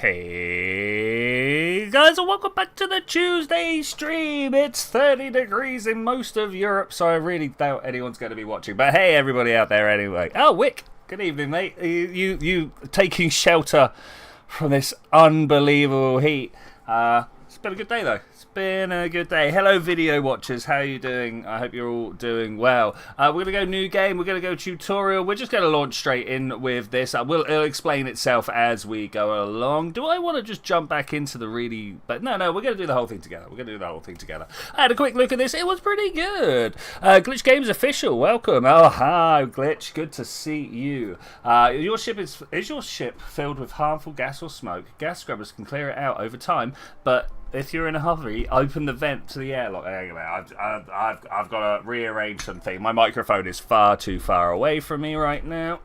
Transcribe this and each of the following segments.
Hey guys, and welcome back to the Tuesday stream. It's 30 degrees in most of Europe, so I really doubt anyone's going to be watching. But hey, everybody out there anyway. Oh, Wick, good evening, mate. You taking shelter from this unbelievable heat. It's been a good day, though. It's been a good day. Hello, video watchers. How are you doing? I hope you're all doing well. We're going to go new game. We're going to go tutorial. We're just going to launch straight in with this. It'll explain itself as we go along. Do I want to just jump back into the really... But no, we're going to do the whole thing together. We're going to do the whole thing together. I had a quick look at this. It was pretty good. Glitch Games official. Welcome. Oh, hi, Glitch. Good to see you. Your ship is your ship filled with harmful gas or smoke? Gas scrubbers can clear it out over time, but... if you're in a hurry, open the vent to the airlock. Anyway, I've got to rearrange something. My microphone is far too far away from me right now.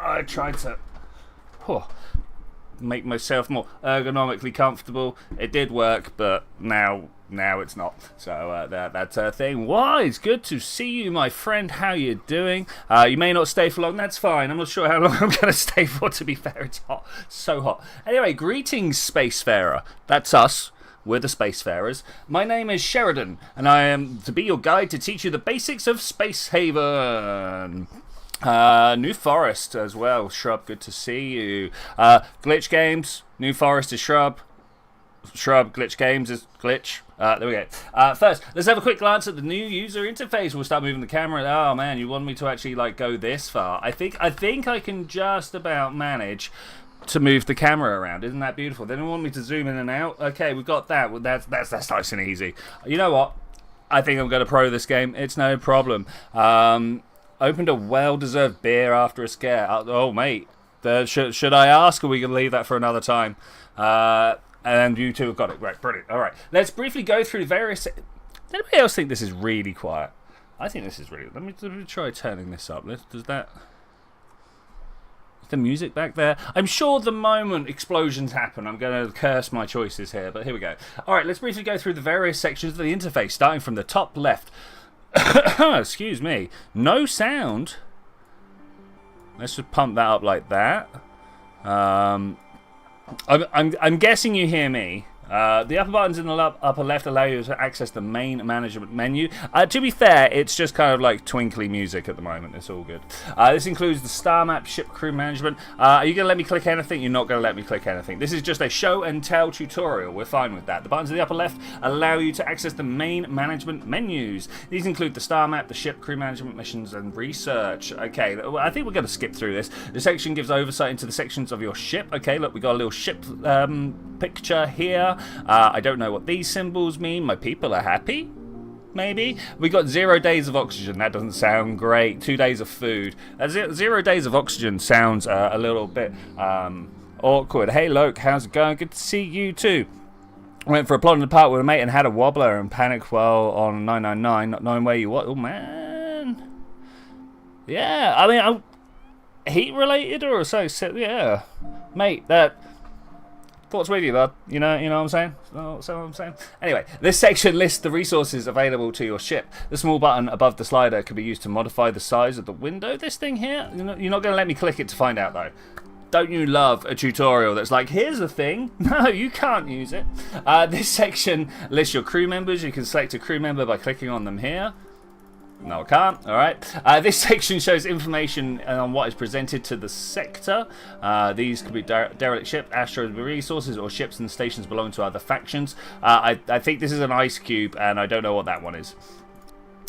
I tried to make myself more ergonomically comfortable. It did work, but now it's not. So that's a thing. Wise, good to see you, my friend. How you doing? You may not stay for long. That's fine. I'm not sure how long I'm going to stay for, to be fair. It's hot. So hot. Anyway, greetings, Spacefarer. That's us. We're the Spacefarers. My name is Sheridan, and I am to be your guide to teach you the basics of Space Haven. New Forest as well. Shrub, good to see you. Glitch Games, New Forest is Shrub. Shrub, Glitch Games is Glitch. There we go. First, let's have a quick glance at the new user interface. We'll start moving the camera. Oh man, you want me to actually like go this far? I think I can just about manage to move the camera around. Isn't that beautiful? They don't want me to zoom in and out. Okay, we've got that. Well, that's nice and easy. You know what? I think I'm going to pro this game. It's no problem. Opened a well-deserved beer after a scare. Oh, mate. Should I ask, or we can leave that for another time? And you two have got it. Right, brilliant. All right. Let's briefly go through various... Does anybody else think this is really quiet? I think this is really... Let me try turning this up. Does that... the music back there. I'm sure the moment explosions happen, I'm going to curse my choices here, but here we go. Alright, let's briefly go through the various sections of the interface, starting from the top left. Excuse me. No sound. Let's just pump that up like that. I'm guessing you hear me. The upper buttons in the upper left allow you to access the main management menu. To be fair, it's just kind of like twinkly music at the moment. It's all good. This includes the star map, ship crew management. Are you going to let me click anything? You're not going to let me click anything. This is just a show and tell tutorial. We're fine with that. The buttons in the upper left allow you to access the main management menus. These include the star map, the ship crew management missions, and research. Okay, I think we're going to skip through this. This section gives oversight into the sections of your ship. Okay, look, we got a little ship picture here. I don't know what these symbols mean. My people are happy? Maybe? We got 0 days of oxygen. That doesn't sound great. 2 days of food. 0 days of oxygen sounds a little bit awkward. Hey, Loke, how's it going? Good to see you too. Went for a plot in the park with a mate and had a wobbler and panicked while on 999, not knowing where you were. Oh, man. Yeah, I mean, I'm heat related or so. Yeah. Mate, that... Thoughts with you, bud. You know what I'm saying? What I'm saying? Anyway, this section lists the resources available to your ship. The small button above the slider can be used to modify the size of the window. This thing here, you're not going to let me click it to find out, though. Don't you love a tutorial that's like, here's the thing? No, you can't use it. This section lists your crew members. You can select a crew member by clicking on them here. No, I can't. All right. This section shows information on what is presented to the sector. These could be derelict ship, asteroid resources, or ships and stations belonging to other factions. I think this is an ice cube, and I don't know what that one is.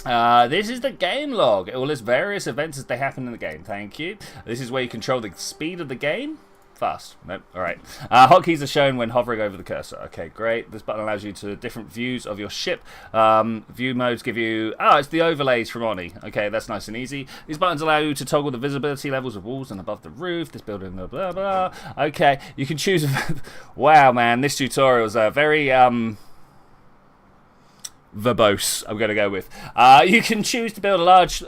This is the game log. It will list various events as they happen in the game. Thank you. This is where you control the speed of the game. Fast. Nope. Alright. Hotkeys are shown when hovering over the cursor. Okay, great. This button allows you to different views of your ship. View modes give you... Oh, it's the overlays from Oni. Okay, that's nice and easy. These buttons allow you to toggle the visibility levels of walls and above the roof. This building, blah, blah, blah. Okay, you can choose... Wow, man. This tutorial is very... verbose, I'm going to go with. You can choose to build a large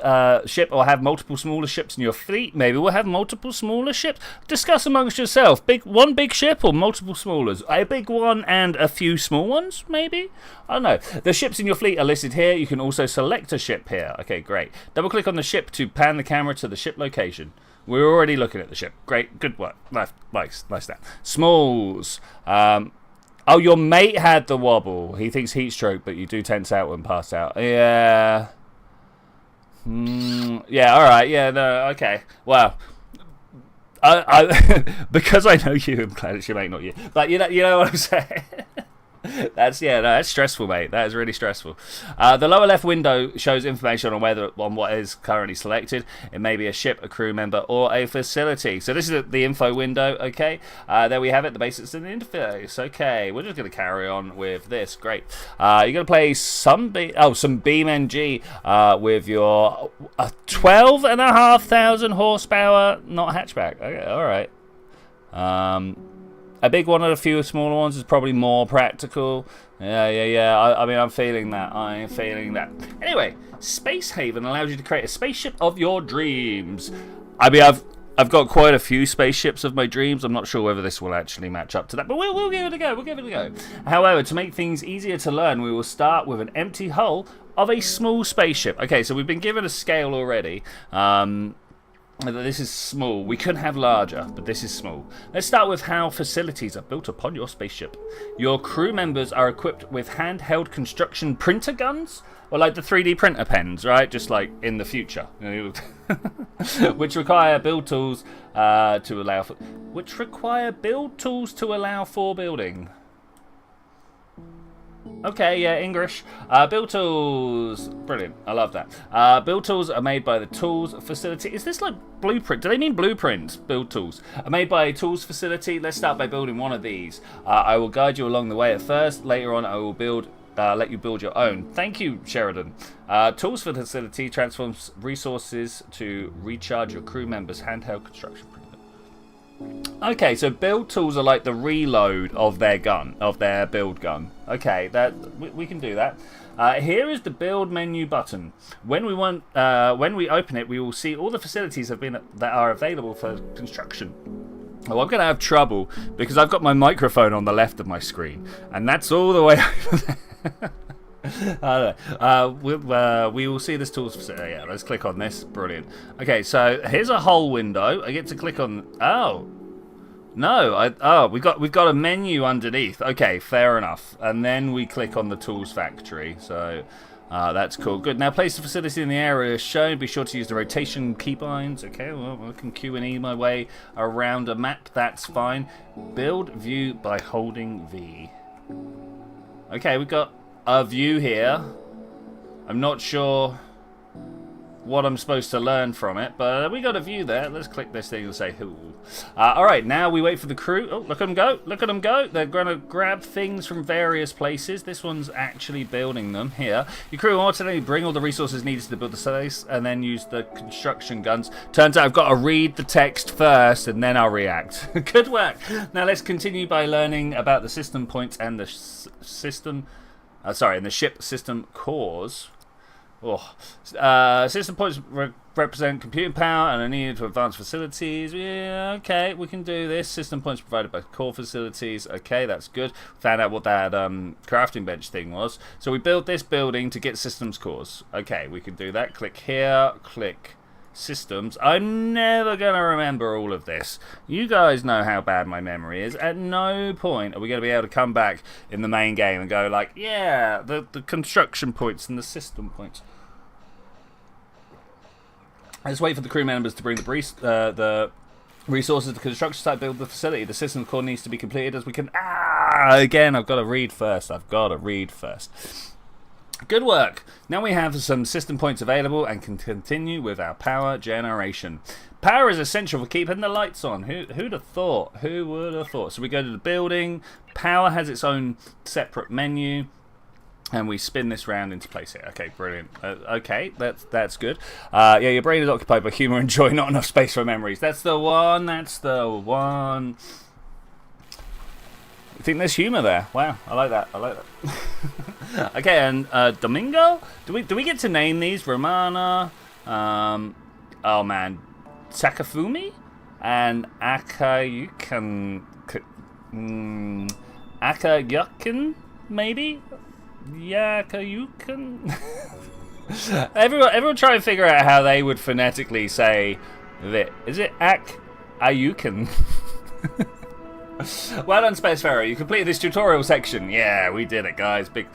ship or have multiple smaller ships in your fleet. Maybe we'll have multiple smaller ships. Discuss amongst yourself. One big ship or multiple smallers? A big one and a few small ones, maybe? I don't know. The ships in your fleet are listed here. You can also select a ship here. Okay, great. Double click on the ship to pan the camera to the ship location. We're already looking at the ship. Great, good work. Nice that. Smalls. Oh, your mate had the wobble. He thinks heat stroke, but you do tense out when pass out. Yeah. Yeah, alright. Yeah, no, okay. Well, because I know you, I'm glad it's your mate, not you. But you know what I'm saying? That's stressful, mate. That is really stressful. The lower left window shows information on what is currently selected. It may be a ship, a crew member, or a facility. So this is the info window. Okay, there we have it. The basics of the interface. Okay, we're just going to carry on with this. Great. You're going to play some BeamNG with your 12,500 horsepower, not hatchback. Okay, all right. A big one and a few smaller ones is probably more practical. Yeah. I mean, I'm feeling that. Anyway, Space Haven allows you to create a spaceship of your dreams. I mean, I've got quite a few spaceships of my dreams. I'm not sure whether this will actually match up to that, but we'll give it a go. However, to make things easier to learn, we will start with an empty hull of a small spaceship. Okay, so we've been given a scale already. This is small. We could have larger, but this is small. Let's start with how facilities are built upon your spaceship. Your crew members are equipped with handheld construction printer guns, or like the 3D printer pens, right? Just like in the future, which require build tools to allow for building. Okay, yeah, English. Build tools. Brilliant. I love that. Build tools are made by the tools facility. Is this like blueprint? Do they mean blueprints? Build tools are made by a tools facility. Let's start by building one of these. I will guide you along the way at first. Later on, I will let you build your own. Thank you, Sheridan. Tools facility transforms resources to recharge your crew members' handheld construction printer. Okay, so build tools are like the reload of their gun, of their build gun. Okay, that we can do that. Here is the build menu button. When we open it, we will see all the facilities that are available for construction. Oh, I'm going to have trouble because I've got my microphone on the left of my screen, and that's all the way over there. We will see this tools facility. Yeah, let's click on this. Brilliant. Okay, so here's a whole window. I get to click on. Oh, no. We've got a menu underneath. Okay, fair enough. And then we click on the tools factory. So that's cool. Good. Now place the facility in the area shown. Be sure to use the rotation keybinds. Okay, well, I can Q and E my way around a map. That's fine. Build view by holding V. Okay, we've got a view here. I'm not sure what I'm supposed to learn from it, but we got a view there. Let's click this thing and say who. Alright, now we wait for the crew. Oh, look at them go. Look at them go. They're going to grab things from various places. This one's actually building them here. Your crew will alternately bring all the resources needed to build the space and then use the construction guns. Turns out I've got to read the text first and then I'll react. Good work. Now let's continue by learning about the system points and the and the ship system cores. System points represent computing power and a need to advance facilities. Yeah, okay, we can do this. System points provided by core facilities. Okay, that's good. Found out what that crafting bench thing was. So we built this building to get systems cores. Okay, we can do that. Click here. Click systems. I'm never going to remember all of this. You guys know how bad my memory is. At no point are we going to be able to come back in the main game and go like, yeah, the construction points and the system points. Let's wait for the crew members to bring the resources to the construction site, build the facility. The system core needs to be completed as we can. Again, I've got to read first. Good work. Now we have some system points available and can continue with our power generation. Power is essential for keeping the lights on. Who'd have thought? Who would have thought? So we go to the building. Power has its own separate menu. And we spin this round into place here. Okay, brilliant. Okay, that's good. Yeah, your brain is occupied by humour and joy, not enough space for memories. That's the one. You think there's humour there? Wow, I like that. Okay, and Domingo? Do we get to name these? Romana, oh man, Takafumi, and Akayukin, maybe? Yakayukin. Everyone try and figure out how they would phonetically say Is it Ayukan? Well done, Spacefarer. You completed this tutorial section. Yeah, we did it, guys. Big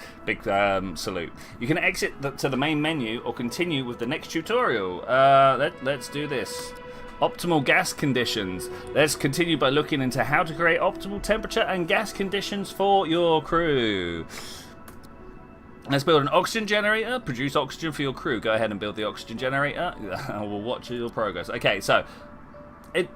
salute. You can exit to the main menu or continue with the next tutorial. Let's do this. Optimal gas conditions. Let's continue by looking into how to create optimal temperature and gas conditions for your crew. Let's build an oxygen generator. Produce oxygen for your crew. Go ahead and build the oxygen generator. We'll watch your progress. Okay, so...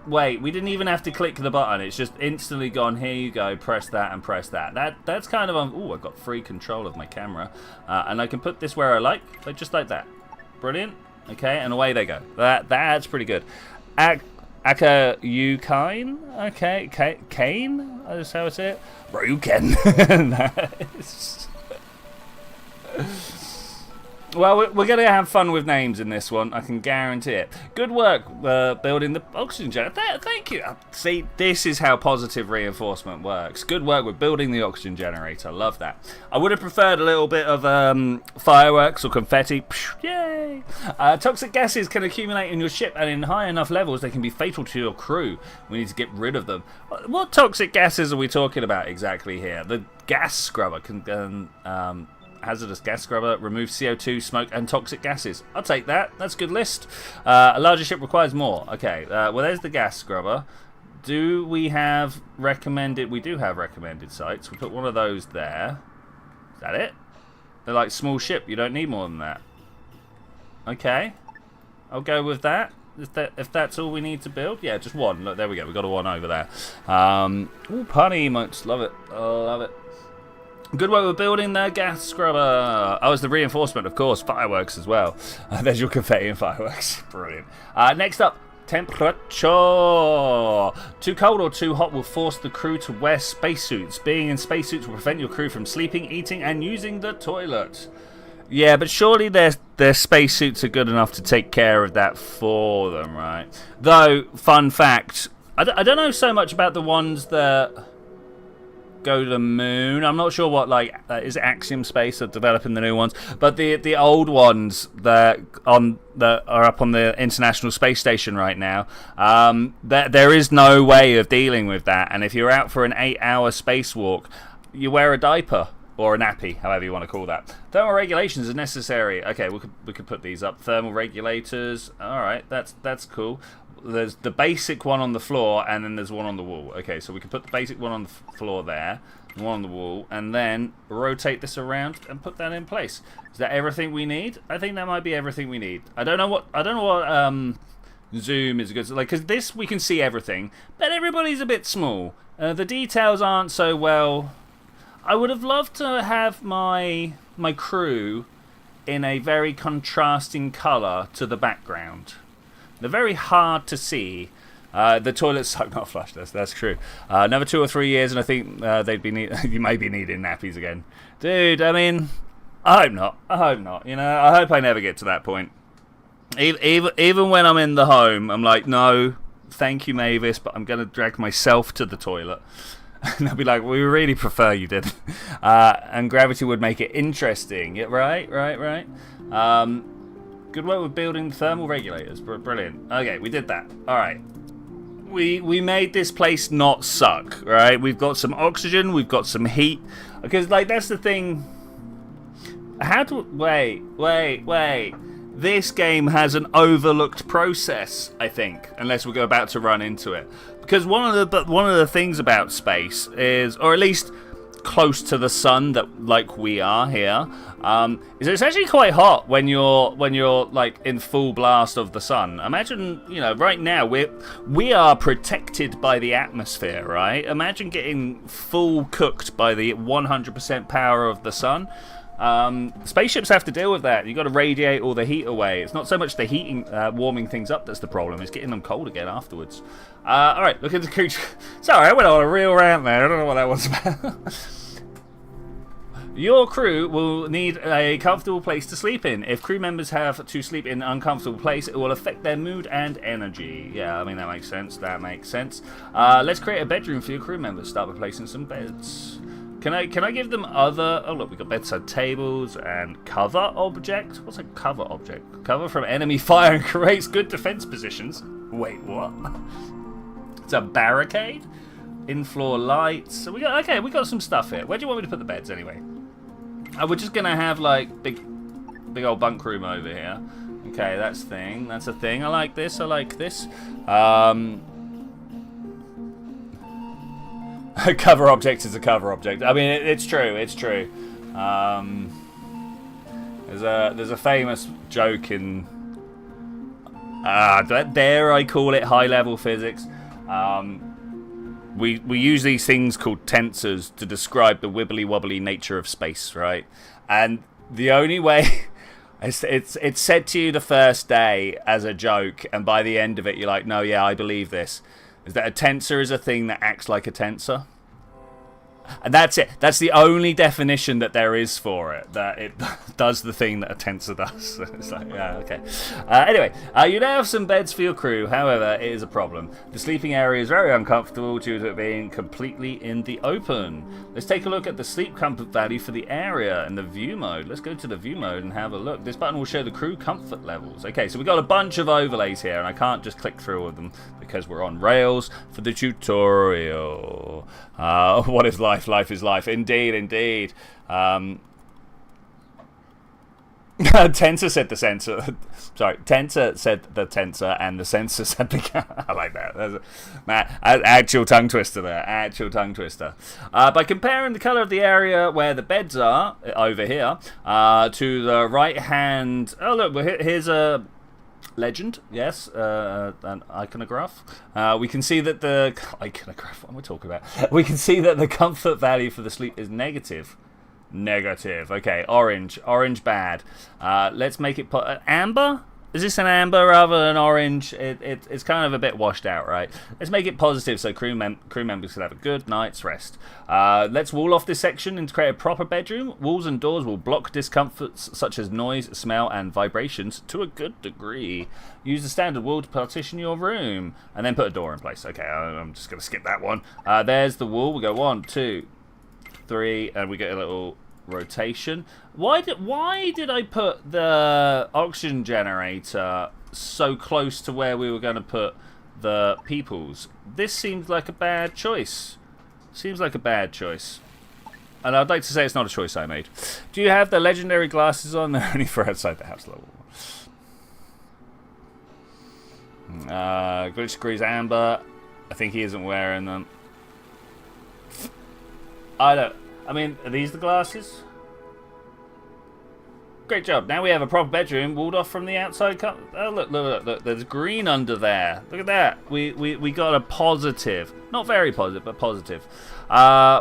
Wait, we didn't even have to click the button. It's just instantly gone, here you go, press that and press that. That's kind of... Ooh, I've got free control of my camera. And I can put this where I like just like that. Brilliant. Okay, and away they go. That's pretty good. Akayukine? Okay, Kane? That's how I say it. Bro, you can. Nice. Well, we're going to have fun with names in this one, I can guarantee it. Good work building the oxygen generator. Thank you. See, this is how positive reinforcement works. Good work with building the oxygen generator. Love that. I would have preferred a little bit of fireworks or confetti. Yay! Toxic gases can accumulate in your ship, and in high enough levels, they can be fatal to your crew. We need to get rid of them. What toxic gases are we talking about exactly here? The gas scrubber can... hazardous gas scrubber, remove CO2, smoke, and toxic gases. I'll take that. That's a good list. A larger ship requires more. Okay, well, there's the gas scrubber. Do we have recommended... We do have recommended sites. We put one of those there. Is that it? They're like small ship. You don't need more than that. Okay. I'll go with that. If that's all we need to build. Yeah, just one. Look, there we go. We've got a one over there. Ooh, punny emotes. Love it. Love it. Good work with building the gas scrubber. Oh, it's the reinforcement, of course. Fireworks as well. There's your confetti and fireworks. Brilliant. Next up, temperature. Too cold or too hot will force the crew to wear spacesuits. Being in spacesuits will prevent your crew from sleeping, eating, and using the toilet. Yeah, but surely their spacesuits are good enough to take care of that for them, right? Though, fun fact, I don't know so much about the ones that... go to the moon. I'm not sure what, like, is Axiom Space are developing the new ones, but the old ones that are up on the International Space Station right now, there is no way of dealing with that. And if you're out for an 8-hour spacewalk, you wear a diaper or a nappy, however you want to call that. Thermal regulations are necessary. Okay, we could put these up. Thermal regulators. All right, that's cool. There's the basic one on the floor, and then there's one on the wall. Okay, so we can put the basic one on the floor there, one on the wall, and then rotate this around and put that in place. Is that everything we need? I think that might be everything we need. I don't know what zoom is good, like, because this we can see everything, but everybody's a bit small. The details aren't so well. I would have loved to have my crew in a very contrasting colour to the background. They're very hard to see. The toilets suck, not flush. That's true. Another 2 or 3 years, and I think you may be needing nappies again, dude. I mean, I hope not. I hope not. You know, I hope I never get to that point. Even when I'm in the home, I'm like, no, thank you, Mavis, but I'm gonna drag myself to the toilet. And they'll be like, we really prefer you did. And gravity would make it interesting. Yeah, right. Good work with building thermal regulators. Brilliant. Okay, we did that. All right. We made this place not suck, right? We've got some oxygen. We've got some heat. Because, like, that's the thing. Wait. This game has an overlooked process, I think, unless we're about to run into it. Because one of the things about space is, or at least close to the sun, that like we are here, is it's actually quite hot when you're like in full blast of the sun. Imagine, you know, right now we are protected by the atmosphere, right? Imagine getting full cooked by the 100% power of the sun. Spaceships have to deal with that. You've got to radiate all the heat away. It's not so much the heating, warming things up that's the problem. It's getting them cold again afterwards. Alright, look at the creature. Sorry, I went on a real rant there. I don't know what that was about. Your crew will need a comfortable place to sleep in. If crew members have to sleep in an uncomfortable place, it will affect their mood and energy. Yeah, I mean, that makes sense. Let's create a bedroom for your crew members. Start by placing some beds. Can I give them other... Oh, look, we've got bedside tables and cover object. What's a cover object? Cover from enemy fire and creates good defense positions. Wait, what? It's a barricade? In-floor lights. So we got some stuff here. Where do you want me to put the beds, anyway? We're just going to have, like, big old bunk room over here. Okay, that's thing. That's a thing. I like this. I like this. A cover object is a cover object. I mean, it's true. It's true. There's a famous joke in dare I call it high-level physics. We use these things called tensors to describe the wibbly-wobbly nature of space, right? And the only way it's said to you the first day as a joke, and by the end of it, you're like, no, yeah, I believe this. Is that a tensor is a thing that acts like a tensor. And that's it. That's the only definition that there is for it. That it does the thing that a tensor does. It's like, yeah, okay. Anyway, you now have some beds for your crew. However, it is a problem. The sleeping area is very uncomfortable due to it being completely in the open. Let's take a look at the sleep comfort value for the area in the view mode. Let's go to the view mode and have a look. This button will show the crew comfort levels. Okay, so we've got a bunch of overlays here, and I can't just click through all of them because we're on Rails for the tutorial. What is life? Life is life. Indeed, indeed. Tensor said the sensor. Sorry, Tensor said the tensor, and the sensor said the... I like that. That's actual tongue twister there. Actual tongue twister. By comparing the colour of the area where the beds are, over here, to the right hand... Oh, look, here's a... legend, yes, an iconograph. We can see that the iconograph. What am I talking about? We can see that the comfort value for the sleep is negative. Negative. Okay, orange. Orange bad. Let's make it amber. Is this an amber rather than orange? It's kind of a bit washed out, right? Let's make it positive so crew members can have a good night's rest. Let's wall off this section and create a proper bedroom. Walls and doors will block discomforts such as noise, smell, and vibrations to a good degree. Use the standard wall to partition your room, and then put a door in place. Okay, I'm just going to skip that one. There's the wall. We go 1, 2, 3, and we get a little rotation. Why did I put the oxygen generator so close to where we were going to put the peoples? This seems like a bad choice. Seems like a bad choice. And I'd like to say it's not a choice I made. Do you have the legendary glasses on? They're only for outside the house level. Glitch agrees amber. I think he isn't wearing them. I mean, are these the glasses? Great job. Now we have a proper bedroom walled off from the outside. Oh, look. There's green under there. Look at that. We got a positive. Not very positive, but positive.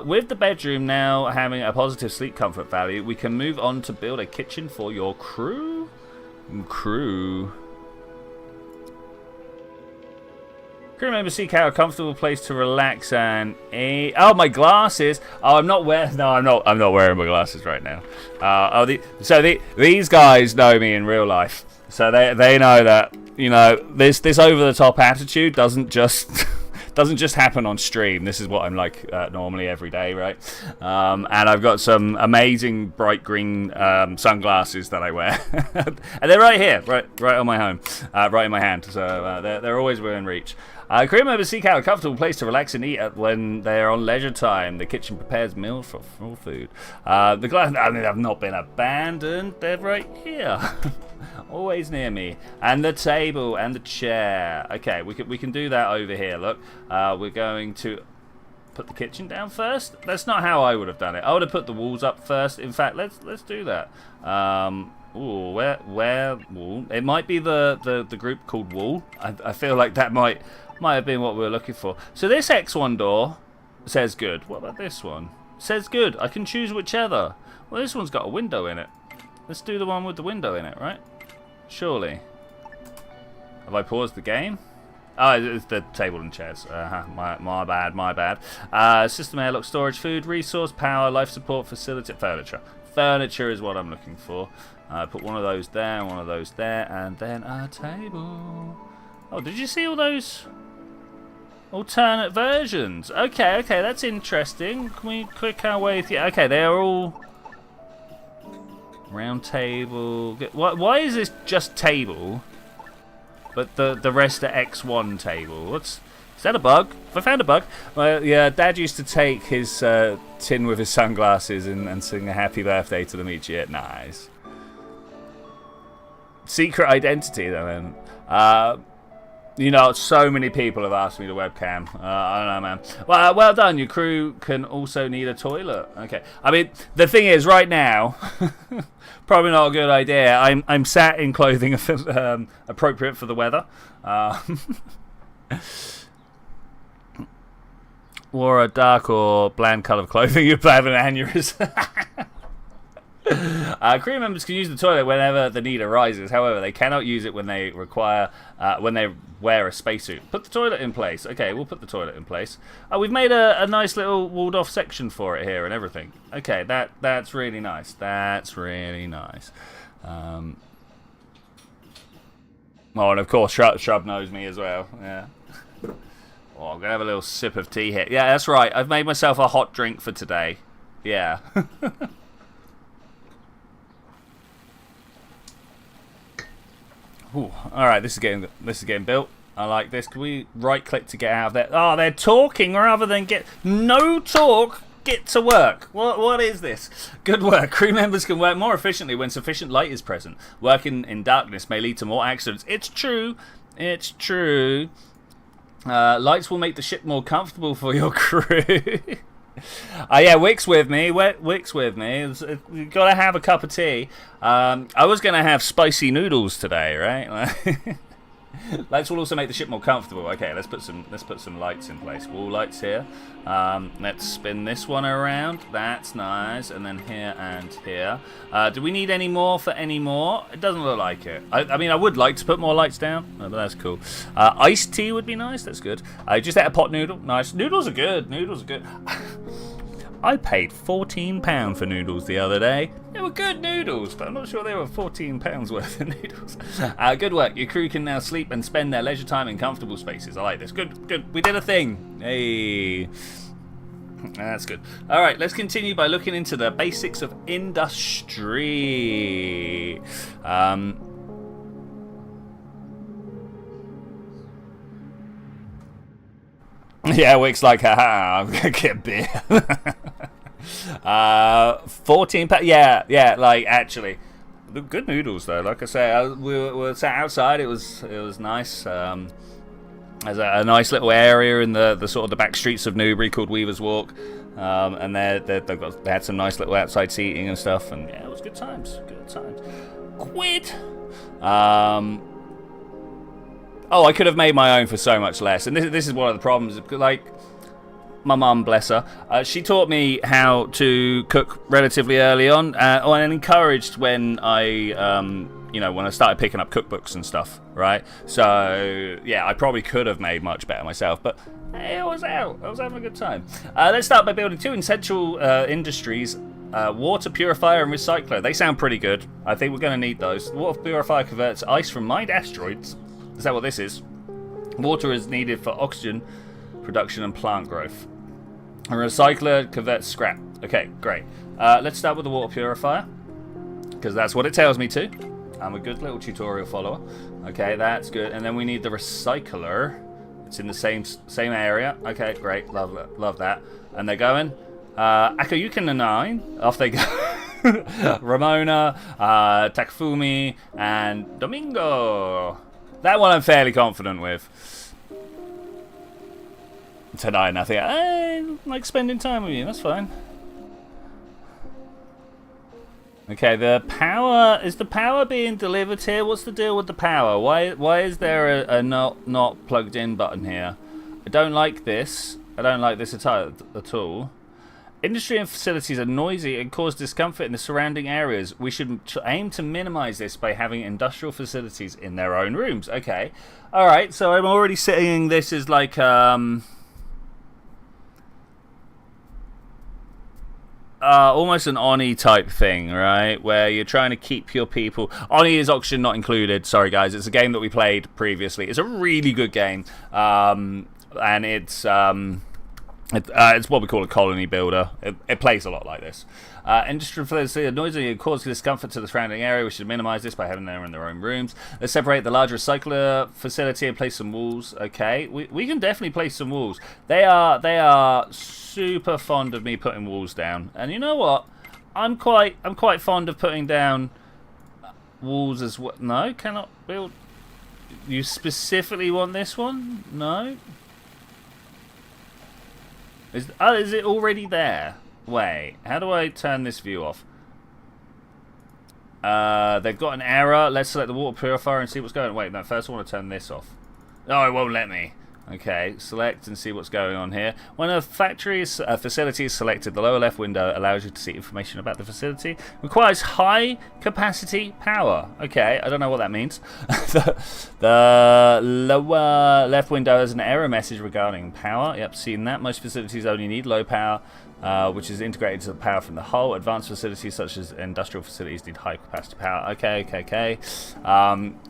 With the bedroom now having a positive sleep comfort value, we can move on to build a kitchen for your crew. Crew members seek out a comfortable place to relax and eat. Oh, my glasses! Oh, I'm not wearing. No, I'm not wearing my glasses right now. These guys know me in real life, so they know that, you know, this over the top attitude doesn't just happen on stream. This is what I'm like normally every day, right? And I've got some amazing bright green sunglasses that I wear, and they're right here, right on my home, right in my hand. So they're always within reach. Crew members seek out a comfortable place to relax and eat when they are on leisure time. The kitchen prepares meals for food. The glass, I mean, I've not been abandoned. They're right here. Always near me. And the table and the chair. Okay, we can do that over here. Look, we're going to put the kitchen down first. That's not how I would have done it. I would have put the walls up first. In fact, let's do that. Ooh, where wall? It might be the group called Wall. I feel like that might have been what we were looking for. So this X1 door says good. What about this one? Says good. I can choose whichever. Well, this one's got a window in it. Let's do the one with the window in it, right? Surely. Have I paused the game? Oh, it's the table and chairs. My bad. System airlock, storage, food, resource, power, life support, facility, furniture. Furniture is what I'm looking for. Put one of those there, one of those there, and then a table. Oh, did you see all those? Alternate versions. Okay, okay, that's interesting. Can we click our way through? Okay, they're all round table. Why is this just table, but the rest are X1 table? Is that a bug? Have I found a bug? Well, yeah, Dad used to take his tin with his sunglasses and sing a happy birthday to them each year. Nice. Secret identity, though, man. You know, so many people have asked me to webcam. I don't know, man. Well done. Your crew can also need a toilet. Okay. I mean, the thing is, right now, probably not a good idea. I'm sat in clothing appropriate for the weather. Wore a dark or bland colour of clothing, you'd have an aneurysm. Crew members can use the toilet whenever the need arises. However, they cannot use it when they wear a spacesuit. Put the toilet in place. Okay, we'll put the toilet in place. We've made a nice little walled-off section for it here and everything. Okay, that's really nice. That's really nice. Oh, and of course, Shrub knows me as well. Yeah. Oh, I'm gonna have a little sip of tea here. Yeah, that's right. I've made myself a hot drink for today. Yeah. Ooh, all right, this is getting built. I like this. Can we right click to get out of there? Oh, they're talking rather than get no talk. Get to work. What is this? Good work. Crew members can work more efficiently when sufficient light is present. Working in darkness may lead to more accidents. It's true. It's true. Lights will make the ship more comfortable for your crew. Yeah, Wick's with me. Wick's with me. You've got to have a cup of tea. I was going to have spicy noodles today, right? Lights will also make the ship more comfortable. Okay, let's put some lights in place. Wall lights here. Let's spin this one around. That's nice. And then here and here. Do we need any more for any more? It doesn't look like it. I mean, I would like to put more lights down, but that's cool. Iced tea would be nice. That's good. Just ate a pot noodle. Nice. Noodles are good. Noodles are good. I paid £14 for noodles the other day. They were good noodles, but I'm not sure they were £14 worth of noodles. Good work. Your crew can now sleep and spend their leisure time in comfortable spaces. I like this. Good, good. We did a thing. Hey. That's good. All right, let's continue by looking into the basics of industry. Yeah, Wick's like, haha, I'm gonna get beer. 14 pounds. Yeah, like actually, good noodles though. Like I say, we were sat outside. It was nice. There's a nice little area in the sort of the back streets of Newbury called Weaver's Walk, and they had some nice little outside seating and stuff, and yeah, it was good times. Good times. Quid. Oh, I could have made my own for so much less. And this is one of the problems. Like, my mum, bless her, she taught me how to cook relatively early on, and encouraged when I, when I started picking up cookbooks and stuff, right? So, yeah, I probably could have made much better myself, but hey, I was out. I was having a good time. Let's start by building two essential industries. Water purifier and recycler. They sound pretty good. I think we're going to need those. The water purifier converts ice from mined asteroids. Is that what this is? Water is needed for oxygen production and plant growth. A recycler converts scrap. Okay, great. Let's start with the water purifier, because that's what it tells me to. I'm a good little tutorial follower. Okay, that's good. And then we need the recycler. It's in the same area. Okay, great. Love that. And they're going. Akayuki and 9. Off they go. Ramona, Takafumi, and Domingo. That one I'm fairly confident with. Tonight, nothing. I like spending time with you. That's fine. Okay, the power being delivered here? What's the deal with the power? Why is there a not plugged in button here? I don't like this. I don't like this at all. Industry and facilities are noisy and cause discomfort in the surrounding areas. We should aim to minimize this by having industrial facilities in their own rooms. Okay. All right, so I'm already saying this is like almost an Oni type thing, right? Where you're trying to keep your people. Oni is oxygen not included. Sorry, guys. It's a game that we played previously. It's a really good game. and it's what we call a colony builder. It plays a lot like this. Industrial facility noisy and cause discomfort to the surrounding area. We should minimize this by having them in their own rooms. Let's separate the larger recycler facility and place some walls. Okay, we can definitely place some walls. They are super fond of me putting walls down, and you know what? I'm quite fond of putting down walls as well. No, cannot build. You specifically want this one? No. Is it already there? Wait, how do I turn this view off? They've got an error. Let's select the water purifier and see what's going on. Wait, no, first I want to turn this off. Oh, it won't let me. Okay, select and see what's going on here. When a factory facility is selected, the lower left window allows you to see information about the facility. Requires high capacity power. Okay, I don't know what that means. the lower left window has an error message regarding power. Yep, seen that. Most facilities only need low power, which is integrated to the power from the hull. Advanced facilities such as industrial facilities need high capacity power. Okay.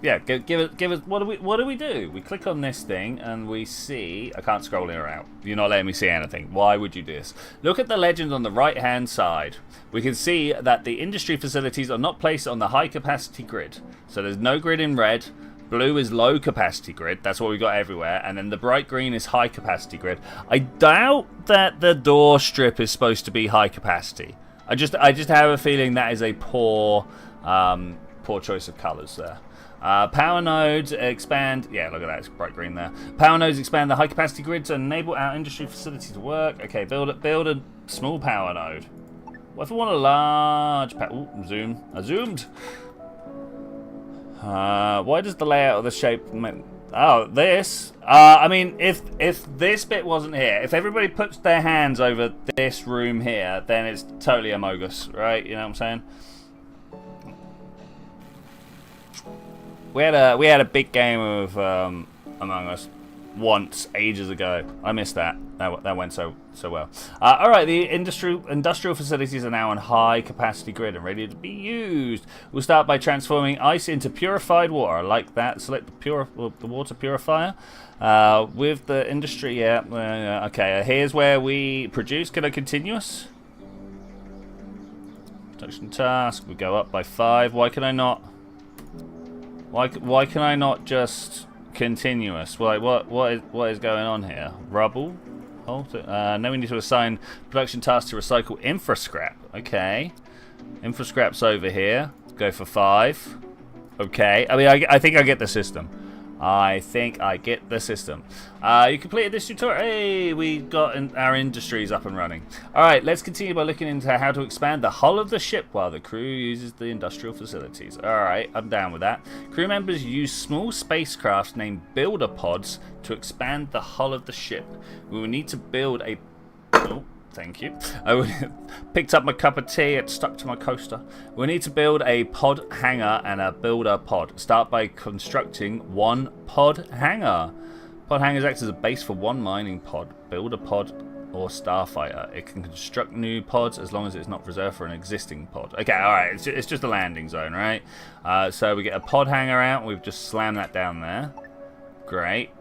Yeah, give us. What do we do? We click on this thing and we see. I can't scroll in or out. You're not letting me see anything. Why would you do this? Look at the legend on the right hand side. We can see that the industry facilities are not placed on the high capacity grid. So there's no grid in red. Blue is low capacity grid. That's what we got everywhere. And then the bright green is high capacity grid. I doubt that the door strip is supposed to be high capacity. I just have a feeling that is a poor choice of colours there. Power nodes expand. Yeah, look at that. It's bright green there. Power nodes expand the high capacity grid to enable our industry facility to work. Okay, build a small power node. What if I want a large power? Zoom. I zoomed. Why does the layout of the shape... Oh, this... I mean, if this bit wasn't here, if everybody puts their hands over this room here, then it's totally amogus, right? You know what I'm saying? We had a big game of Among Us once, ages ago. I missed that. That went so well. Alright, the industrial facilities are now on high capacity grid and ready to be used. We'll start by transforming ice into purified water. I like that. Select the water purifier. With the industry, yeah. Okay, here's where we produce. Can I continuous? Production task. We go up by 5. Why can I not? Why can I not just continuous? Like what is going on here? Rubble. Now we need to assign production tasks to recycle infra scrap. Okay, infra scrap's over here. Go for 5. Okay. I mean, I think I get the system. You completed this tutorial. Hey, we got our industries up and running. Alright, let's continue by looking into how to expand the hull of the ship while the crew uses the industrial facilities. Alright, I'm down with that. Crew members use small spacecrafts named builder pods to expand the hull of the ship. We will need to build a... Oh, thank you. I picked up my cup of tea, it stuck to my coaster. We need to build a pod hangar and a builder pod. Start by constructing one pod hangar. Pod hangars act as a base for one mining pod, builder pod, or starfighter. It can construct new pods as long as it's not reserved for an existing pod. Okay, alright, it's just a landing zone, right? So we get a pod hangar out, we've just slammed that down there. Great.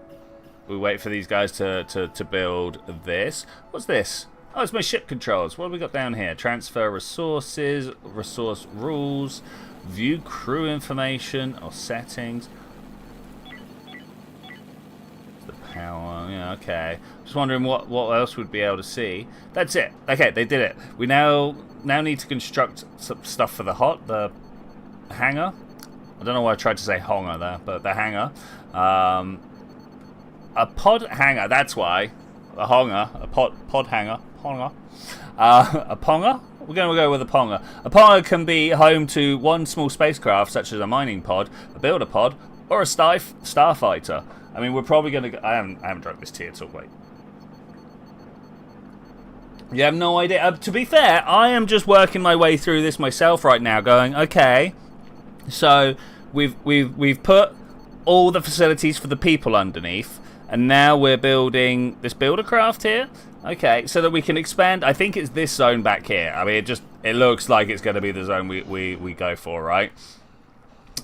We wait for these guys to build this. What's this? Oh, it's my ship controls. What have we got down here? Transfer resources, resource rules, view crew information or settings. The power, yeah, okay. Just wondering what else we'd be able to see. That's it. Okay, they did it. We now need to construct some stuff for the hangar. I don't know why I tried to say honger there, but the hangar. A pod hangar, that's why. A honger, a pod hangar. Ponga. A ponga? We're going to go with a ponga. A ponga can be home to one small spacecraft, such as a mining pod, a builder pod, or a starfighter. I mean, we're probably going to... I haven't drunk this tea at all, wait. You have no idea. To be fair, I am just working my way through this myself right now, going, okay, so we've put all the facilities for the people underneath, and now we're building this builder craft here. Okay, so that we can expand. I think it's this zone back here. I mean, it looks like it's going to be the zone we go for, right?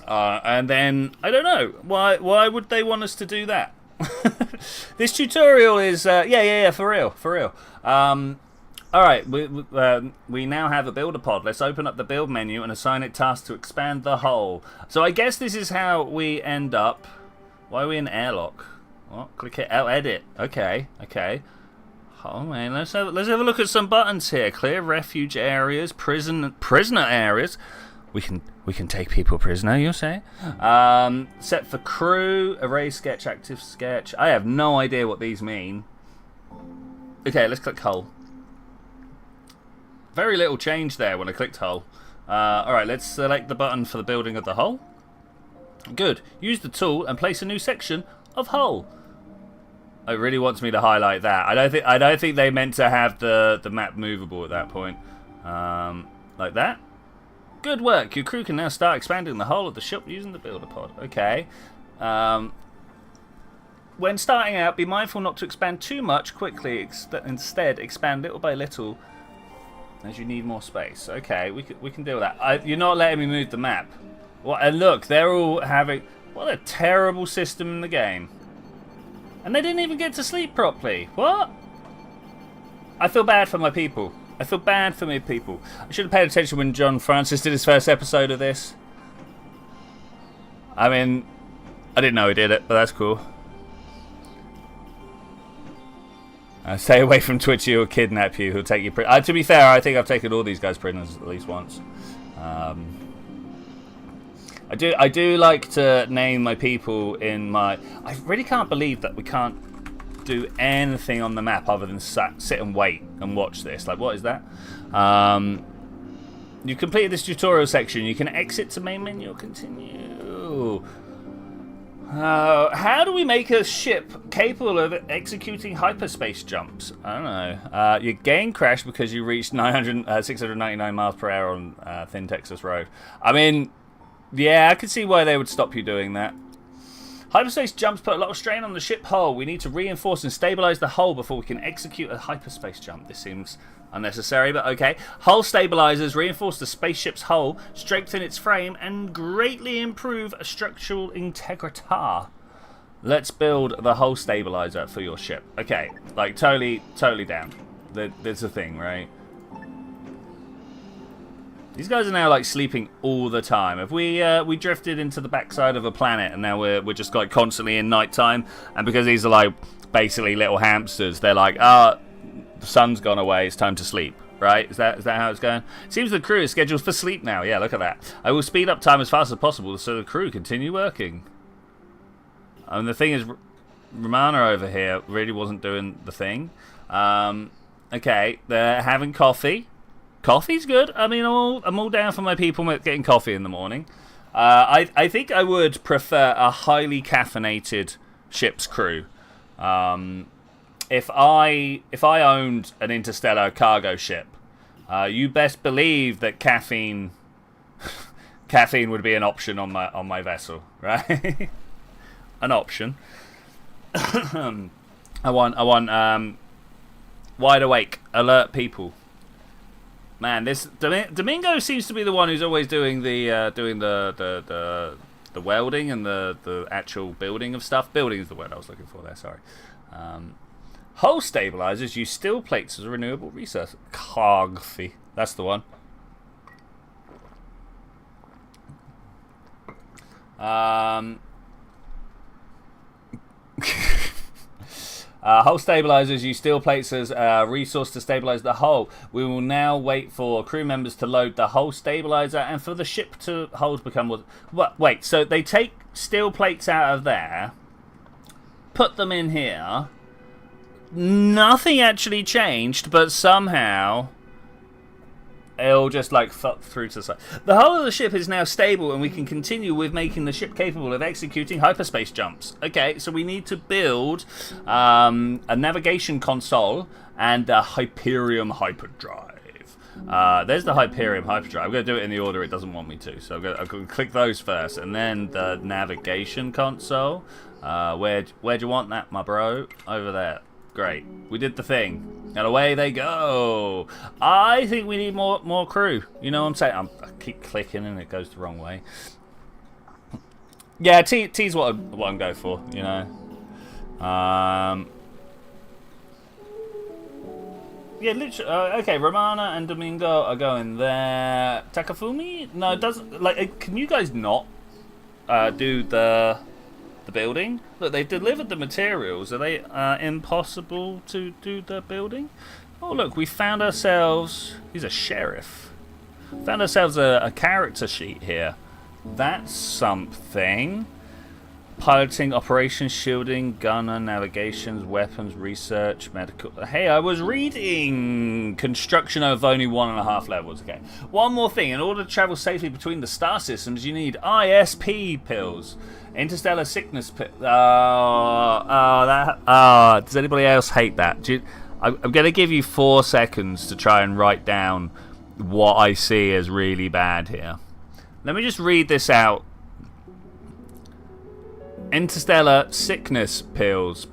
And then I don't know why would they want us to do that? This tutorial is yeah, for real. All right, we now have a builder pod. Let's open up the build menu and assign it tasks to expand the hull. So I guess this is how we end up. Why are we in airlock? What? Click it. Oh, edit. Okay. Oh man, let's have a look at some buttons here. Clear refuge areas, prisoner areas. We can take people prisoner, you say? Set for crew, array sketch, active sketch. I have no idea what these mean. Okay, let's click hull. Very little change there when I clicked hull. Alright, let's select the button for the building of the hull. Good. Use the tool and place a new section of hull. It really wants me to highlight that. I don't think they meant to have the map movable at that point. Like that. Good work. Your crew can now start expanding the hull of the ship using the builder pod. Okay. When starting out, be mindful not to expand too much quickly. Instead, expand little by little as you need more space. Okay, we can deal with that. You're not letting me move the map. What? And look, they're all having... What a terrible system in the game. And they didn't even get to sleep properly. What? I feel bad for my people. I feel bad for my people. I should have paid attention when John Francis did his first episode of this. I mean, I didn't know he did it, but that's cool. Stay away from Twitchi, he'll kidnap you, he'll take you to be fair, I think I've taken all these guys prisoners at least once. I do like to name my people in my... I really can't believe that we can't do anything on the map other than sit and wait and watch this. Like, what is that? You've completed this tutorial section. You can exit to main menu or continue. How do we make a ship capable of executing hyperspace jumps? I don't know. Your game crashed because you reached 699 miles per hour on Thin Texas Road. I mean, yeah, I can see why they would stop you doing that. Hyperspace jumps put a lot of strain on the ship hull. We need to reinforce and stabilize the hull before we can execute a hyperspace jump. This seems unnecessary, but okay. Hull stabilizers reinforce the spaceship's hull, strengthen its frame, and greatly improve structural integrity. Let's build the hull stabilizer for your ship. Okay, like totally down. There's a thing, right? These guys are now like sleeping all the time. If we drifted into the backside of a planet and now we're just like constantly in nighttime, and because these are like basically little hamsters, they're like, the sun's gone away, it's time to sleep, right? Is that how it's going? It seems the crew is scheduled for sleep now. Yeah, look at that. I will speed up time as fast as possible so the crew continue working. And the thing is, Romana over here really wasn't doing the thing. Okay, they're having coffee. Coffee's good. I mean, I'm all down for my people getting coffee in the morning. I think I would prefer a highly caffeinated ship's crew. If I owned an interstellar cargo ship, you best believe that caffeine would be an option on my vessel, right? An option. I want wide awake, alert people. Man, this Domingo seems to be the one who's always doing the welding and the actual building of stuff. Building is the word I was looking for there. Sorry. Hull stabilizers use steel plates as a renewable resource. Coffee. That's the one. Hull stabilizers use steel plates as a resource to stabilize the hull. We will now wait for crew members to load the hull stabilizer and for the ship to hull to become what? Wait, so they take steel plates out of there, put them in here. Nothing actually changed, but somehow it'll just like fuck through to the side. The hull of the ship is now stable and we can continue with making the ship capable of executing hyperspace jumps. Okay, so we need to build a navigation console and a Hyperium hyperdrive. There's the Hyperium hyperdrive. I'm going to do it in the order it doesn't want me to. So I'm going to click those first and then the navigation console. Where do you want that, my bro? Over there. Great. We did the thing. And away they go. I think we need more crew. You know what I'm saying? I keep clicking and it goes the wrong way. Yeah, T's what I'm going for, you know. Yeah, literally. Okay, Romana and Domingo are going there. Takafumi? No, it doesn't. Like, can you guys not do the building? Look, they've delivered the materials. Are they impossible to do the building? Oh, look, we found ourselves. He's a sheriff. Found ourselves a character sheet here. That's something. Piloting, operations, shielding, gunner, navigations, weapons, research, medical. Hey, I was reading construction of only 1.5 levels. Okay. One more thing. In order to travel safely between the star systems, you need ISP pills. Interstellar sickness pills. Does anybody else hate that? I'm going to give you 4 seconds to try and write down what I see as really bad here. Let me just read this out. Interstellar sickness pills.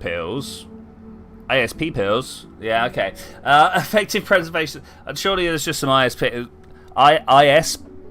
ISP pills. Yeah, okay. Effective preservation. Surely there's just some IS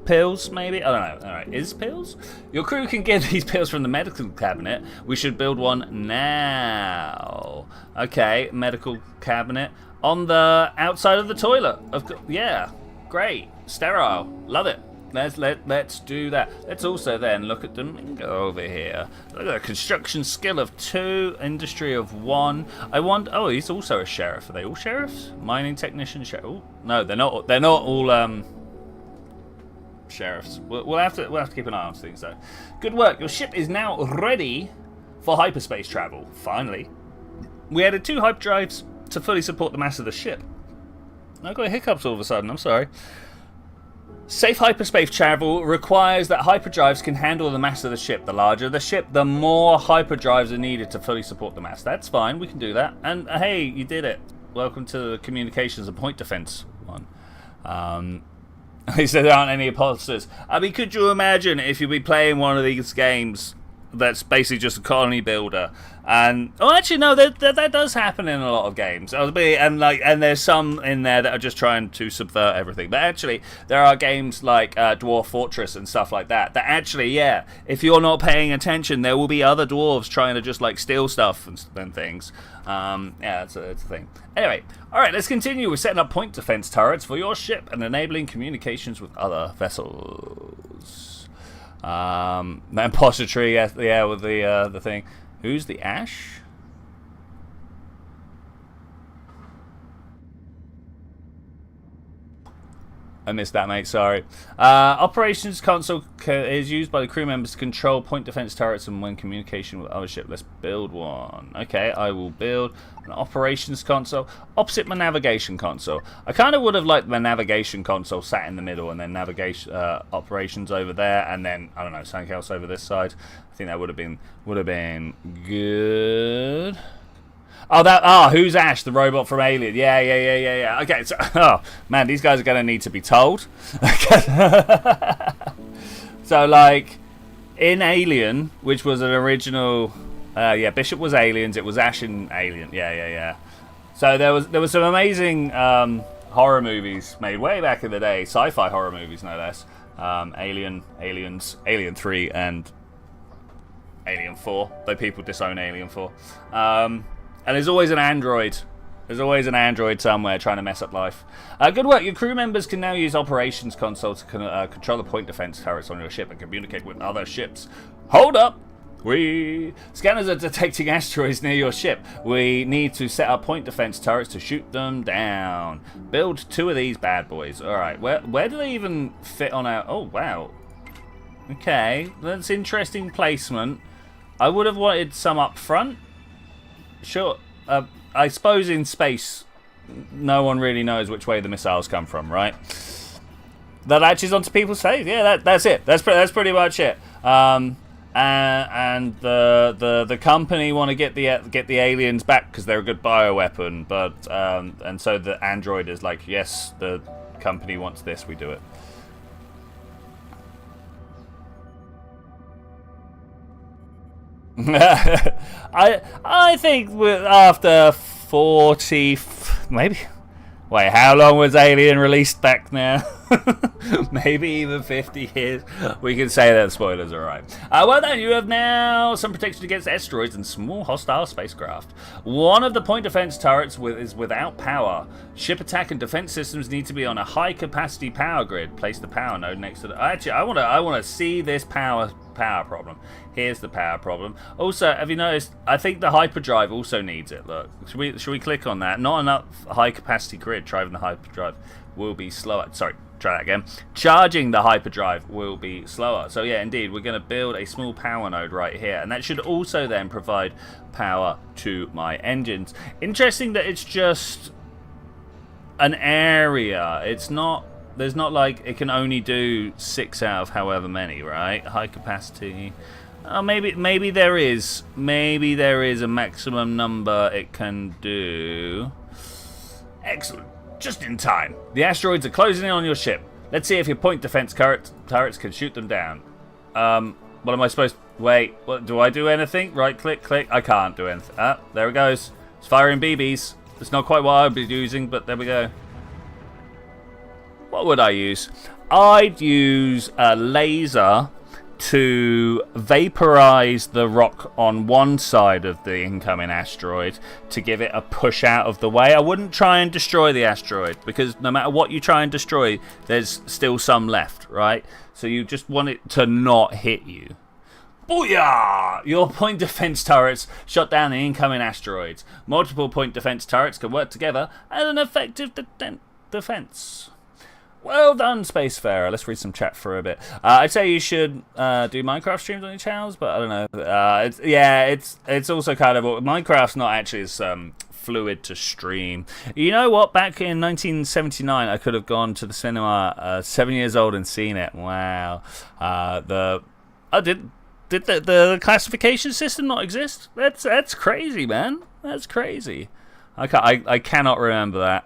pills, maybe? I don't know. Alright, is pills? Your crew can get these pills from the medical cabinet. We should build one now. Okay, medical cabinet. On the outside of the toilet. Yeah, great. Sterile. Love it. Let's do that. Let's also then look at Domingo over here. Look at the construction skill of 2, industry of 1. I want. Oh, he's also a sheriff. Are they all sheriffs? Mining technician, sheriff. Oh, no, they're not. They're not all sheriffs. We'll have to keep an eye on things though. Good work. Your ship is now ready for hyperspace travel. Finally, we added 2 hyperdrives to fully support the mass of the ship. I got hiccups all of a sudden. I'm sorry. Safe hyperspace travel requires that hyperdrives can handle the mass of the ship. The larger the ship, the more hyperdrives are needed to fully support the mass. That's fine, we can do that. And hey, you did it. Welcome to the communications and point defense one. He said there aren't any imposters. I mean, could you imagine if you'd be playing one of these games that's basically just a colony builder? And actually no, that does happen in a lot of games. And there's some in there that are just trying to subvert everything. But actually, there are games like Dwarf Fortress and stuff like that. That actually, yeah, if you're not paying attention, there will be other dwarves trying to just like steal stuff and things. Yeah, it's a thing. Anyway, all right, let's continue with setting up point defense turrets for your ship and enabling communications with other vessels. The imposter tree, yeah, with the thing. Who's the Ash? I missed that, mate. Sorry. Operations console is used by the crew members to control point defense turrets and when communication with other ship. Let's build one. Okay, I will build an operations console opposite my navigation console. I kind of would have liked my navigation console sat in the middle and then navigation operations over there, and then I don't know, something else over this side. I think that would have been good. Oh, who's Ash, the robot from Alien? Yeah. Okay, so, oh, man, these guys are going to need to be told. So, like, in Alien, which was an original... Bishop was Aliens, it was Ash in Alien. Yeah. So there was some amazing horror movies made way back in the day, sci-fi horror movies, no less. Aliens, Alien 3, and Alien 4, though people disown Alien 4. And there's always an android. There's always an android somewhere trying to mess up life. Good work. Your crew members can now use operations console to control the point defense turrets on your ship and communicate with other ships. Hold up. Scanners are detecting asteroids near your ship. We need to set up point defense turrets to shoot them down. Build 2 of these bad boys. All right. Where do they even fit on our... Oh, wow. Okay. That's interesting placement. I would have wanted some up front. Sure. I suppose in space, no one really knows which way the missiles come from, right? That latches onto people's face. Yeah, that's it. That's pretty much it. And the company want to get the aliens back because they're a good bioweapon, but and so the android is like, yes, the company wants this, we do it. I think after 40, maybe. Wait, how long was Alien released back now? Maybe even 50 years. We can say that spoilers are right. Well then, you have now some protection against asteroids and small hostile spacecraft. One of the point defense turrets is without power. Ship attack and defense systems need to be on a high capacity power grid. Place the power node next to the... Actually, I want to see this power problem. Here's the power problem. Also, have you noticed? I think the hyperdrive also needs it. Look, should we click on that? Not enough high capacity grid. Driving the hyperdrive will be slower. Sorry, try that again. Charging the hyperdrive will be slower. So yeah, indeed, we're going to build a small power node right here, and that should also then provide power to my engines. Interesting that it's just an area. It's not. There's not like it can only do 6 out of however many, right? High capacity. Oh, maybe there is. Maybe there is a maximum number it can do. Excellent. Just in time. The asteroids are closing in on your ship. Let's see if your point defense turrets can shoot them down. What am I supposed to... Wait, what, do I do anything? Right click, click. I can't do anything. Ah, there it goes. It's firing BBs. It's not quite what I'd be using, but there we go. What would I use? I'd use a laser to vaporize the rock on one side of the incoming asteroid to give it a push out of the way. I wouldn't try and destroy the asteroid, because no matter what you try and destroy, there's still some left, right? So you just want it to not hit you. Booyah! Your point defense turrets shot down the incoming asteroids. Multiple point defense turrets can work together as an effective defense. Well done, Spacefarer. Let's read some chat for a bit. I'd say you should do Minecraft streams on your channels, but I don't know. It's also kind of... Minecraft's not actually as fluid to stream. You know what? Back in 1979, I could have gone to the cinema 7 years old and seen it. Wow. Did the classification system not exist? That's crazy, man. That's crazy. I cannot remember that.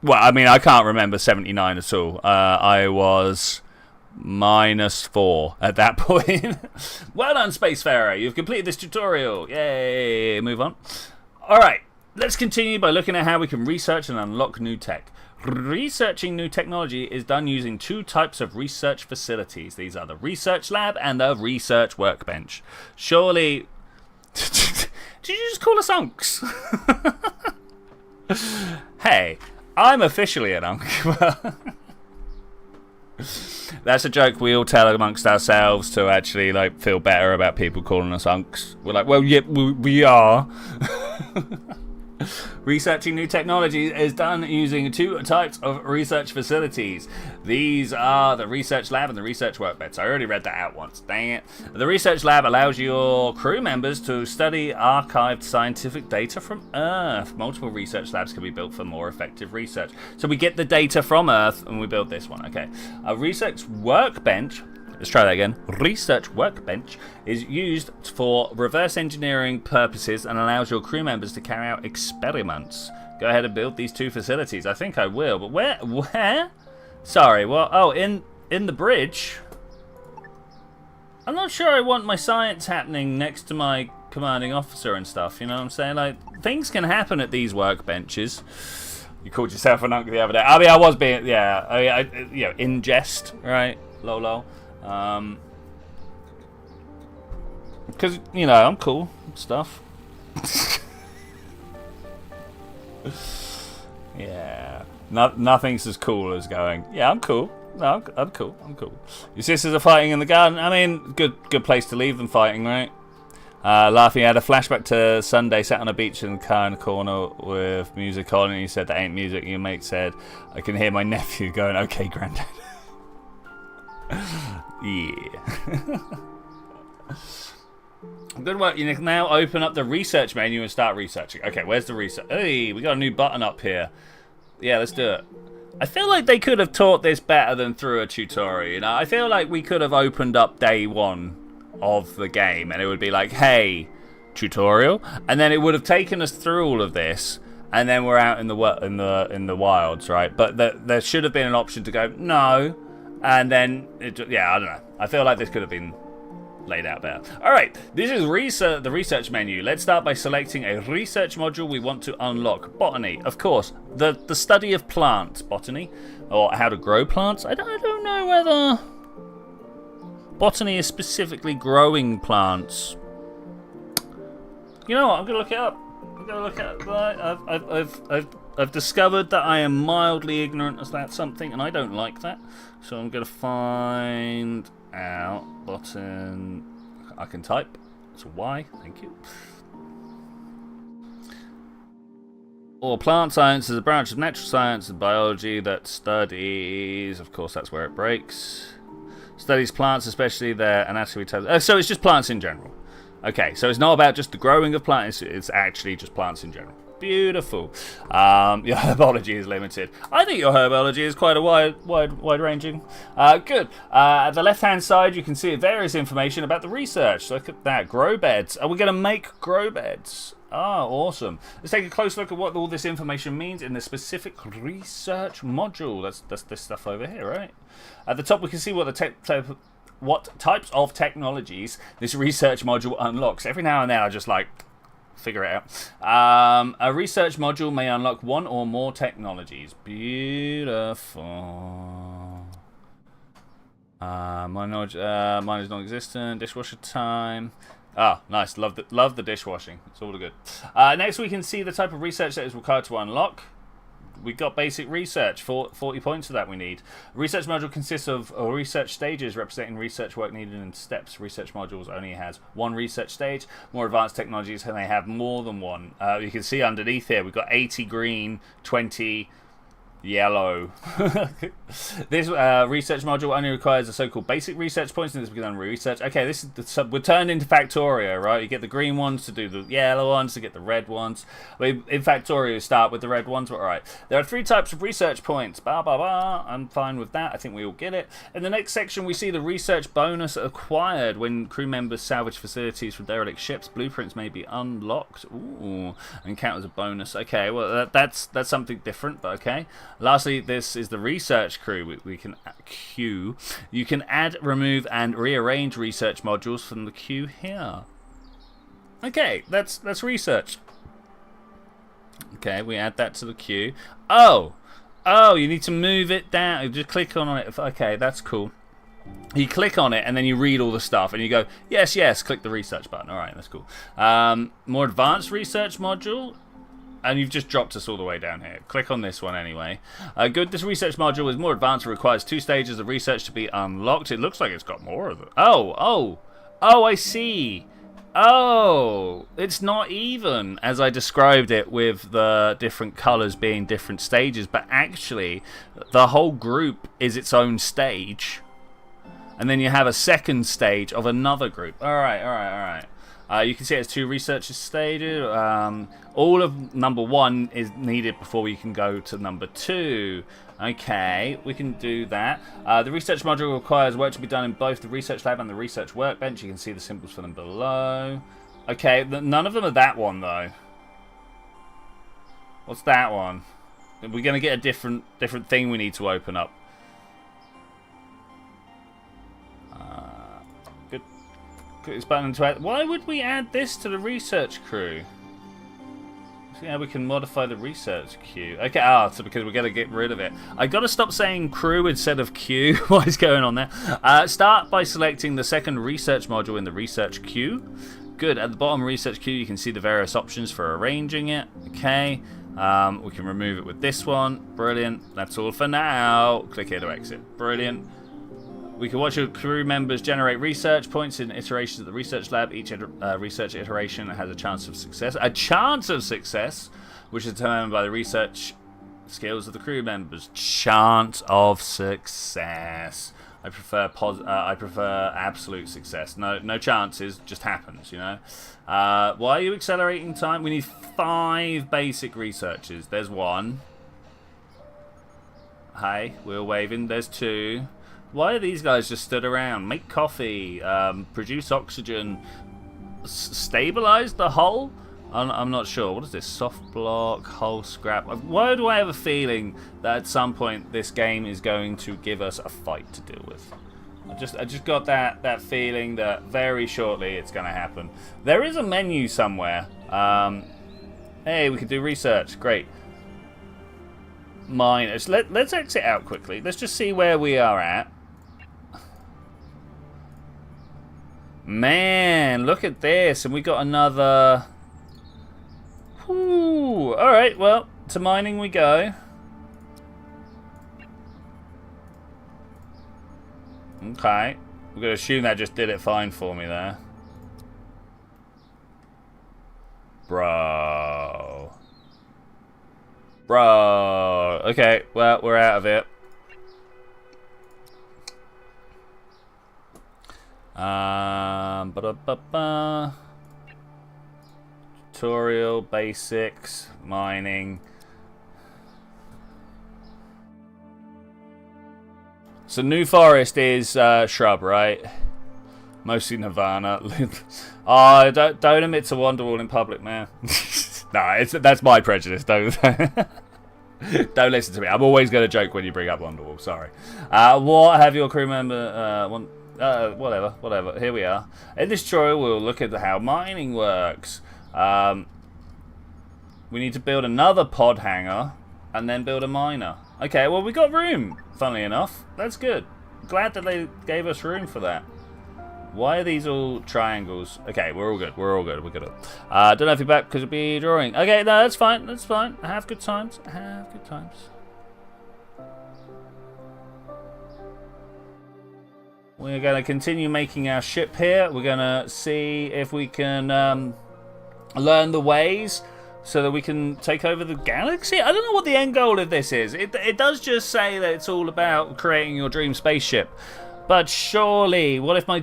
Well, I mean, I can't remember 79 at all. I was -4 at that point. Well done, Spacefarer. You've completed this tutorial. Yay. Move on. All right. Let's continue by looking at how we can research and unlock new tech. Researching new technology is done using 2 types of research facilities. These are the research lab and the research workbench. Surely... Did you just call us unks? Hey... I'm officially an unk. That's a joke we all tell amongst ourselves to actually like feel better about people calling us unks. We're like, well, yeah, we are. Researching new technology is done using 2 types of research facilities. These are the research lab and the research workbench. I already read that out once. Dang it. The research lab allows your crew members to study archived scientific data from Earth. Multiple research labs can be built for more effective research. So we get the data from Earth and we build this one. Okay. A research workbench... Let's try that again. Research workbench is used for reverse engineering purposes and allows your crew members to carry out experiments. Go ahead and build these 2 facilities. I think I will, but where? Sorry, well, oh, in the bridge. I'm not sure I want my science happening next to my commanding officer and stuff, you know what I'm saying? Like, things can happen at these workbenches. You called yourself an uncle the other day. I mean, I was being, yeah, you know, in jest, right? Lol. Because, you know, I'm cool and stuff. Yeah. Nothing's as cool as going, yeah, I'm cool. No, I'm cool. Your sisters are fighting in the garden. I mean, good place to leave them fighting, right? Laughing, I had a flashback to Sunday, sat on a beach in the car in the corner with music on, and you said, that ain't music. Your mate said, I can hear my nephew going, okay, granddad. Yeah. Good work. You can now open up the research menu and start researching. Okay, where's the research? Hey, we got a new button up here. Yeah, let's do it. I feel like they could have taught this better than through a tutorial. You know, I feel like we could have opened up day 1 of the game and it would be like, hey, tutorial, and then it would have taken us through all of this, and then we're out in the wilds, right? But there should have been an option to go no. And then, yeah, I don't know. I feel like this could have been laid out better. Alright, this is the research menu. Let's start by selecting a research module we want to unlock. Botany, of course. The study of plants. Botany. Or how to grow plants. I don't know whether botany is specifically growing plants. You know what? I'm going to look it up. I've discovered that I am mildly ignorant as that something, and I don't like that. So I'm going to find out button. I can type. It's a Y. Thank you. Or plant science is a branch of natural science and biology that studies. Of course, that's where it breaks. Studies plants, especially their anatomy. So it's just plants in general. Okay, so it's not about just the growing of plants, it's actually just plants in general. Beautiful. Your herbology is limited. I think your herbology is quite a wide-ranging. Good. At the left-hand side, you can see various information about the research. Look at that. Grow beds. Are we going to make grow beds? Ah, awesome. Let's take a close look at what all this information means in the specific research module. That's this stuff over here, right? At the top, we can see what what types of technologies this research module unlocks. Every now and then I just like figure it out. A research module may unlock one or more technologies. Beautiful. Mine is non-existent. Dishwasher time. Ah, nice. Love the dishwashing. It's all good. Next we can see the type of research that is required to unlock. We got basic research, 40 points for that we need. A research module consists of research stages representing research work needed in steps. Research modules only has one research stage. More advanced technologies, and they have more than one. You can see underneath here, we've got 80 green, 20 yellow. This research module only requires the so-called basic research points, and this will be done research. Okay, this is we're turned into Factorio, right? You get the green ones to do the yellow ones, to get the red ones. In Factorio, you start with the red ones, but alright. There are 3 types of research points. I'm fine with that. I think we all get it. In the next section, we see the research bonus acquired when crew members salvage facilities from derelict ships. Blueprints may be unlocked. Ooh, and count as a bonus. Okay, well that's something different, but okay. Lastly, this is the research crew. We can queue. You can add, remove, and rearrange research modules from the queue here. Okay, that's research. Okay, we add that to the queue. Oh, you need to move it down. You just click on it. Okay, that's cool. You click on it and then you read all the stuff and you go, yes, click the research button. All right, that's cool. More advanced research module. And you've just dropped us all the way down here. Click on this one anyway. Good. This research module is more advanced. It requires 2 stages of research to be unlocked. It looks like it's got more of it. Oh, I see. Oh, it's not even as I described it with the different colors being different stages, but actually the whole group is its own stage. And then you have a second stage of another group. All right. You can see it has 2 research stages. All of number 1 is needed before we can go to number 2. Okay, we can do that. The research module requires work to be done in both the research lab and the research workbench. You can see the symbols for them below. Okay, none of them are that one though. What's that one? We're going to get a different thing we need to open up. Click this button to add. Why would we add this to the research crew? See how we can modify the research queue. Okay, so because we're going to get rid of it. I got to stop saying crew instead of queue. What is going on there? Start by selecting the second research module in the research queue. Good. At the bottom research queue, you can see the various options for arranging it. Okay. We can remove it with this one. Brilliant. That's all for now. Click here to exit. Brilliant. We can watch your crew members generate research points in iterations of the research lab. Each research iteration has a chance of success. A chance of success, which is determined by the research skills of the crew members. Chance of success. I prefer absolute success. No chances, just happens, you know. Why are you accelerating time? We need 5 basic researches. There's 1. Hey, we're waving. There's 2. Why are these guys just stood around? Make coffee, produce oxygen, stabilize the hull? I'm not sure. What is this? Soft block, hull scrap. Why do I have a feeling that at some point this game is going to give us a fight to deal with? I just got that feeling that very shortly it's going to happen. There is a menu somewhere. Hey, we can do research. Great. Miners. Let's exit out quickly. Let's just see where we are at. Man, look at this. And we got another... Whew. Alright, well, to mining we go. Okay. We're going to assume that just did it fine for me there. Bro. Okay, well, we're out of it. Tutorial, basics, mining. So New Forest is shrub, right? Mostly Nirvana. Oh, don't admit to Wonderwall in public, man. No, that's my prejudice. Don't listen to me. I'm always going to joke when you bring up Wonderwall. Sorry. What have your crew member whatever. Here we are. In this tutorial, we'll look at how mining works. We need to build another pod hangar and then build a miner. Okay, well, we got room, funnily enough. That's good. Glad that they gave us room for that. Why are these all triangles? Okay, we're all good. We're good. Don't know if you're back because it'll be drawing. Okay, no, that's fine. That's fine. Have good times. We're going to continue making our ship here. We're going to see if we can learn the ways so that we can take over the galaxy. I don't know what the end goal of this is. It does just say that it's all about creating your dream spaceship. But surely, what if my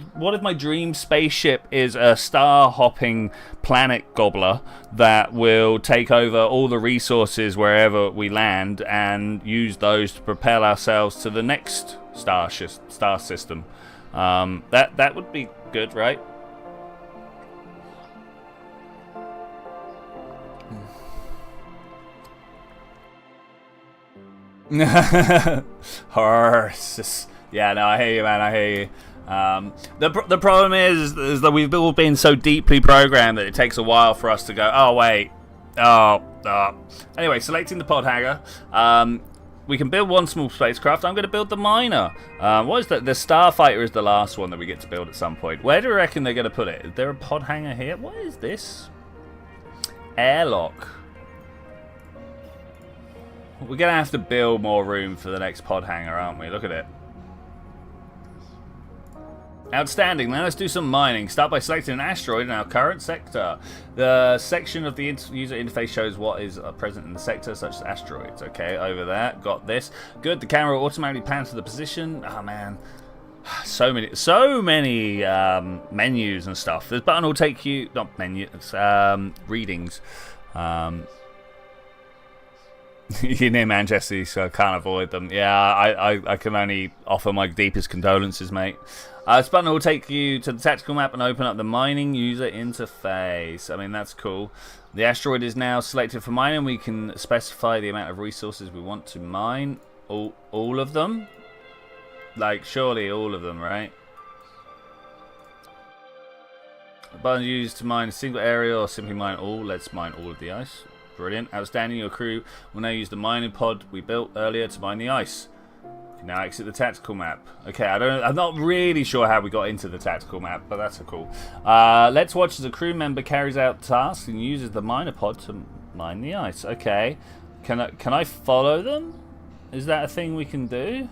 dream spaceship is a star-hopping planet gobbler that will take over all the resources wherever we land and use those to propel ourselves to the next star system? That would be good, right? Horses. Yeah, no, I hear you, man. I hear you. The problem is that we've all been so deeply programmed that it takes a while for us to go, oh, wait. Anyway, selecting the pod hangar. We can build one small spacecraft. I'm going to build the miner. What is that? The Starfighter is the last one that we get to build at some point. Where do you reckon they're going to put it? Is there a pod hangar here? What is this? Airlock. We're going to have to build more room for the next pod hangar, aren't we? Look at it. Outstanding. Now let's do some mining. Start by selecting an asteroid in our current sector. The section of the user interface shows what is present in the sector, such as asteroids. Okay, over there. Got this. Good. The camera automatically pans to the position. Oh, man. So many menus and stuff. This button will take you... Not menus. Readings. You're near Manchester, so I can't avoid them. Yeah, I can only offer my deepest condolences, mate. This button will take you to the tactical map and open up the mining user interface. I mean, that's cool. The asteroid is now selected for mining. We can specify the amount of resources we want to mine. All of them? Like, surely all of them, right? The button used to mine a single area or simply mine all. Let's mine all of the ice. Brilliant. Outstanding. Your crew will now use the mining pod we built earlier to mine the ice. You can now exit the tactical map. Okay, I'm not really sure how we got into the tactical map, but that's cool. Let's watch as a crew member carries out tasks and uses the miner pod to mine the ice. Okay. Can I follow them? Is that a thing we can do?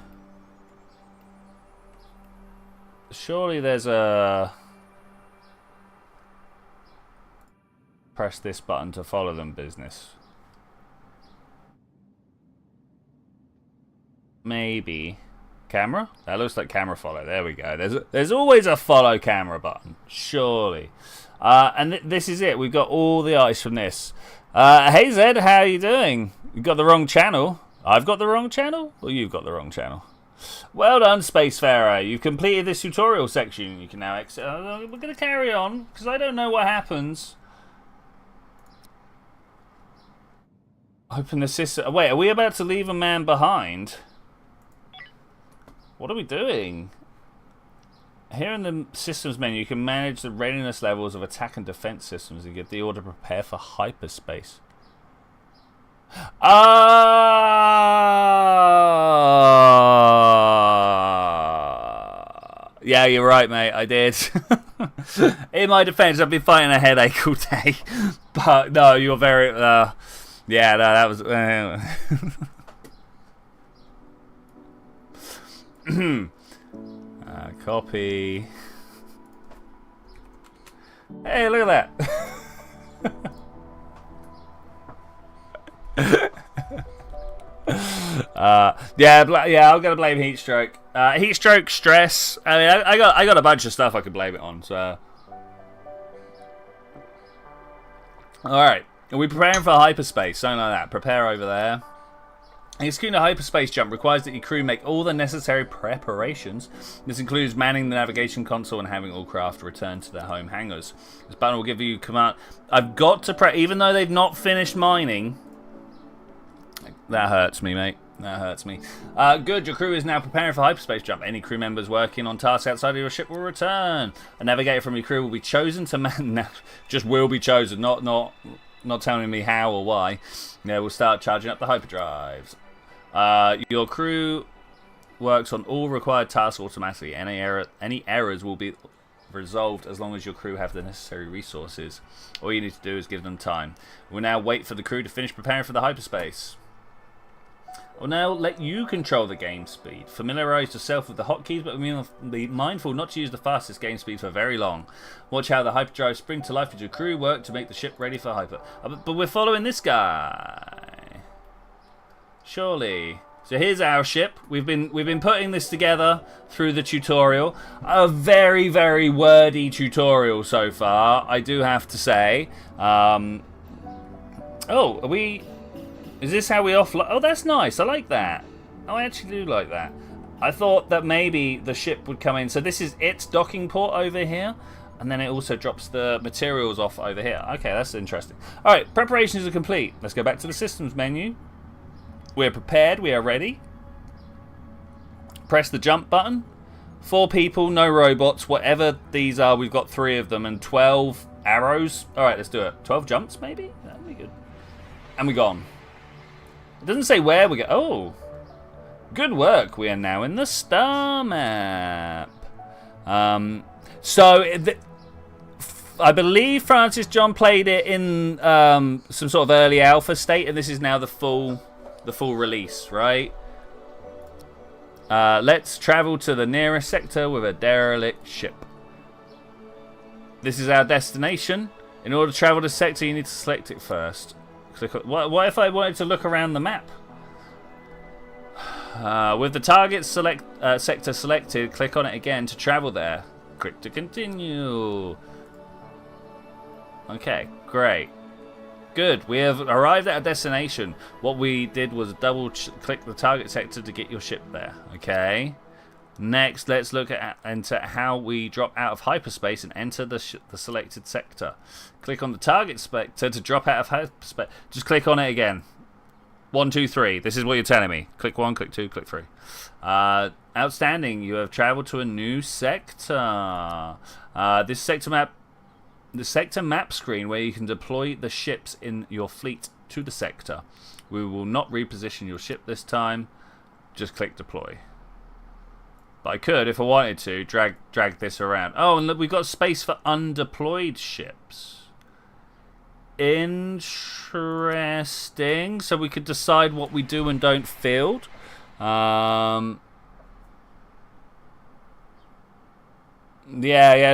Surely there's a... Press this button to follow them business. Maybe. Camera? That looks like camera follow. There we go. There's always a follow camera button. Surely. And this is it. We've got all the ice from this. Hey Zed, how are you doing? You got the wrong channel. I've got the wrong channel? Or you've got the wrong channel? Well done, Spacefarer. You've completed this tutorial section. You can now exit. We're going to carry on, because I don't know what happens. Open the system. Wait, are we about to leave a man behind? What are we doing? Here in the systems menu, you can manage the readiness levels of attack and defense systems and give the order to prepare for hyperspace. Yeah, you're right, mate. I did. In my defense, I've been fighting a headache all day. But no, you're very. Yeah, no, that was. Copy. Hey, look at that. Yeah, I'm gonna blame heat stroke. Heat stroke, stress. I mean, I got a bunch of stuff I could blame it on. So, all right, are we preparing for hyperspace? Something like that. Prepare over there. Executing a hyperspace jump requires that your crew make all the necessary preparations. This includes manning the navigation console and having all craft return to their home hangars. This button will give you command. I've got to even though they've not finished mining. That hurts me, mate. That hurts me. Good, your crew is now preparing for hyperspace jump. Any crew members working on tasks outside of your ship will return. A navigator from your crew will be chosen to man. Just will be chosen, not telling me how or why. Yeah, we'll start charging up the hyperdrives. Your crew works on all required tasks automatically. Any errors will be resolved as long as your crew have the necessary resources. All you need to do is give them time. We'll now wait for the crew to finish preparing for the hyperspace. We'll now let you control the game speed. Familiarise yourself with the hotkeys, but be mindful not to use the fastest game speed for very long. Watch how the hyperdrive spring to life as your crew work to make the ship ready for hyper. But we're following this guy. Surely. So here's our ship. We've been putting this together through the tutorial. A very, very wordy tutorial so far, I do have to say. Oh, are we... Is this how we offload? Oh, that's nice. I like that. Oh, I actually do like that. I thought that maybe the ship would come in. So this is its docking port over here. And then it also drops the materials off over here. Okay, that's interesting. All right, preparations are complete. Let's go back to the systems menu. We're prepared. We are ready. Press the jump button. 4 people, no robots. Whatever these are, we've got 3 of them and 12 arrows. All right, let's do it. 12 jumps, maybe? That'd be good. And we're gone. It doesn't say where we go. Oh, good work. We are now in the star map. I believe Francis John played it in some sort of early alpha state, and this is now the full release, right? Let's travel to the nearest sector with a derelict ship. This is our destination. In order to travel to sector, you need to select it first. Click on, what if I wanted to look around the map? With the target sector selected, click on it again to travel there. Click to continue. Okay, great. Good, we have arrived at a destination. What we did was double-click the target sector to get your ship there. Okay. Next, let's look into how we drop out of hyperspace and enter the selected sector. Click on the target sector to drop out of hyperspace. Just click on it again. 1, 2, 3. This is what you're telling me. Click 1, click 2, click 3. Outstanding. You have traveled to a new sector. The sector map screen where you can deploy the ships in your fleet to the sector. We will not reposition your ship this time. Just click deploy. But I could, if I wanted to, drag this around. Oh, and look, we've got space for undeployed ships. Interesting. So we could decide what we do and don't field. Yeah,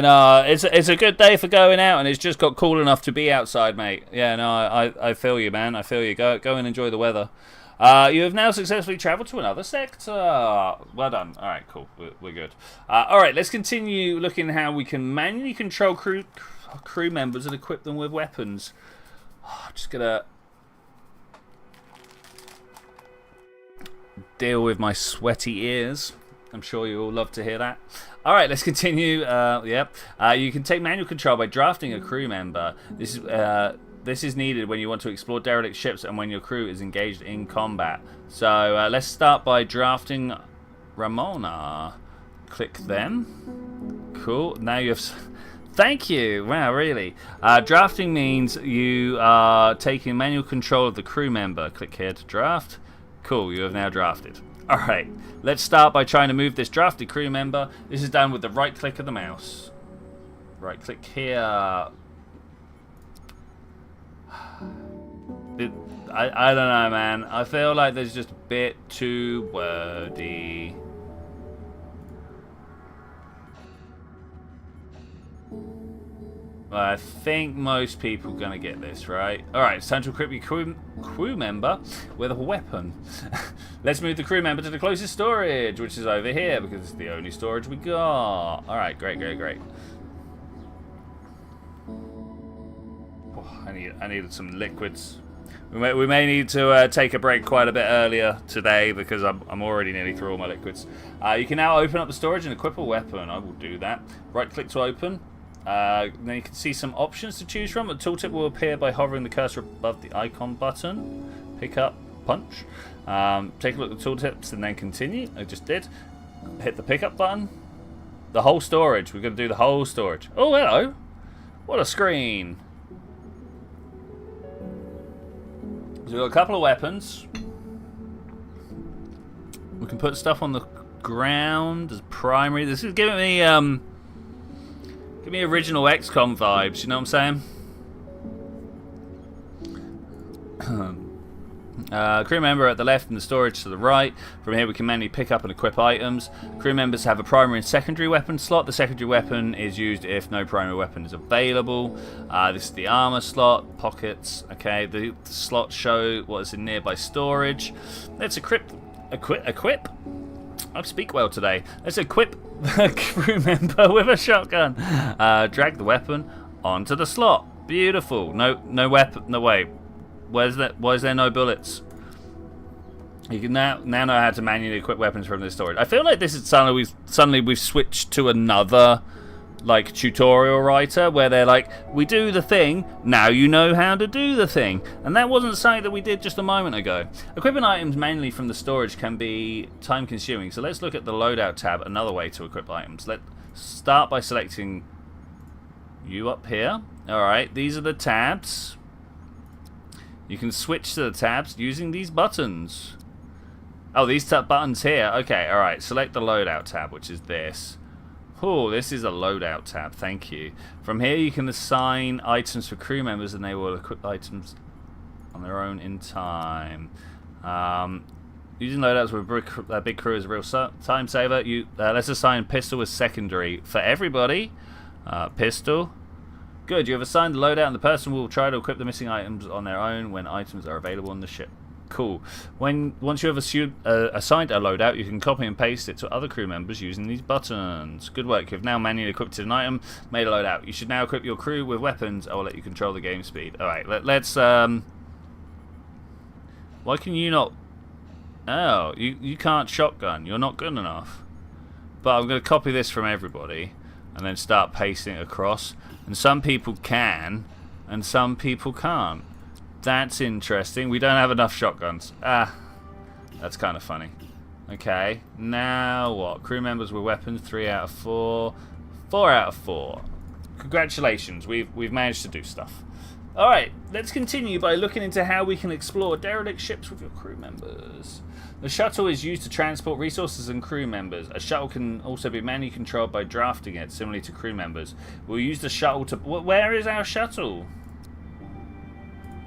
no, it's a good day for going out, and it's just got cool enough to be outside, mate. Yeah, no, I feel you, man. I feel you. Go and enjoy the weather. You have now successfully travelled to another sector. Well done. All right, cool. We're good. All right, let's continue looking how we can manually control crew members and equip them with weapons. Just gonna deal with my sweaty ears. I'm sure you all love to hear that. All right, let's continue. You can take manual control by drafting a crew member. This is needed when you want to explore derelict ships and when your crew is engaged in combat. So let's start by drafting Ramona. Click them. Cool. Now you have... Thank you. Wow, really. Drafting means you are taking manual control of the crew member. Click here to draft. Cool, you have now drafted. Alright, let's start by trying to move this drafted crew member. This is done with the right click of the mouse. Right click here. I don't know, man. I feel like there's just a bit too wordy. I think most people are going to get this, right? Alright, it's time to equip your crew member with a weapon. Let's move the crew member to the closest storage, which is over here, because it's the only storage we got. Alright, great. Oh, I needed some liquids. We may need to take a break quite a bit earlier today, because I'm already nearly through all my liquids. You can now open up the storage and equip a weapon. I will do that. Right click to open. Then you can see some options to choose from. A tooltip will appear by hovering the cursor above the icon button. Pick up, punch. Take a look at the tooltips and then continue. I just did. Hit the pickup button. The whole storage. We're going to do the whole storage. Oh, hello. What a screen. So we've got a couple of weapons. We can put stuff on the ground as primary. This is giving me give me original XCOM vibes, you know what I'm saying? Crew member at the left and the storage to the right. From here we can manually pick up and equip items. Crew members have a primary and secondary weapon slot. The secondary weapon is used if no primary weapon is available. This is the armor slot, pockets. Okay, the slots show what is in nearby storage. Let's equip. I speak well today. Let's equip a crew member with a shotgun. Drag the weapon onto the slot. Beautiful. No weapon. No, wait. Why is there no bullets? You can now know how to manually equip weapons from this storage. I feel like this is suddenly we've switched to another like tutorial writer where they're like, we do the thing, now you know how to do the thing. And that wasn't something that we did just a moment ago. Equipping items mainly from the storage can be time consuming, so let's look at the loadout tab, another way to equip items. Let's start by selecting you up here. Alright, these are the tabs. You can switch to the tabs using these buttons. Oh, these buttons here. Okay, alright, select the loadout tab, which is this. Oh, this is a loadout tab, thank you. From here you can assign items for crew members and they will equip items on their own in time. Using loadouts with a big crew is a real time saver. Let's assign pistol as secondary for everybody. Pistol. Good, you have assigned the loadout and the person will try to equip the missing items on their own when items are available on the ship. Cool. Once you have assigned a loadout, you can copy and paste it to other crew members using these buttons. Good work. You've now manually equipped an item, made a loadout. You should now equip your crew with weapons. I will let you control the game speed. Alright, let's... Why can you not... Oh, you can't shotgun. You're not good enough. But I'm going to copy this from everybody and then start pasting it across. And some people can, and some people can't. That's interesting. We don't have enough shotguns. Ah, that's kind of funny. Okay, now what? Crew members with weapons, 3 out of 4. 4 out of 4. Congratulations, we've managed to do stuff. Alright, let's continue by looking into how we can explore derelict ships with your crew members. The shuttle is used to transport resources and crew members. A shuttle can also be manually controlled by drafting it, similarly to crew members. We'll use the shuttle to... Where is our shuttle?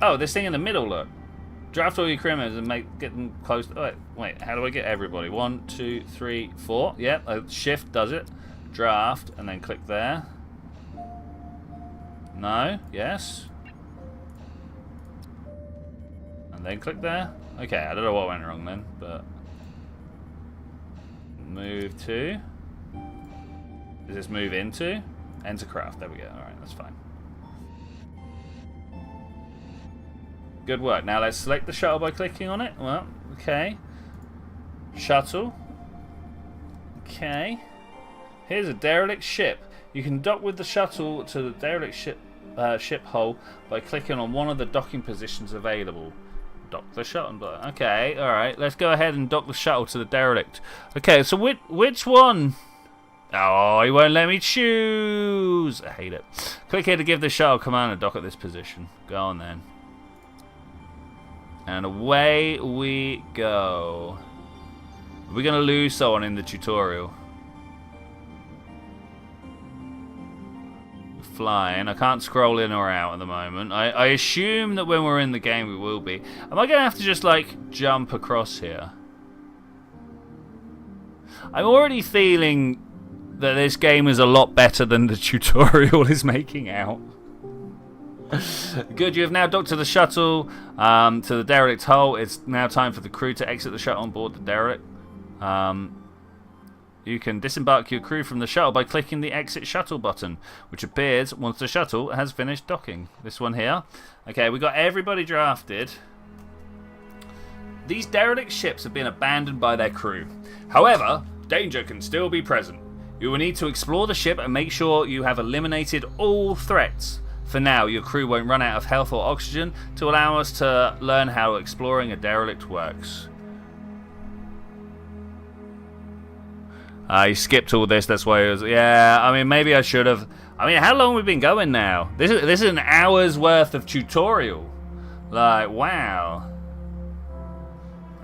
Oh, this thing in the middle, look. Draft all your crew members and get them close. Oh, wait, how do I get everybody? 1, 2, 3, 4. Yep, shift does it. Draft, and then click there. No, yes. And then click there. Okay, I don't know what went wrong then, but... Move to... Does this move into? Enter craft, there we go. Alright, that's fine. Good work. Now let's select the shuttle by clicking on it. Well, okay. Shuttle. Okay. Here's a derelict ship. You can dock with the shuttle to the derelict ship hull by clicking on one of the docking positions available. Dock the shuttle button. Okay, alright. Let's go ahead and dock the shuttle to the derelict. Okay, so which one? Oh, he won't let me choose. I hate it. Click here to give the shuttle command and dock at this position. Go on then. And away we go. We're going to lose someone in the tutorial. Flying. I can't scroll in or out at the moment. I assume that when we're in the game we will be. Am I going to have to just like jump across here? I'm already feeling that this game is a lot better than the tutorial is making out. Good, you have now docked to the shuttle, to the derelict hull. It's now time for the crew to exit the shuttle on board the derelict. You can disembark your crew from the shuttle by clicking the exit shuttle button, which appears once the shuttle has finished docking. This one here. Okay, we got everybody drafted. These derelict ships have been abandoned by their crew. However, danger can still be present. You will need to explore the ship and make sure you have eliminated all threats. For now, your crew won't run out of health or oxygen to allow us to learn how exploring a derelict works. You skipped all this, that's why it was... Yeah, I mean, maybe I should have... I mean, how long have we been going now? This is an hour's worth of tutorial. Like, wow.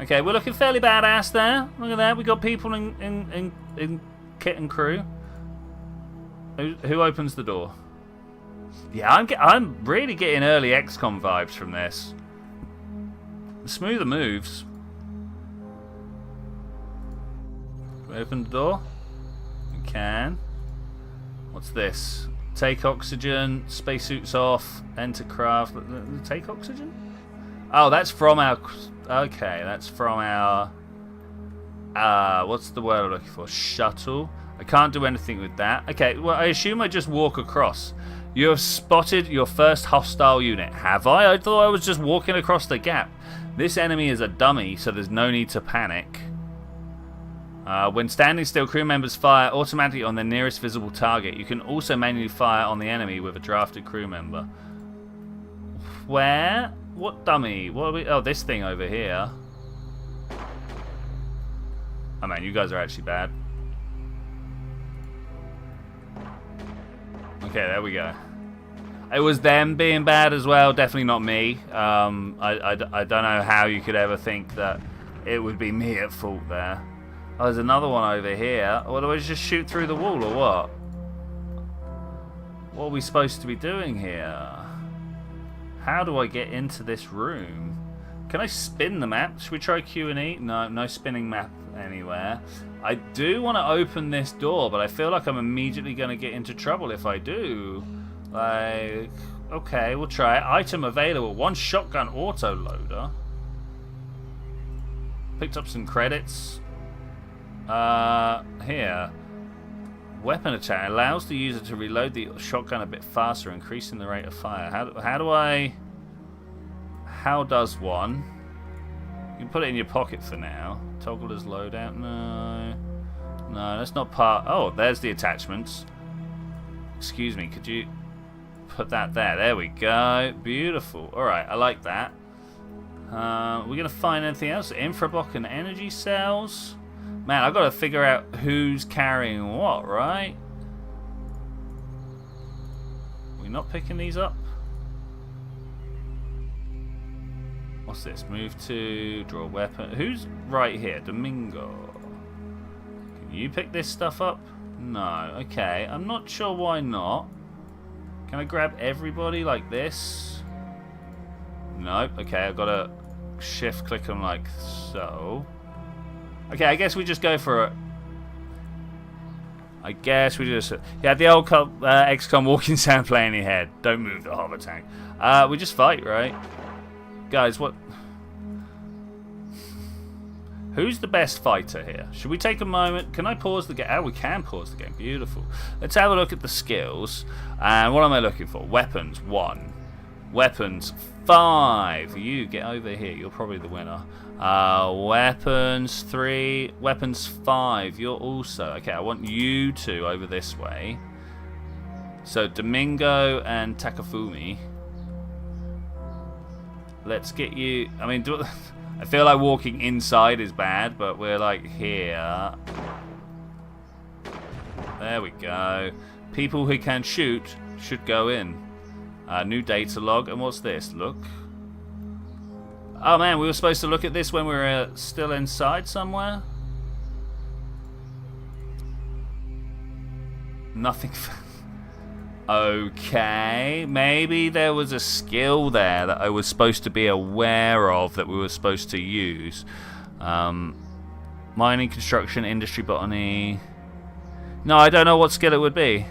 Okay, we're looking fairly badass there. Look at that, we got people in kit and crew. Who opens the door? Yeah, I'm really getting early XCOM vibes from this. Smoother moves. Can we open the door? We can. What's this? Take oxygen. Spacesuits off. Enter craft. Take oxygen? Oh, that's from our... Okay, that's from our... what's the word I'm looking for? Shuttle. I can't do anything with that. Okay, well, I assume I just walk across. You have spotted your first hostile unit. Have I? I thought I was just walking across the gap. This enemy is a dummy, so there's no need to panic. When standing still, crew members fire automatically on the nearest visible target. You can also manually fire on the enemy with a drafted crew member. Where? What dummy? What are we? Oh, this thing over here. Oh man, you guys are actually bad. Okay, there we go. It was them being bad as well, definitely not me. I don't know how you could ever think that it would be me at fault there. Oh, there's another one over here. What, do I just shoot through the wall or what? What are we supposed to be doing here? How do I get into this room? Can I spin the map? Should we try Q and E? No, no spinning map anywhere. I do want to open this door, but I feel like I'm immediately going to get into trouble if I do. Like, okay, we'll try it. Item available. 1 shotgun autoloader. Picked up some credits. Here. Weapon attack allows the user to reload the shotgun a bit faster, increasing the rate of fire. How does one? You can put it in your pocket for now. Toggle as loadout. No, that's not part. Oh, there's the attachments. Excuse me, could you put that there? There we go. Beautiful. Alright, I like that. We're going to find anything else? Infrablock and energy cells. Man, I've got to figure out who's carrying what, right? We're not picking these up? What's this? Move to draw weapon. Who's right here? Domingo. Can you pick this stuff up? No. Okay. I'm not sure why not. Can I grab everybody like this? Nope. Okay, I've got to shift click them like so. Okay, I guess we just go for it. I guess we just... Yeah, the old XCOM walking sound play in your head. Don't move the hover tank. We just fight, right? Guys, what... Who's the best fighter here? Should we take a moment? Can I pause the game? Oh, we can pause the game. Beautiful. Let's have a look at the skills. And what am I looking for? Weapons, 1. Weapons, 5. You get over here. You're probably the winner. Weapons, 3. Weapons, 5. You're also... Okay, I want you 2 over this way. So, Domingo and Takafumi. Let's get you... I mean, I feel like walking inside is bad, but we're like here. There we go. People who can shoot should go in. New data log. And what's this? Look. Oh man, we were supposed to look at this when we were still inside somewhere? Nothing. Okay, maybe there was a skill there that I was supposed to be aware of that we were supposed to use. Mining, construction, industry, botany. No, I don't know what skill it would be.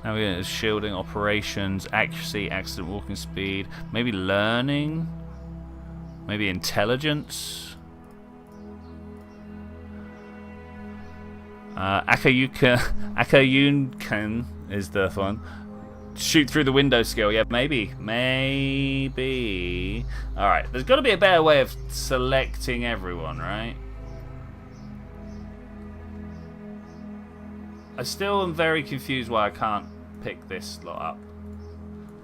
Now we're going to shielding, operations, accuracy, accident, walking speed. Maybe learning. Maybe intelligence. Akayunkan is the one. Shoot through the window skill. Yeah, maybe. Maybe. Alright, there's got to be a better way of selecting everyone, right? I still am very confused why I can't pick this lot up.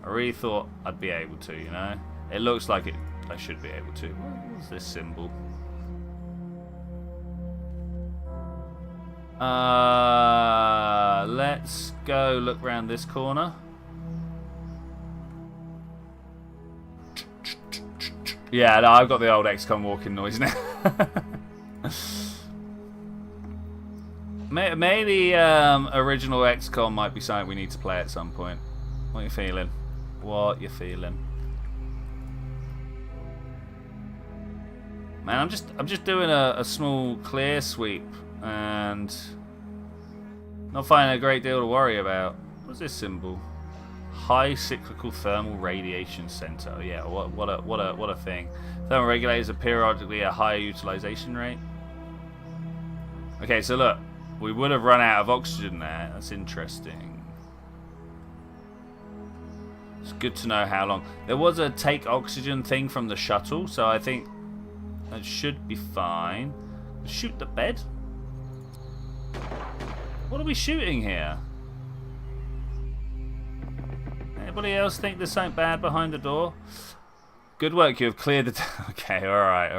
I really thought I'd be able to, you know? It looks like I should be able to. What's this symbol? Let's go look around this corner. Yeah, no, I've got the old XCOM walking noise now. Maybe original XCOM might be something we need to play at some point. What are you feeling? What you feeling? Man, I'm just doing a small clear sweep and not finding a great deal to worry about. What's this symbol? High cyclical thermal radiation center. Oh, yeah, what a thing. Thermal regulators are periodically at higher utilization rate. Okay, so look, we would have run out of oxygen there. That's interesting. It's good to know how long. There was a take oxygen thing from the shuttle, so I think that should be fine. Shoot the bed? What are we shooting here? Anybody else think there's something bad behind the door? Good work, you have cleared the... Okay, alright.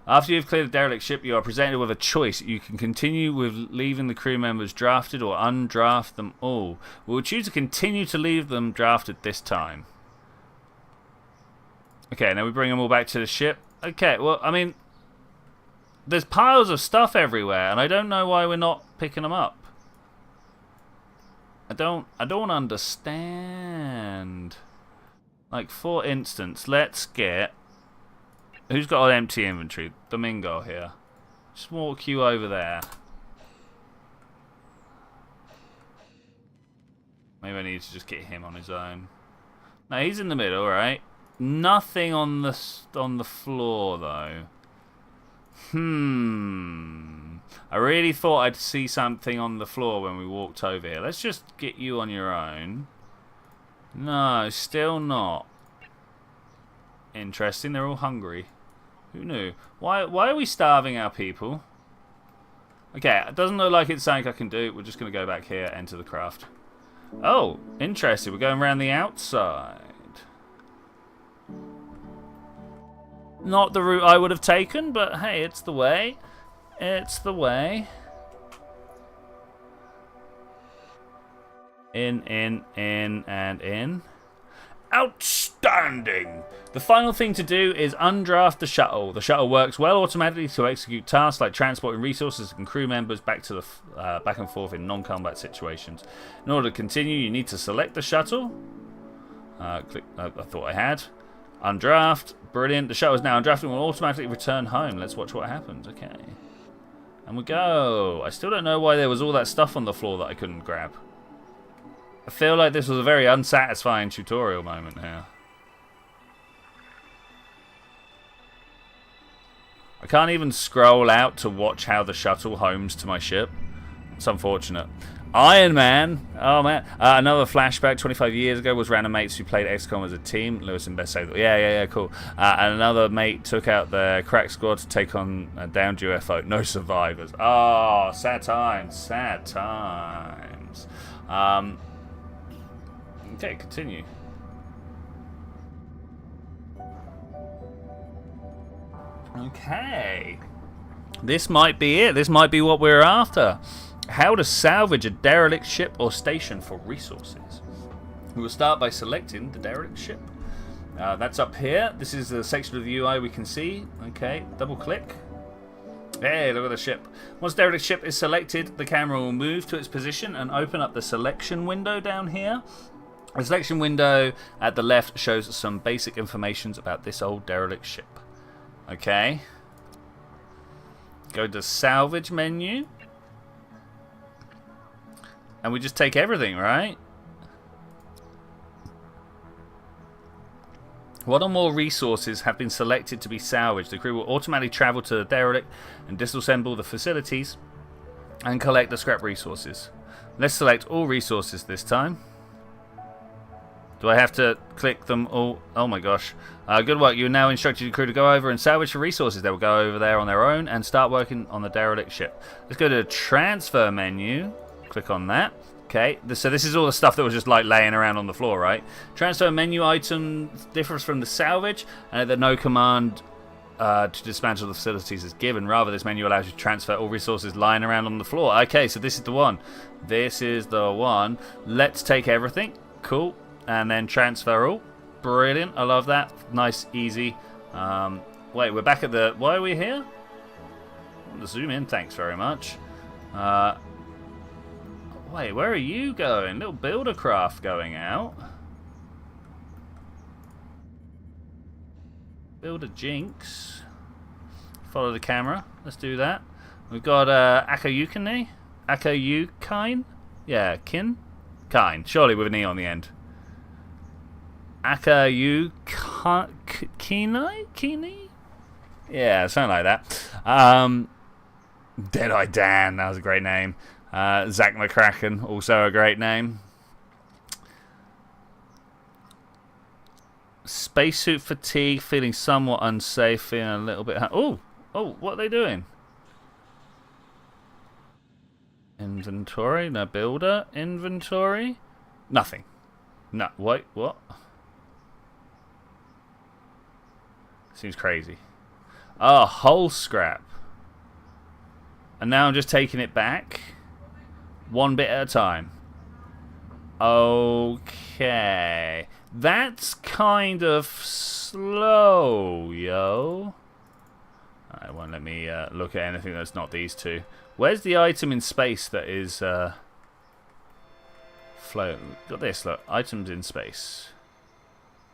After you've cleared the derelict ship, you are presented with a choice. You can continue with leaving the crew members drafted or undraft them all. We will choose to continue to leave them drafted this time. Okay, now we bring them all back to the ship. Okay, well, I mean... There's piles of stuff everywhere, and I don't know why we're not picking them up. I don't understand. Like, for instance, let's get... Who's got an empty inventory? Domingo here. Just walk you over there. Maybe I need to just get him on his own. No, he's in the middle, right? Nothing on the floor, though. I really thought I'd see something on the floor when we walked over here. Let's just get you on your own. No, still not. Interesting, they're all hungry. Who knew? Why are we starving our people? Okay, it doesn't look like it's something I can do. We're just going to go back here, enter the craft. Oh, interesting. We're going around the outside. Not the route I would have taken, but hey, it's the way. It's the way. In, and in. Outstanding! The final thing to do is undraft the shuttle. The shuttle works well automatically to execute tasks like transporting resources and crew members back to the back and forth in non-combat situations. In order to continue, you need to select the shuttle. Click. I thought I had. Undraft. Brilliant. The shuttle is now undrafted and will automatically return home. Let's watch what happens. Okay. And we go. I still don't know why there was all that stuff on the floor that I couldn't grab. I feel like this was a very unsatisfying tutorial moment here. I can't even scroll out to watch how the shuttle homes to my ship. It's unfortunate. Iron Man. Oh, man. Another flashback 25 years ago was random mates who played XCOM as a team. Lewis and Best saved. Yeah, cool. And another mate took out their crack squad to take on a downed UFO. No survivors. Oh, sad times. Sad times. Okay, continue. Okay. This might be it. This might be what we're after. How to salvage a derelict ship or station for resources. We will start by selecting the derelict ship. That's up here. This is the section of the UI we can see. Okay, double click. Hey, look at the ship. Once the derelict ship is selected, the camera will move to its position and open up the selection window down here. The selection window at the left shows some basic information about this old derelict ship. Okay. Go to salvage menu. And we just take everything, right? One or more resources have been selected to be salvaged. The crew will automatically travel to the derelict and disassemble the facilities and collect the scrap resources. Let's select all resources this time. Do I have to click them all? Oh my gosh. Good work. You're now instructed your crew to go over and salvage the resources. They will go over there on their own and start working on the derelict ship. Let's go to the transfer menu. Click on that. Okay, so this is all the stuff that was just like laying around on the floor, right? Transfer menu item differs from the salvage, and that no command to dismantle the facilities is given. Rather, this menu allows you to transfer all resources lying around on the floor. Okay, so this is the one. This is the one. Let's take everything. Cool. And then transfer all. Brilliant. I love that. Nice, easy. Wait, we're back at the... Why are we here? Zoom in. Thanks very much. Wait, where are you going? Little builder craft going out. Builder Jinx. Follow the camera. Let's do that. We've got Akayukine. Akayukine? Yeah, Kine. Surely with an E on the end. Akayukine? Yeah, something like that. Deadeye Dan. That was a great name. Zach McCracken, also a great name. Spacesuit fatigue, feeling somewhat unsafe, feeling a little bit... Oh, what are they doing? Inventory, no builder, inventory. Nothing. No, wait, what? Seems crazy. Oh, hull scrap. And now I'm just taking it back. One bit at a time. Okay. That's kind of slow, yo. It won't let me look at anything that's not these two. Where's the item in space that is floating? Got this, look. Items in space.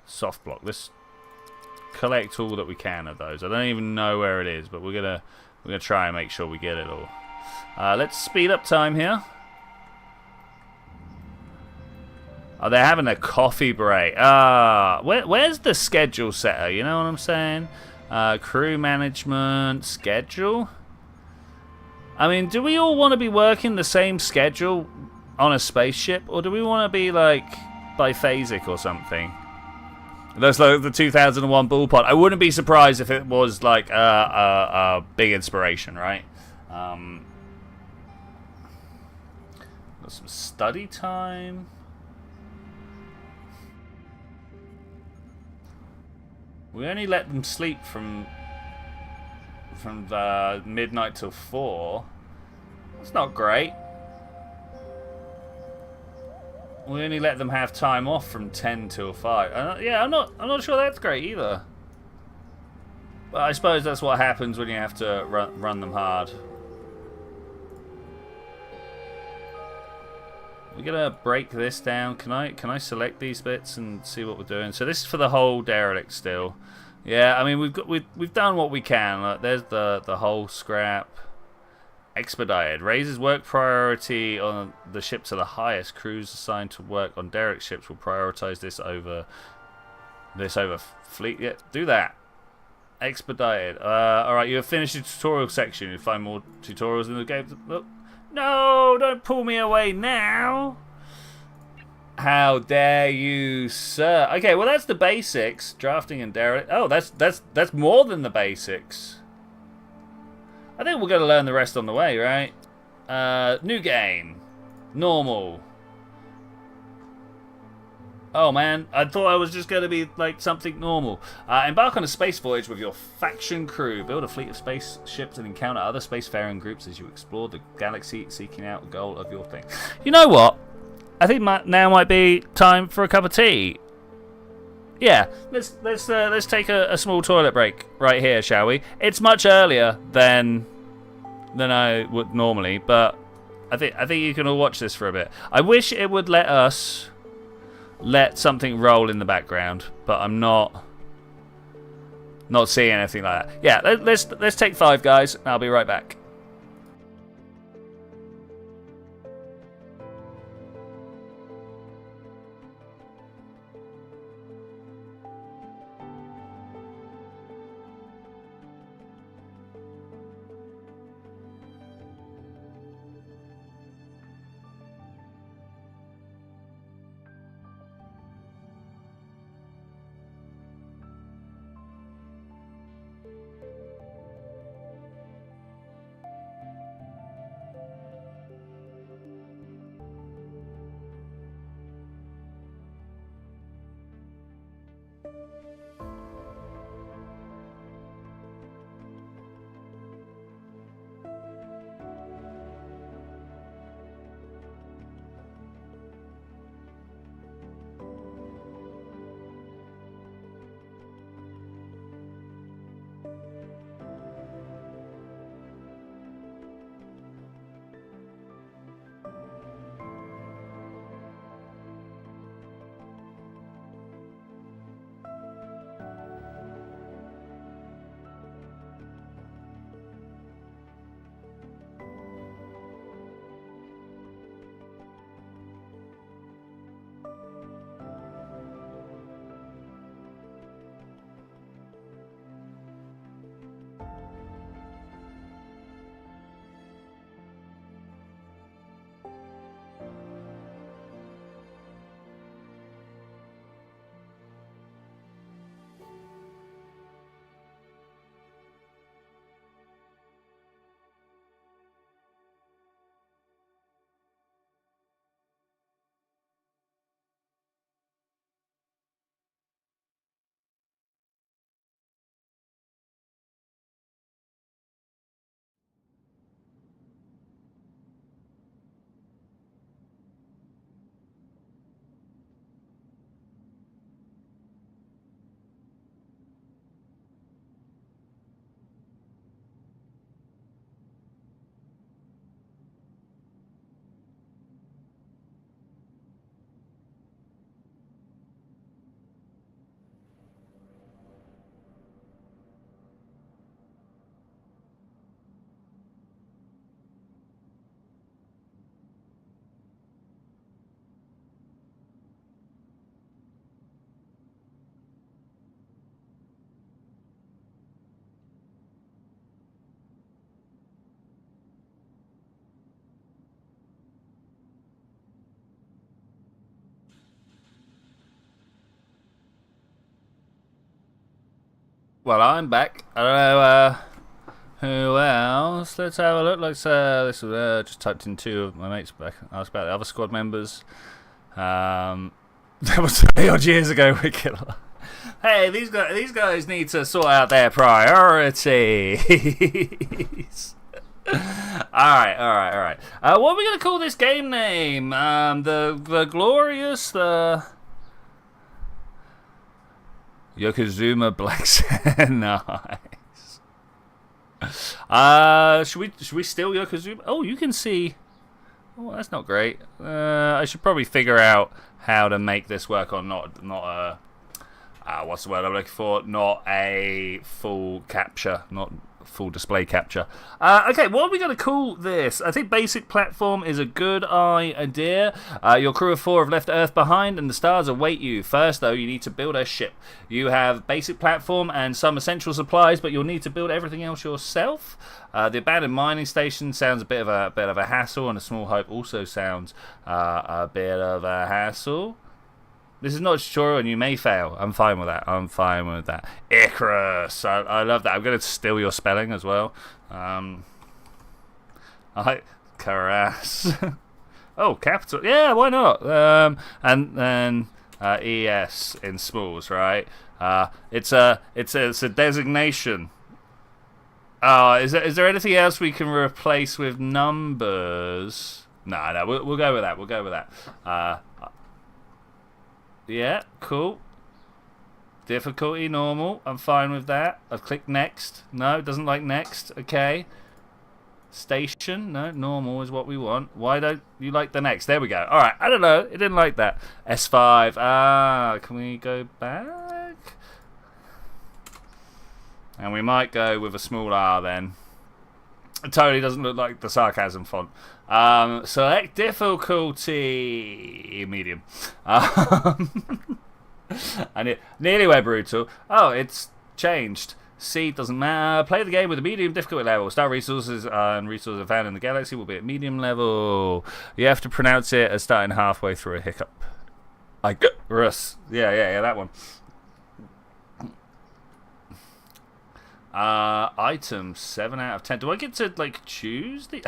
Soft block. Let's collect all that we can of those. I don't even know where it is, but we're gonna try and make sure we get it all. Let's speed up time here. Oh, they're having a coffee break. Where's the schedule setter? You know what I'm saying? Crew management, schedule. I mean, do we all want to be working the same schedule on a spaceship? Or do we want to be, like, biphasic or something? That's like the 2001 Bull Pod. I wouldn't be surprised if it was, like, a big inspiration, right? Got some study time. We only let them sleep from midnight till 4. That's not great. We only let them have time off from 10 till 5. Yeah, I'm not sure that's great either. But I suppose that's what happens when you have to run them hard. We're gonna break this down. Can I select these bits and see what we're doing? So this is for the whole derelict still. Yeah, I mean we've done what we can. Look, there's the whole scrap. Expedited raises work priority on the ship to the highest. Crews assigned to work on derelict ships will prioritize this over fleet. Yeah, do that. Expedited. All right, you have finished the tutorial section. You find more tutorials in the game. Look. No, don't pull me away now. How dare you, sir? Okay, well that's the basics. Drafting and derelict. Oh, that's more than the basics. I think we're going to learn the rest on the way, right? New game. Normal. Oh man, I thought I was just going to be like something normal. Embark on a space voyage with your faction crew. Build a fleet of spaceships and encounter other spacefaring groups as you explore the galaxy, seeking out the goal of your thing. You know what? I think now might be time for a cup of tea. Yeah, let's take a small toilet break right here, shall we? It's much earlier than I would normally, but I think you can all watch this for a bit. I wish it would let something roll in the background, but I'm not seeing anything like that. Yeah, let's take 5, guys. I'll be right back. Well, I'm back. I don't know who else. Let's have a look. This was just typed in 2 of my mates back. Asked about the other squad members. That was 20 odd years ago. Wicked. Hey, these guys need to sort out their priorities. All right. What are we gonna call this game name? The glorious Yokozuna Black Sun. Nice. Should we steal Yokozuna? Oh, you can see. Oh, that's not great. I should probably figure out how to make this work on not a what's the word I'm looking for? Not a full capture, not full display capture. Okay, what are we going to call this? I think basic platform is a good idea. Your crew of 4 have left Earth behind and the stars await you. First, though, you need to build a ship. You have basic platform and some essential supplies, but you'll need to build everything else yourself. The abandoned mining station sounds a bit of a hassle, and a small hope also sounds a bit of a hassle. This is not a tutorial and you may fail. I'm fine with that. Icarus. I love that. I'm going to steal your spelling as well. Icarus. Oh, capital. Yeah, why not? And then ES in smalls, right? It's a designation. Is there anything else we can replace with numbers? No, we'll go with that. We'll go with that. Yeah, cool. Difficulty normal. I'm fine with that. I've clicked next. No, it doesn't like next. Okay. Station. No, normal is what we want. Why don't you like the next? There we go. All right. I don't know. It didn't like that. S5. Can we go back? And we might go with a small R then. It totally doesn't look like the sarcasm font. Select difficulty. Medium. And it nearly went brutal. Oh, it's changed. C doesn't matter. Play the game with a medium difficulty level. Star resources and resources found in the galaxy will be at medium level. You have to pronounce it as starting halfway through a hiccup. Rus. Yeah, that one. Item 7 out of 10. Do I get to like choose the?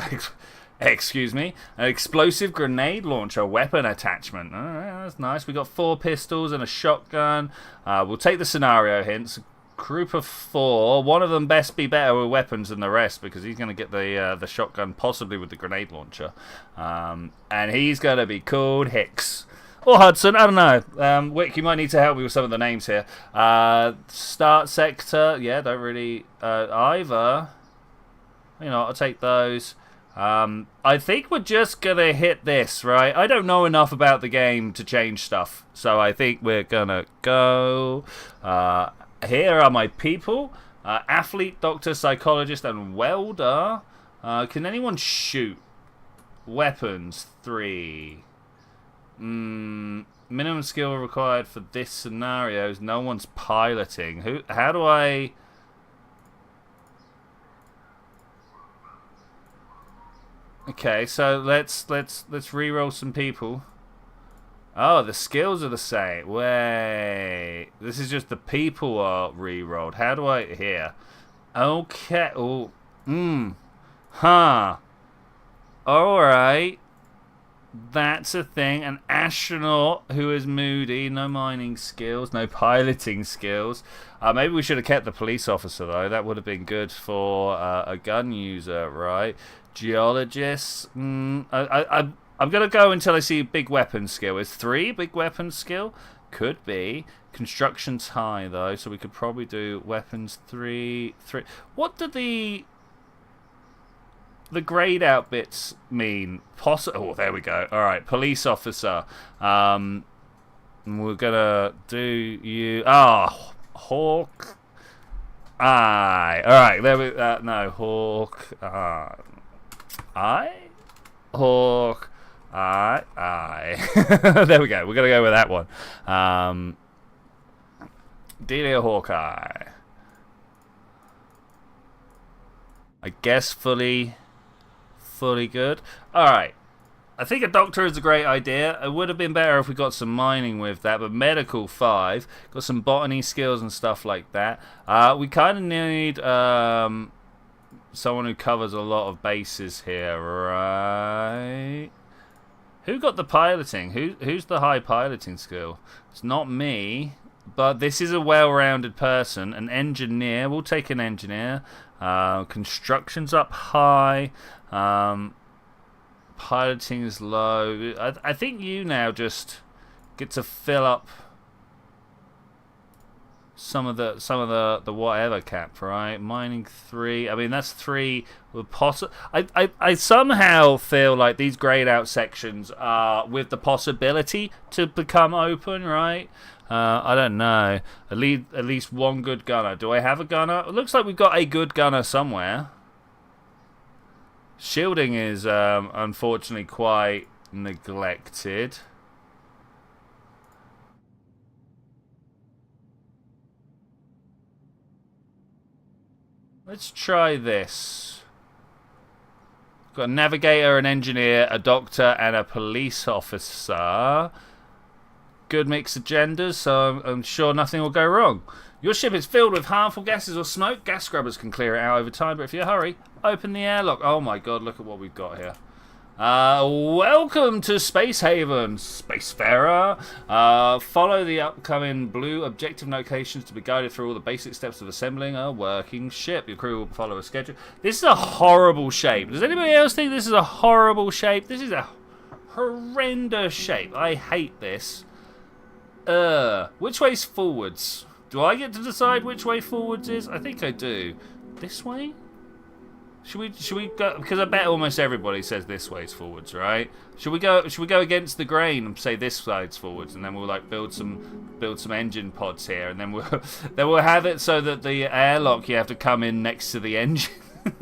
Excuse me. An explosive grenade launcher weapon attachment. Alright, that's nice. We got 4 pistols and a shotgun. We'll take the scenario hints. Group of 4. One of them best be better with weapons than the rest because he's going to get the shotgun, possibly with the grenade launcher. And he's going to be called Hicks. Or Hudson, I don't know. Wick, you might need to help me with some of the names here. Start sector. Yeah, don't really either. You know, I'll take those. I think we're just going to hit this, right? I don't know enough about the game to change stuff. So I think we're going to go. Here are my people. Athlete, doctor, psychologist, and welder. Can anyone shoot? Weapons, 3. Minimum skill required for this scenario is no one's piloting. How do I... Okay, so let's re-roll some people. Oh, the skills are the same. Wait, this is just the people are re-rolled. How do I here? Okay. Oh, huh. All right. That's a thing. An astronaut who is moody. No mining skills. No piloting skills. Maybe we should have kept the police officer though. That would have been good for a gun user, right? Geologist. I'm gonna go until I see big weapon skill. Is 3 big weapon skill? Could be. Construction's high though, so we could probably do weapons 3. What do the grayed out bits mean? Oh, there we go. All right, police officer. We're gonna do you. Hawk. Aye. All right. There we. No, Hawk. Hawk. Aye. There we go. We're gonna go with that one. Delia Hawkeye. I guess fully good. Alright. I think a doctor is a great idea. It would have been better if we got some mining with that, but medical 5. Got some botany skills and stuff like that. We kind of need someone who covers a lot of bases here, right? Who got the piloting? Who's the high piloting skill? It's not me, but this is a well-rounded person. An engineer. We'll take an engineer. Construction's up high. Piloting is low. I think you now just get to fill up some of the whatever cap, right? Mining 3. I mean that's 3 with I somehow feel like these grayed out sections are with the possibility to become open, right? I don't know. At least one good gunner. Do I have a gunner? It looks like we've got a good gunner somewhere. Shielding is unfortunately quite neglected. Let's try this. Got a navigator, an engineer, a doctor, and a police officer. Good mix of genders, so I'm sure nothing will go wrong. Your ship is filled with harmful gases or smoke. Gas scrubbers can clear it out over time, but if you hurry, open the airlock. Oh my god, look at what we've got here. Welcome to Space Haven, Spacefarer. Follow the upcoming blue objective notifications to be guided through all the basic steps of assembling a working ship. Your crew will follow a schedule. This is a horrible shape. Does anybody else think this is a horrible shape? This is a horrendous shape. I hate this. Which way's forwards? Do I get to decide which way forwards is? I think I do. This way? Should we go? Because I bet almost everybody says this way's forwards, right? Should we go against the grain and say this side's forwards, and then we'll like build some engine pods here, and then we'll have it so that the airlock you have to come in next to the engine.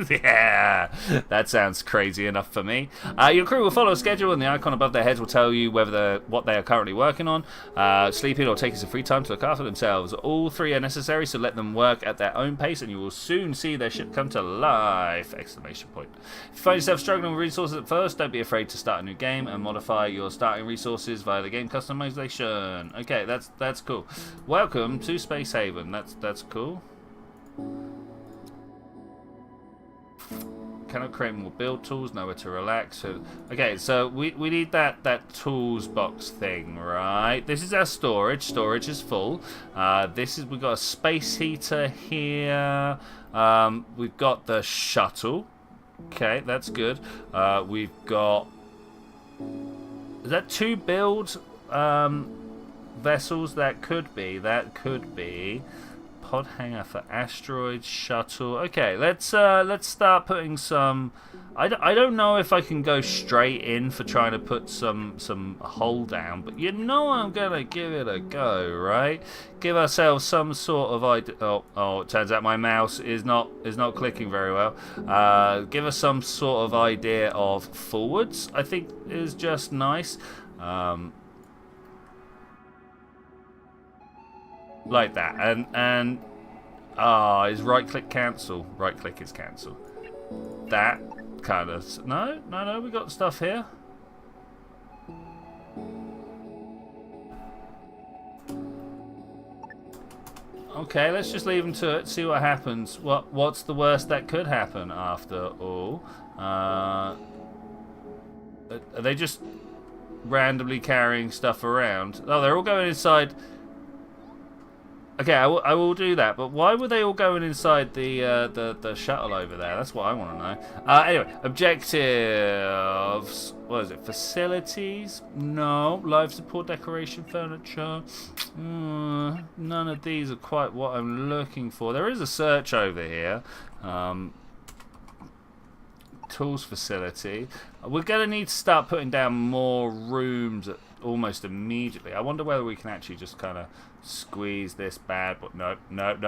Yeah, that sounds crazy enough for me. Your crew will follow a schedule, and the icon above their heads will tell you whether what they are currently working on, sleeping, or taking some free time to look after themselves. All three are necessary, so let them work at their own pace, and you will soon see their ship come to life! Exclamation point. If you find yourself struggling with resources at first, don't be afraid to start a new game and modify your starting resources via the game customization. Okay, that's cool. Welcome to Space Haven. That's cool. Cannot create more build tools, nowhere to relax. So, okay, so we need that tools box thing, right? This is our storage. Storage is full. We've got a space heater here. We've got the shuttle. Okay, that's good. We've got, is that 2 build vessels? That could be. Pod hangar for asteroids, shuttle. Okay, let's start putting some. I don't know if I can go straight in for trying to put some hull down, but you know I'm gonna give it a go, right? Give ourselves some sort of idea. Oh, it turns out my mouse is not clicking very well. Give us some sort of idea of forwards. I think is just nice. Like that, and is right click cancel? Right click is cancel. That kind of no. We got stuff here. Okay, let's just leave them to it. See what happens. What's the worst that could happen after all? Are they just randomly carrying stuff around? Oh, they're all going inside. Okay, I will do that, but why were they all going inside the shuttle over there? That's what I want to know. Anyway, objectives. What is it? Facilities? No. Life support, decoration, furniture. None of these are quite what I'm looking for. There is a search over here. Tools facility. We're going to need to start putting down more rooms almost immediately. I wonder whether we can actually just kind of squeeze this bad boy. No,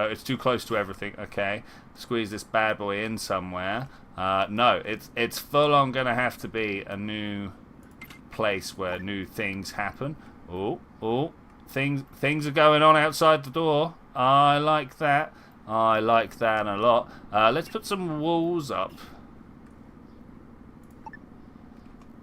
it's too close to everything. Okay, squeeze this bad boy in somewhere. No, it's full on gonna have to be a new place where new things happen. Oh, things are going on outside the door. I like that. I like that a lot. Let's put some walls up.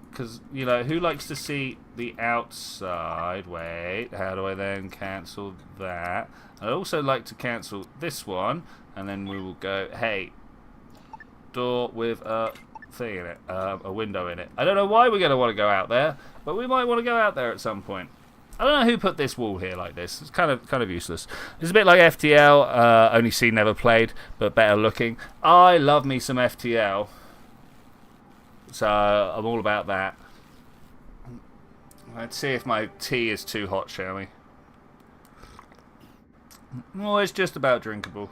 Because, you know, who likes to see the outside? Wait, how do I then cancel that? I'd also like to cancel this one, and then we will go, hey, door with a thing in it, a window in it. I don't know why we're going to want to go out there, but we might want to go out there at some point. I don't know who put this wall here like this. It's kind of useless. It's a bit like FTL, only seen, never played, but better looking. I love me some FTL. So I'm all about that. Let's see if my tea is too hot, shall we? Oh, it's just about drinkable.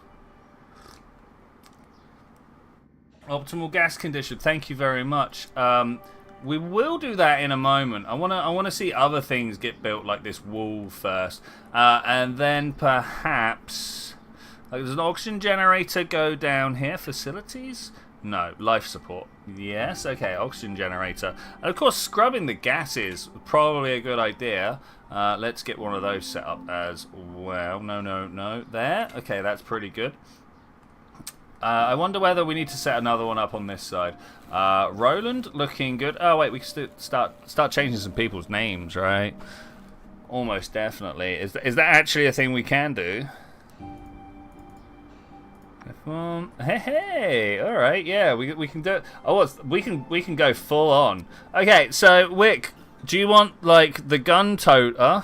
Optimal gas condition. Thank you very much. We will do that in a moment. I wanna see other things get built, like this wall first, and then perhaps like there's an oxygen generator go down here. Facilities. No, life support. Yes, okay, oxygen generator. And of course, scrubbing the gases probably a good idea. Let's get one of those set up as well. No. There. Okay, that's pretty good. I wonder whether we need to set another one up on this side. Roland, looking good. Oh wait, we can start changing some people's names, right? Almost definitely. Is that actually a thing we can do? Hey, hey, all right, yeah, we can do it. Oh, we can go full on. Okay, so Wick, do you want like the gun toter?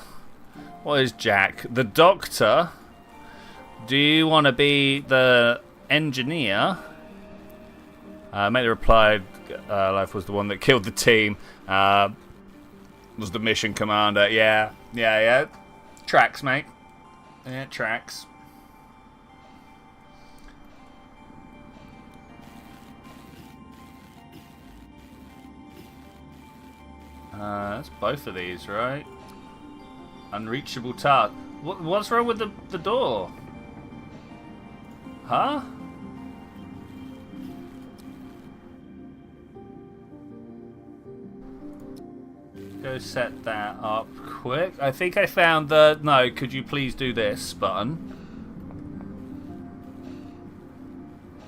What is Jack? The doctor? Do you want to be the engineer? Mate replied, life was the one that killed the team. Was the mission commander? Yeah. Tracks, mate. Yeah, tracks. That's both of these, right? Unreachable task. What's wrong with the door? Huh? Go set that up quick. I think I found the no, could you please do this button.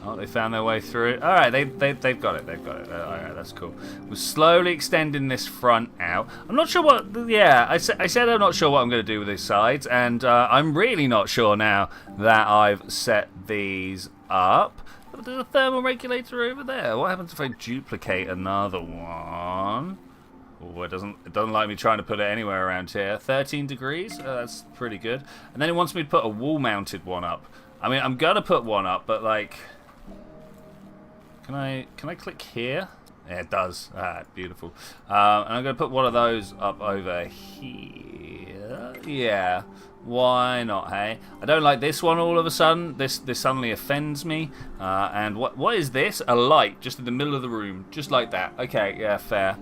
Oh, they found their way through it. Alright, they've got it. They've got it. Alright, that's cool. We're slowly extending this front out. I'm not sure what... Yeah, I said I'm not sure what I'm going to do with these sides. And I'm really not sure now that I've set these up. But there's a thermal regulator over there. What happens if I duplicate another one? Oh, it doesn't like me trying to put it anywhere around here. 13 degrees? That's pretty good. And then it wants me to put a wall-mounted one up. I mean, I'm going to put one up, but like... Can I click here? Yeah, it does. Ah, beautiful. And I'm going to put one of those up over here. Yeah, why not, hey? I don't like this one all of a sudden. This suddenly offends me. And what is this? A light just in the middle of the room. Just like that. Okay, yeah, fair.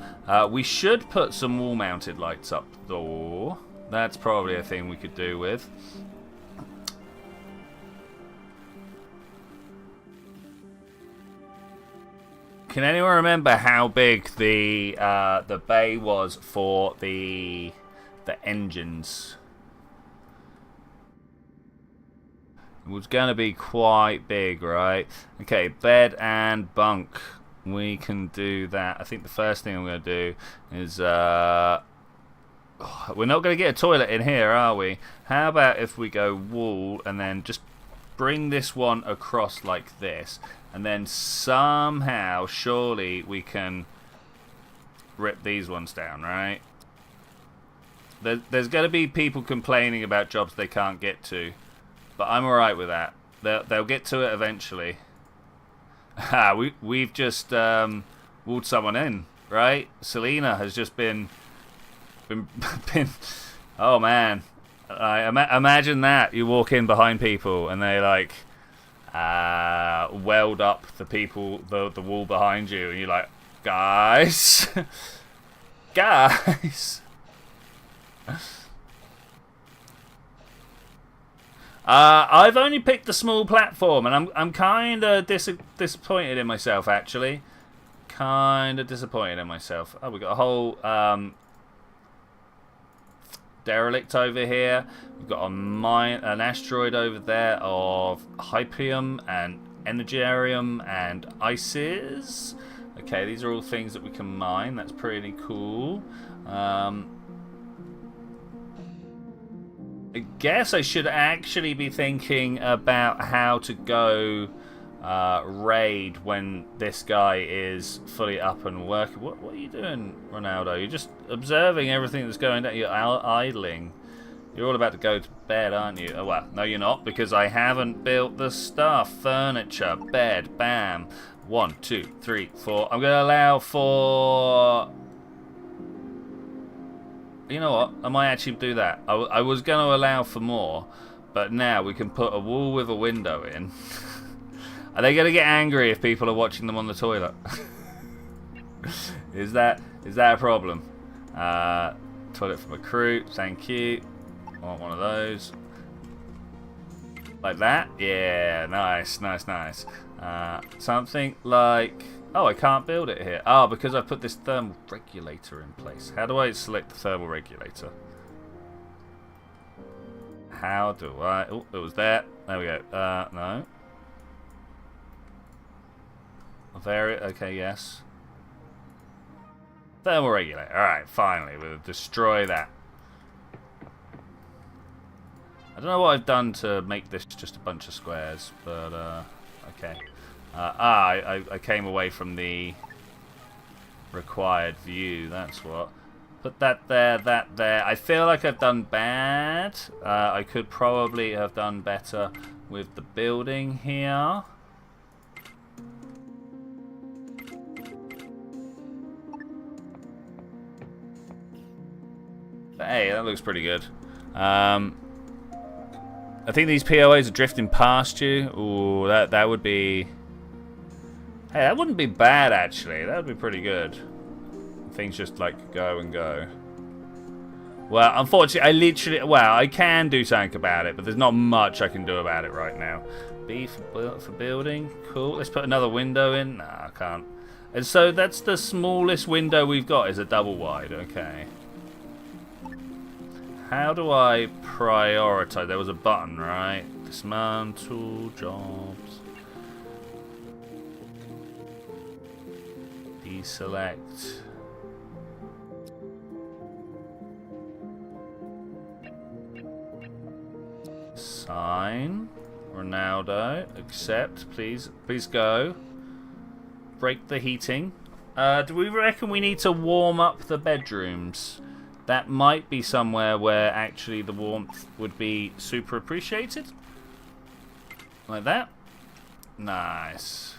We should put some wall-mounted lights up though. That's probably a thing we could do with. Can anyone remember how big the bay was for the engines? It was going to be quite big, right? Okay, bed and bunk. We can do that. I think the first thing I'm going to do is... we're not going to get a toilet in here, are we? How about if we go wall and then just bring this one across like this, and then somehow, surely, we can rip these ones down, right? There's going to be people complaining about jobs they can't get to, but I'm alright with that. They'll get to it eventually. We've just walled someone in, right? Selena has just been oh man. Imagine that. You walk in behind people and they like weld up the people, the wall behind you, and you're like, guys, guys. I've only picked the small platform, and I'm kind of disappointed in myself, actually. Kind of disappointed in myself. Oh, we got a whole derelict over here. We've got an asteroid over there of hypium and energiarium and ices. Okay, these are all things that we can mine. That's pretty cool. I guess I should actually be thinking about how to go raid when this guy is fully up and working. What are you doing, Ronaldo? You're just observing everything that's going down. You're idling. You're all about to go to bed, aren't you? Oh, well, no you're not, because I haven't built the stuff. Furniture, bed, bam. 1, 2, 3, 4. I'm going to allow for... You know what? I might actually do that. I was going to allow for more, but now we can put a wall with a window in. Are they going to get angry if people are watching them on the toilet? Is that a problem? Toilet from a crew, thank you. I want one of those. Like that? Yeah, nice, nice, nice. Something like... Oh, I can't build it here. Oh, because I put this thermal regulator in place. How do I select the thermal regulator? How do I... Oh, it was there. There we go. No. Okay, yes. Thermal regulator. Alright, finally. We'll destroy that. I don't know what I've done to make this just a bunch of squares, but Okay. I came away from the required view. That's what. Put that there. I feel like I've done bad. I could probably have done better with the building here. But hey, that looks pretty good. I think these POAs are drifting past you. Ooh, that would be... Hey, that wouldn't be bad, actually. That would be pretty good. Things just, like, go and go. Well, unfortunately, I can do something about it, but there's not much I can do about it right now. B for building. Cool. Let's put another window in. Nah, I can't. And so that's the smallest window we've got is a double wide. Okay. How do I prioritize? There was a button, right? Dismantle, jobs. Deselect. Sign. Ronaldo. Accept. Please go. Break the heating. Do we reckon we need to warm up the bedrooms? That might be somewhere where actually the warmth would be super appreciated. Like that. Nice.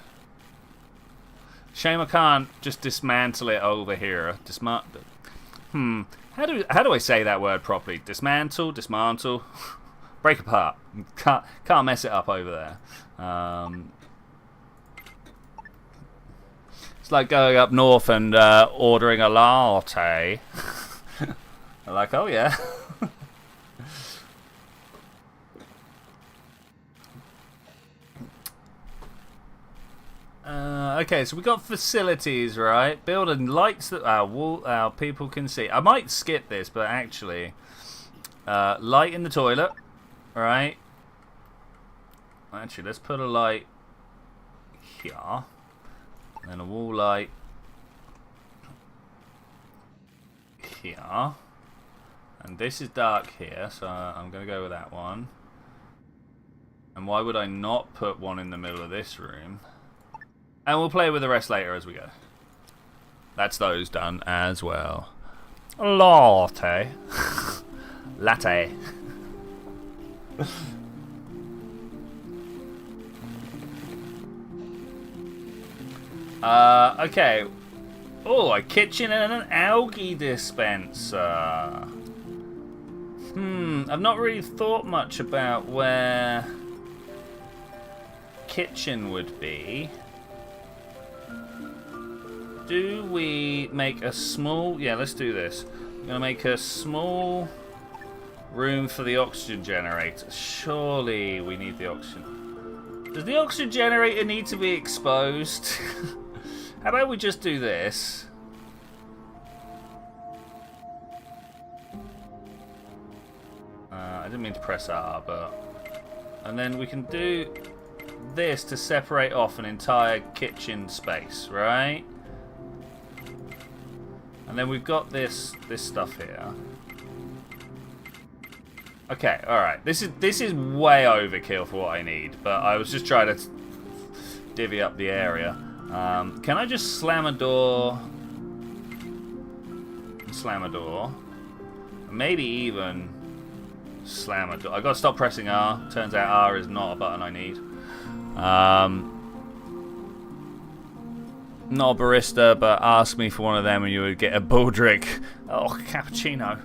Shame I can't just dismantle it over here. How do I say that word properly? Dismantle, dismantle, break apart. Can't mess it up over there. It's like going up north and ordering a latte. Like, oh yeah. Okay, so we got facilities, right? Building lights that our people can see. I might skip this, but actually, light in the toilet, right? Actually, let's put a light here, and then a wall light here. And this is dark here, so I'm going to go with that one. And why would I not put one in the middle of this room? And we'll play with the rest later as we go. That's those done as well. Latte. Latte. Okay. Oh, a kitchen and an algae dispenser. I've not really thought much about where kitchen would be. Do we make a small... Yeah, let's do this. I'm going to make a small room for the oxygen generator. Surely we need the oxygen. Does the oxygen generator need to be exposed? How about we just do this? I didn't mean to press R, but... And then we can do this to separate off an entire kitchen space, right? And then we've got this stuff here. Okay, alright. This is way overkill for what I need, but I was just trying to divvy up the area. Can I just slam a door? Slam a door. Maybe even slam a door. I gotta stop pressing R. Turns out R is not a button I need. Not a barista, but ask me for one of them and you would get a Baldric. Oh, cappuccino.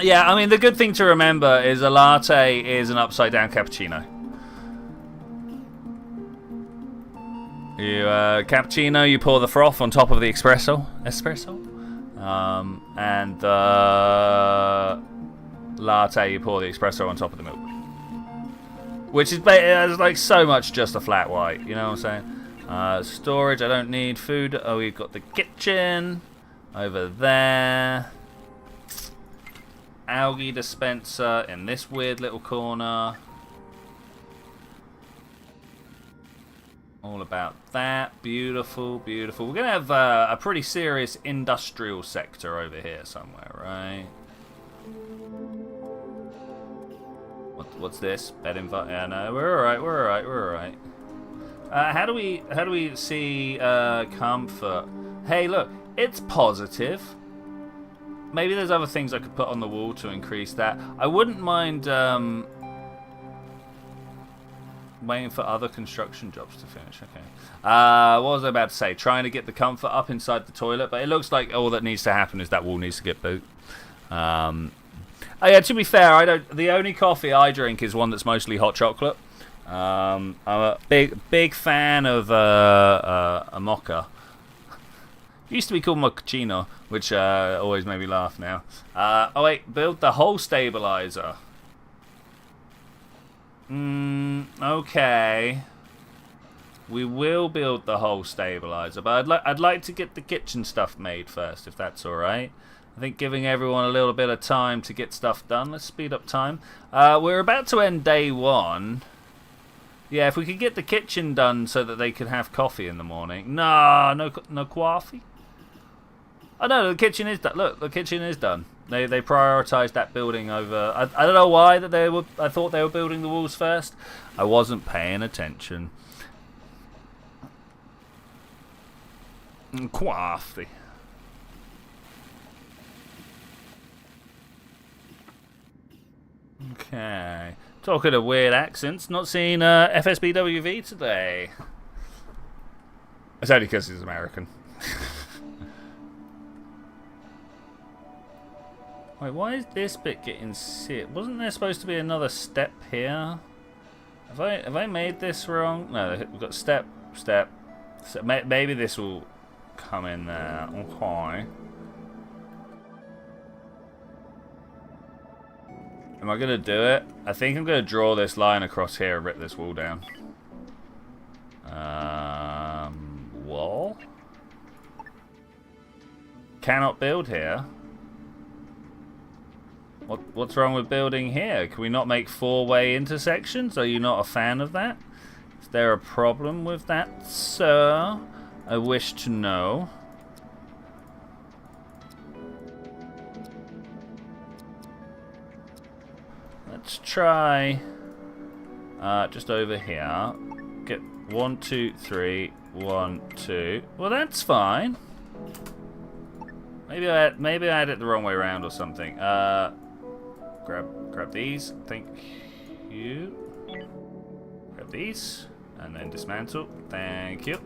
Yeah, I mean, the good thing to remember is a latte is an upside-down cappuccino. Cappuccino, you pour the froth on top of the espresso. And the latte, you pour the espresso on top of the milk. Which is like so much just a flat white, you know what I'm saying? Storage, I don't need food. Oh, we've got the kitchen over there. Algae dispenser in this weird little corner. All about that. Beautiful, beautiful. We're going to have a pretty serious industrial sector over here somewhere, right? What What's this? Bed invite? Yeah, no, we're alright. We're alright. We're alright. How do we see comfort? Hey, look, it's positive. Maybe there's other things I could put on the wall to increase that. I wouldn't mind waiting for other construction jobs to finish. Okay. What was I about to say? Trying to get the comfort up inside the toilet, but it looks like all that needs to happen is that wall needs to get built. Oh yeah, to be fair, the only coffee I drink is one that's mostly hot chocolate. I'm a big fan of a mocha. It used to be called mochaccino, which always made me laugh now. Oh wait, build the whole stabilizer. Okay. We will build the whole stabilizer, but I'd like to get the kitchen stuff made first, if that's all right. I think giving everyone a little bit of time to get stuff done. Let's speed up time. We're about to end day 1. Yeah, if we could get the kitchen done so that they could have coffee in the morning. No coffee. Oh no, the kitchen is done. Look, the kitchen is done. They prioritised that building over. I don't know why that they were. I thought they were building the walls first. I wasn't paying attention. Coffee. Okay. Talking of weird accents, not seeing FSBWV today. It's only because he's American. Wait, why is this bit getting sit? Wasn't there supposed to be another step here? Have I made this wrong? No, we've got step. Maybe this will come in there. Okay. Am I gonna do it? I think I'm gonna draw this line across here and rip this wall down. Wall? Cannot build here. What's wrong with building here? Can we not make 4-way intersections? Are you not a fan of that? Is there a problem with that, sir? I wish to know. Let's try just over here. Get 1, 2, 3, 1, 2. Well, that's fine. Maybe I had it the wrong way around or something. Grab these. Thank you. Grab these and then dismantle. Thank you.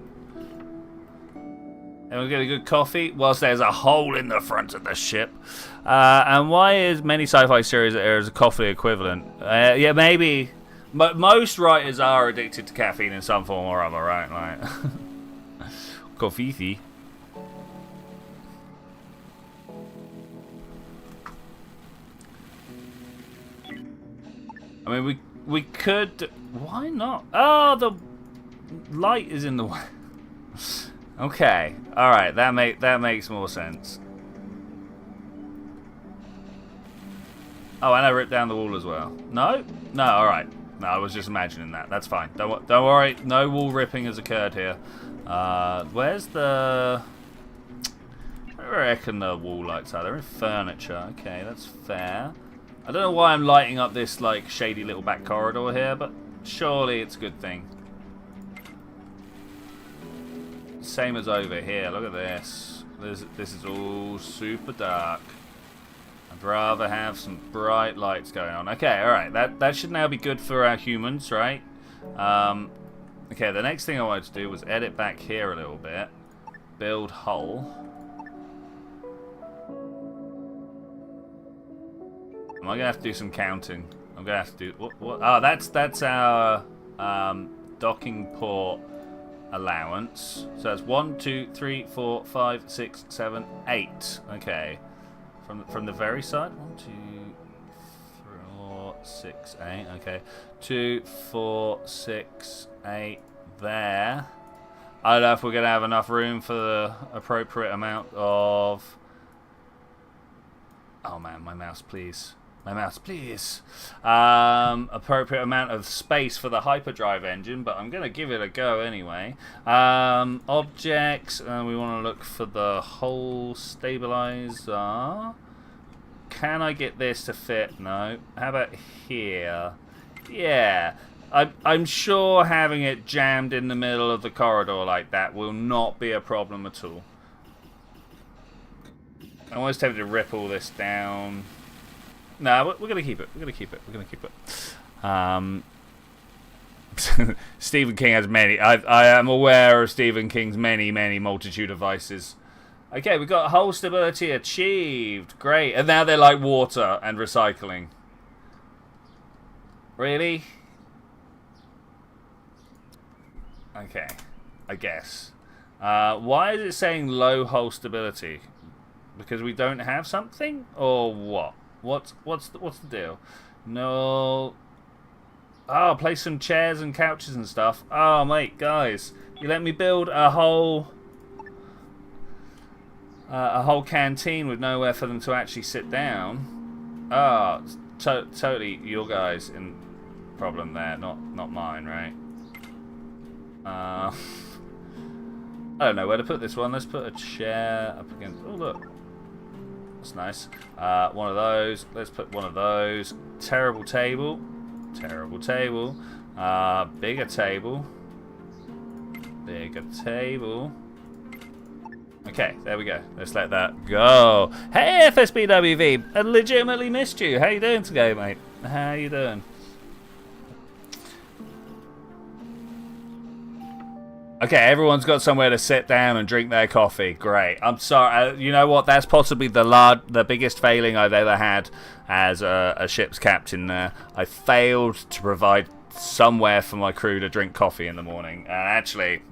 And we'll get a good coffee whilst there's a hole in the front of the ship. And why is many sci-fi series there's a coffee equivalent? Yeah, maybe. But most writers are addicted to caffeine in some form or other, right? Like coffee. I mean, we could. Why not? Oh, the light is in the way. Okay, all right. That makes more sense. Oh, and I ripped down the wall as well. No, all right. No, I was just imagining that. That's fine. Don't worry. No wall ripping has occurred here. Where's the? I reckon the wall lights are. They're in furniture. Okay, that's fair. I don't know why I'm lighting up this like shady little back corridor here, but surely it's a good thing. Same as over here. Look at this. This is all super dark. I'd rather have some bright lights going on. Okay, all right. That should now be good for our humans, right? Okay. The next thing I wanted to do was edit back here a little bit. Build hull. Am I gonna have to do some counting? I'm gonna have to do what? Oh, that's our docking port allowance. So that's 1, 2, 3, 4, 5, 6, 7, 8. Okay, from the very side. 1, 2, 3, 4, 6, 8. Okay, 2, 4, 6, 8. There. I don't know if we're gonna have enough room for the appropriate amount of. Oh man, my mouse, please. My mouse, please. Appropriate amount of space for the hyperdrive engine, but I'm going to give it a go anyway. Objects, we want to look for the whole stabilizer. Can I get this to fit? No. How about here? Yeah. I'm sure having it jammed in the middle of the corridor like that will not be a problem at all. I'm almost tempted to rip all this down. No, we're going to keep it. We're going to keep it. We're going to keep it. Stephen King has many. I am aware of Stephen King's many multitude of vices. Okay, we've got hull stability achieved. Great. And now they're like water and recycling. Really? Okay, I guess. Why is it saying low hull stability? Because we don't have something, or what? What's the deal? No. Oh, place some chairs and couches and stuff. Oh, mate, guys, you let me build a whole canteen with nowhere for them to actually sit down. Ah, totally your guys in problem there, not mine, right? I don't know where to put this one. Let's put a chair up against... Oh, look. That's nice. One of those. Let's put one of those. Terrible table. Terrible table. Bigger table. Bigger table. Okay, there we go. Let's let that go. Hey, FSBWV. I legitimately missed you. How you doing today, mate? How you doing? Okay, everyone's got somewhere to sit down and drink their coffee. Great. I'm sorry. You know what? That's possibly the biggest failing I've ever had as a ship's captain there. I failed to provide somewhere for my crew to drink coffee in the morning. And actually,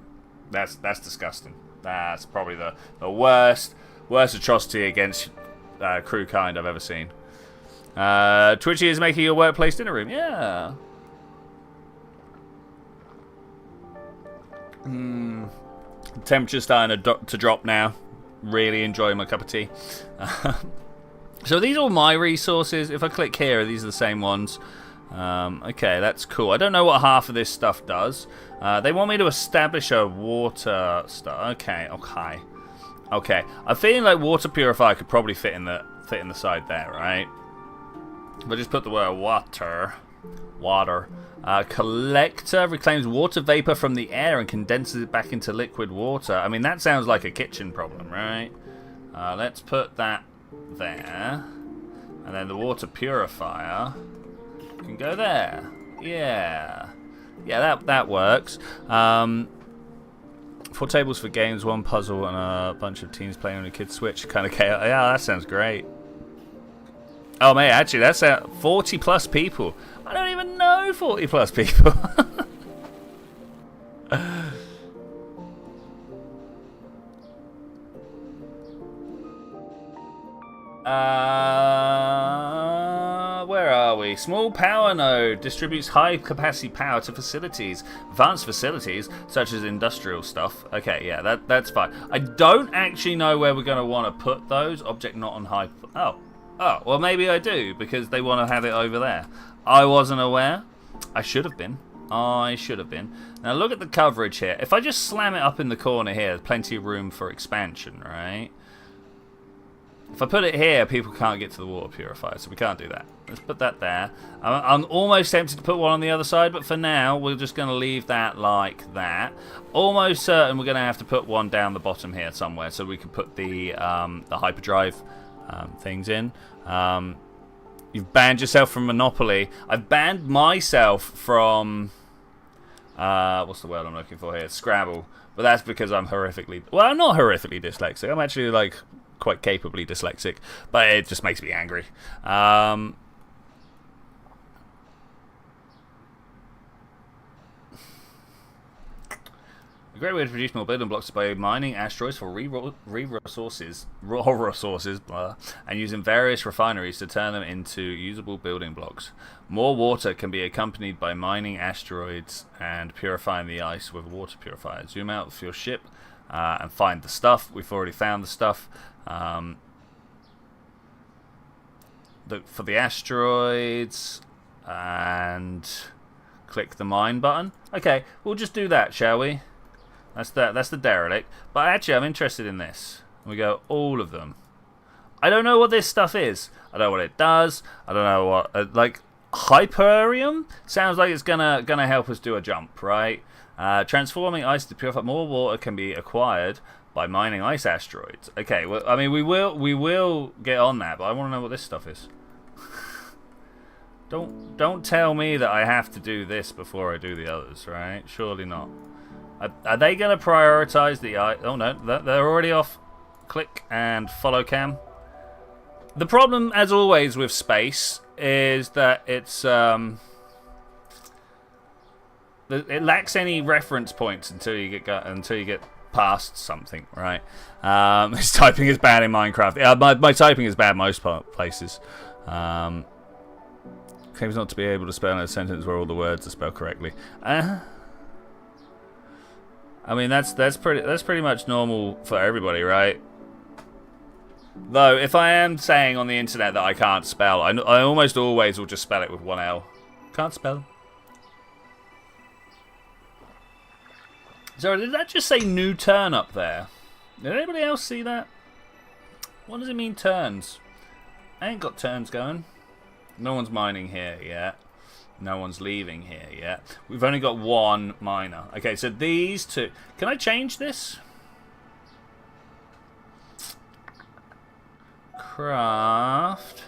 that's disgusting. That's probably the worst atrocity against crew kind I've ever seen. Twitchi is making your workplace dinner room. Yeah. Temperature's starting to drop now. Really enjoying my cup of tea. So these are all my resources. If I click here, these are the same ones. Okay, that's cool. I don't know what half of this stuff does. They want me to establish a water stuff. Okay. I'm feeling like water purifier could probably fit in the side there, right? If I just put the word water. Collector reclaims water vapor from the air and condenses it back into liquid water. I mean, that sounds like a kitchen problem, right? Let's put that there. And then the water purifier can go there. Yeah, that works. 4 tables for games, 1 puzzle, and a bunch of teams playing on a kid's Switch. Kind of chaos. Yeah, that sounds great. Oh, mate, actually, that's 40 plus people. I don't even know 40 plus people. Where are we? Small power node distributes high capacity power to facilities. Advanced facilities, such as industrial stuff. Okay, yeah, that's fine. I don't actually know where we're going to want to put those. Object not on high... Oh, well, maybe I do, because they want to have it over there. I wasn't aware. I should have been. Now, look at the coverage here. If I just slam it up in the corner here, there's plenty of room for expansion, right? If I put it here, people can't get to the water purifier, so we can't do that. Let's put that there. I'm almost tempted to put one on the other side, but for now, we're just going to leave that like that. Almost certain we're going to have to put one down the bottom here somewhere, so we can put the hyperdrive things in. You've banned yourself from Monopoly. I've banned myself from what's the word I'm looking for here? Scrabble. But that's because I'm horrifically... Well, I'm not horrifically dyslexic. I'm actually, like, quite capably dyslexic. But it just makes me angry. A great way to produce more building blocks is by mining asteroids for resources, and using various refineries to turn them into usable building blocks. More water can be accompanied by mining asteroids and purifying the ice with a water purifier. Zoom out with your ship and find the stuff. We've already found the stuff. Look for the asteroids and click the mine button. Okay, we'll just do that, shall we? That's the derelict. But actually, I'm interested in this. We go all of them. I don't know what this stuff is. I don't know what it does. I don't know what... like, Hyperium sounds like it's gonna help us do a jump, right? Transforming ice to purify more water can be acquired by mining ice asteroids. Okay, well, I mean, we will get on that, but I want to know what this stuff is. Don't tell me that I have to do this before I do the others, right? Surely not. Are they going to prioritize the ice? Oh no, they're already off. Click and follow cam. The problem, as always, with space is that it's it lacks any reference points until you get past something, right? His typing is bad in Minecraft. My typing is bad most places. Claims not to be able to spell in a sentence where all the words are spelled correctly. I mean, that's pretty much normal for everybody, right? Though, if I am saying on the internet that I can't spell, I almost always will just spell it with one L. Can't spell. Sorry, did that just say new turn up there? Did anybody else see that? What does it mean, turns? I ain't got turns going. No one's mining here yet. No one's leaving here yet. We've only got one miner. Okay, so these two. Can I change this? Craft.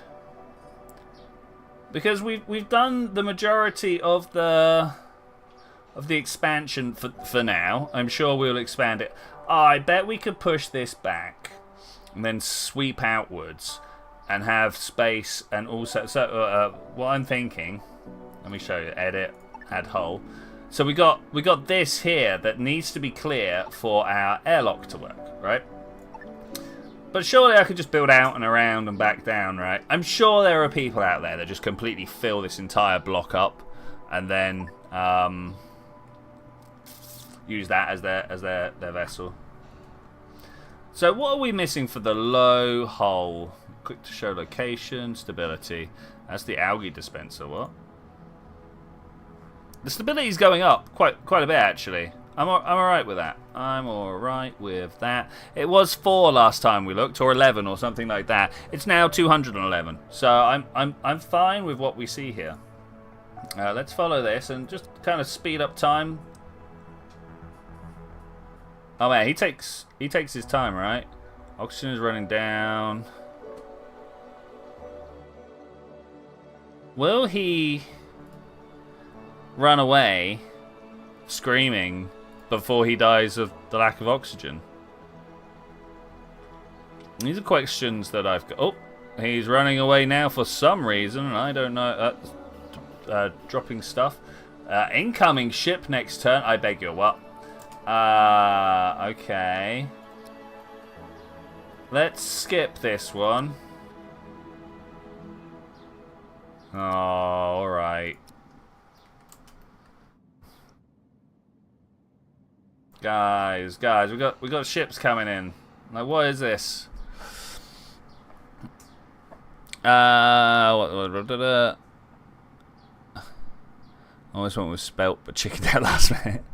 Because we've done the majority of the expansion for now. I'm sure we'll expand it. Oh, I bet we could push this back and then sweep outwards and have space, and also what I'm thinking. Let me show you. Edit, add hole. So we got this here that needs to be clear for our airlock to work, right? But surely I could just build out and around and back down, right? I'm sure there are people out there that just completely fill this entire block up and then use that as their vessel. So what are we missing for the low hull? Click to show location, stability. That's the algae dispenser. What? The stability is going up quite a bit actually. I'm alright with that. I'm alright with that. It was 4 last time we looked, or 11 or something like that. It's now 211. So I'm fine with what we see here. Let's follow this and just kind of speed up time. Oh man, he takes his time, right? Oxygen is running down. Will he run away screaming before he dies of the lack of oxygen? These are questions that I've got. Oh, he's running away now for some reason. I don't know. Dropping stuff. Incoming ship next turn. I beg your what? Okay. Let's skip this one. Oh, alright. Guys, we got ships coming in. Like, what is this? I almost went with spelt, but chickened out last minute.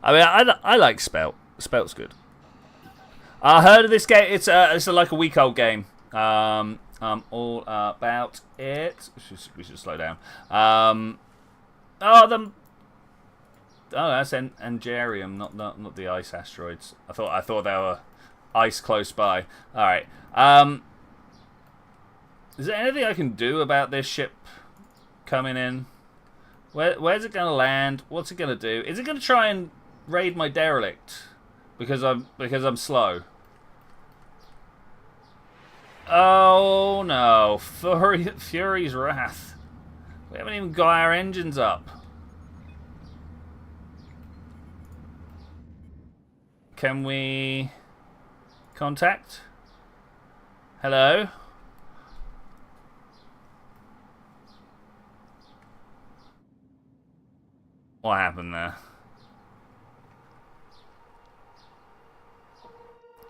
I mean, I like spelt. Spelt's good. I heard of this game. It's like a week old game. I'm all about it. We should slow down. Oh, that's Angarium, not the ice asteroids. I thought they were ice close by. All right. Is there anything I can do about this ship coming in? Where's it gonna land? What's it gonna do? Is it gonna try and raid my derelict because I'm slow? Oh no, Fury's Wrath. We haven't even got our engines up. Can we contact? Hello? What happened there?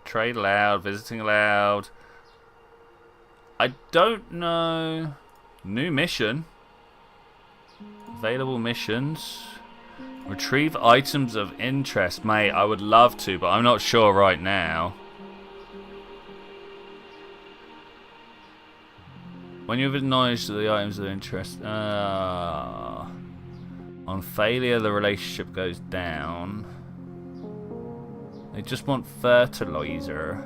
Trade allowed, visiting allowed. I don't know. New mission. Available missions. Retrieve items of interest. Mate, I would love to, but I'm not sure right now. When you've acknowledged that the items of interest... on failure, the relationship goes down. They just want fertilizer.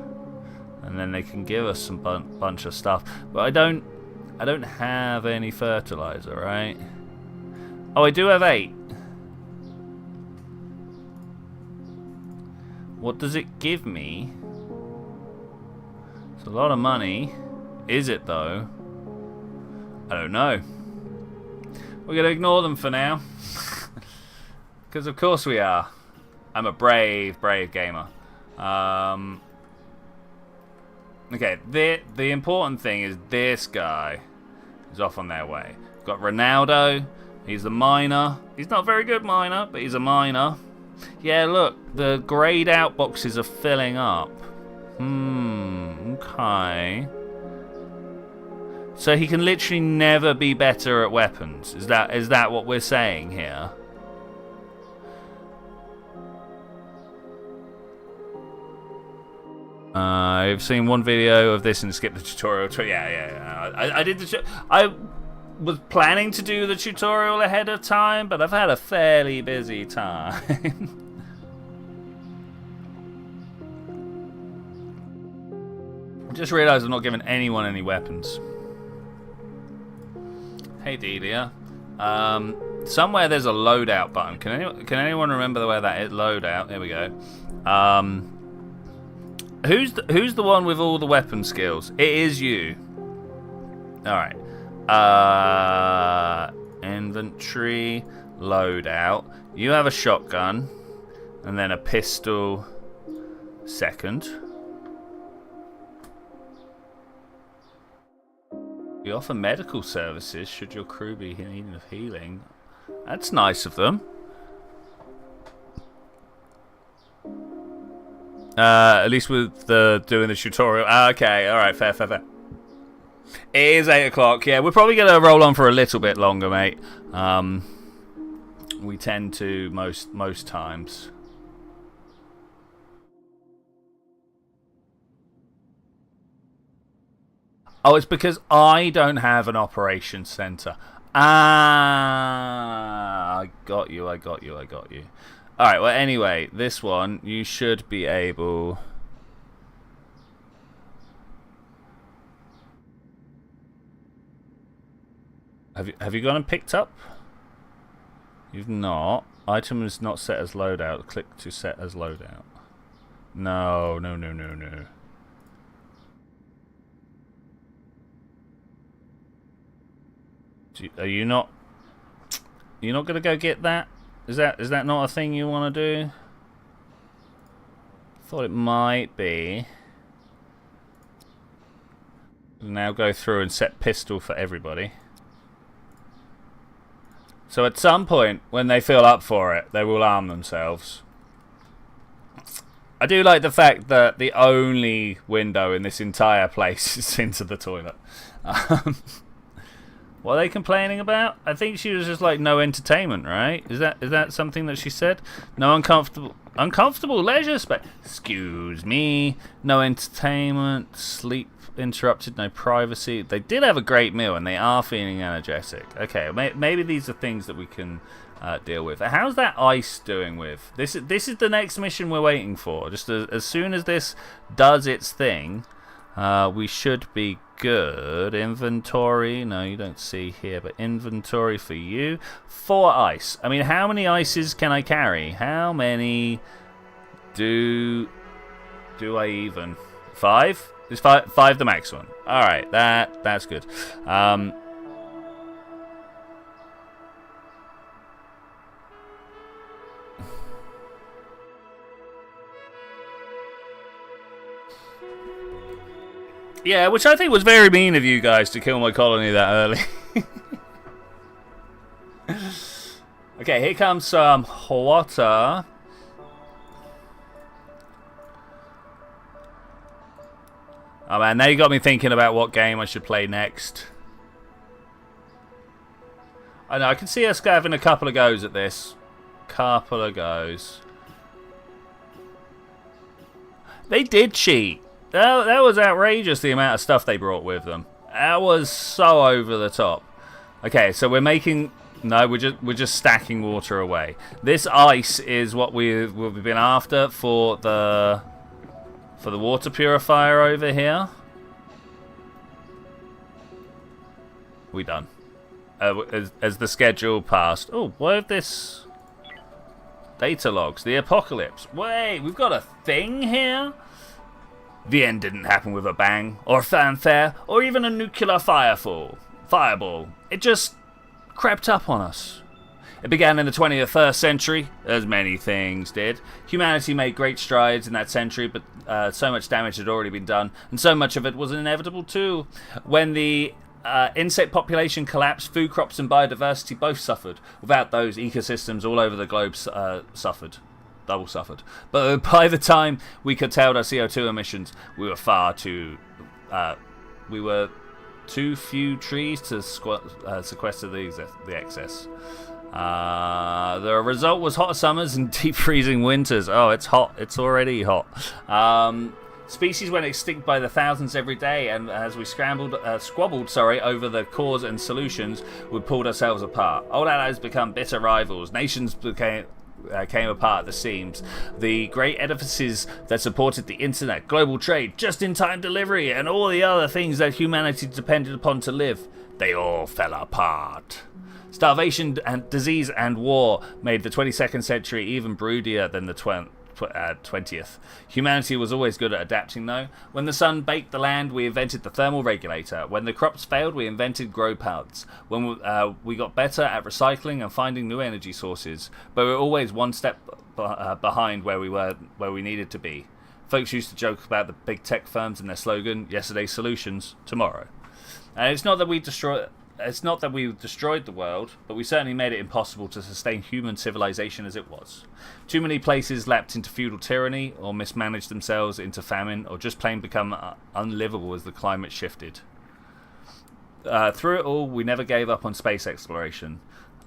And then they can give us some bunch of stuff. But I don't have any fertilizer, right? Oh, I do have 8. What does it give me? It's a lot of money. Is it, though? I don't know. We're going to ignore them for now. Because of course we are. I'm a brave, brave gamer. Okay, the important thing is this guy is off on their way. We've got Ronaldo. He's the miner. He's not a very good miner, but he's a miner. Yeah, look, the grayed out boxes are filling up. Okay. So he can literally never be better at weapons. Is that what we're saying here? I've seen one video of this and skipped the tutorial. Yeah. I did the. I was planning to do the tutorial ahead of time, but I've had a fairly busy time. I just realised I'm not giving anyone any weapons. Hey Delia. Somewhere there's a loadout button. Can anyone remember where that is? Loadout. There we go. Who's the one with all the weapon skills? It is you. Alright. Inventory, loadout. You have a shotgun, and then a pistol second. You offer medical services should your crew be in need of healing. That's nice of them. At least with doing the tutorial. Okay, alright, fair. It is 8 o'clock. Yeah, we're probably going to roll on for a little bit longer, mate. We tend to most times. Oh, it's because I don't have an operations center. Ah, I got you. Alright, well, anyway, this one, you should be able... Have you gone and picked up? You've not. Item is not set as loadout. Click to set as loadout. No. Are you not... You're not going to go get that? Is that not a thing you want to do? Thought it might be. Now go through and set pistol for everybody. So at some point, when they feel up for it, they will arm themselves. I do like the fact that the only window in this entire place is into the toilet. What are they complaining about? I think she was just like, no entertainment, right? Is that something that she said? No uncomfortable leisure space. Excuse me. No entertainment. Sleep interrupted. No privacy. They did have a great meal and they are feeling energetic. Okay, maybe these are things that we can deal with. How's that ice doing with? This is the next mission we're waiting for. Just as soon as this does its thing, we should be good. Inventory. No, you don't see here, but inventory for you. 4 ice. I mean, how many ices can I carry? How many do I even? 5? Is 5 the maximum? Alright, that's good. Yeah, which I think was very mean of you guys to kill my colony that early. Okay, here comes some water. Oh man, now you got me thinking about what game I should play next. I know, I can see us having a couple of goes at this. Couple of goes. They did cheat. That was outrageous, the amount of stuff they brought with them. That was so over the top. Okay, so we're making... No, we're just stacking water away. This ice is what we've been after for the water purifier over here. We done. As the schedule passed. Oh, what is this? Data logs. The apocalypse. Wait, we've got a thing here? The end didn't happen with a bang, or a fanfare, or even a nuclear fireball. It just crept up on us. It began in the 21st century, as many things did. Humanity made great strides in that century, but so much damage had already been done, and so much of it was inevitable too. When the insect population collapsed, food crops and biodiversity both suffered. Without those, ecosystems all over the globe suffered. Double suffered. But by the time we curtailed our CO2 emissions, we were too few trees to sequester the excess. The result was hotter summers and deep freezing winters. Oh, it's hot. It's already hot. Species went extinct by the thousands every day, and as we squabbled over the cause and solutions, we pulled ourselves apart. Old allies become bitter rivals. Nations came apart at the seams. The great edifices that supported the internet, global trade, just-in-time delivery, and all the other things that humanity depended upon to live, they all fell apart. Starvation and disease and war made the 22nd century even broodier than the 20th. Humanity was always good at adapting, though. When the sun baked the land, we invented the thermal regulator. When the crops failed, we invented grow pods. When we got better at recycling and finding new energy sources, but we were always one step behind where we needed to be. Folks used to joke about the big tech firms and their slogan, "Yesterday's solutions, tomorrow." And it's not that we destroyed the world, but we certainly made it impossible to sustain human civilization as it was. Too many places lapsed into feudal tyranny, or mismanaged themselves into famine, or just plain become unlivable as the climate shifted. Through it all, we never gave up on space exploration.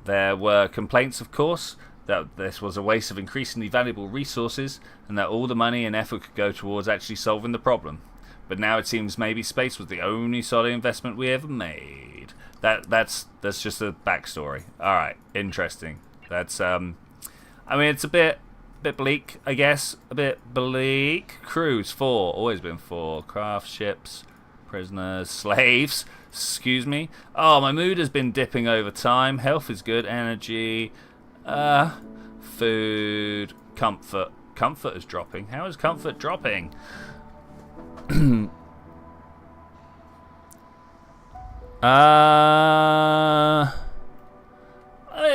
There were complaints, of course, that this was a waste of increasingly valuable resources, and that all the money and effort could go towards actually solving the problem. But now it seems maybe space was the only solid investment we ever made. That's just a backstory. All right, interesting. That's I mean, it's a bit bleak, I guess. A bit bleak. Crews 4, always been 4. Craft ships, prisoners, slaves. Excuse me. Oh, my mood has been dipping over time. Health is good. Energy, food, comfort. Comfort is dropping. How is comfort dropping?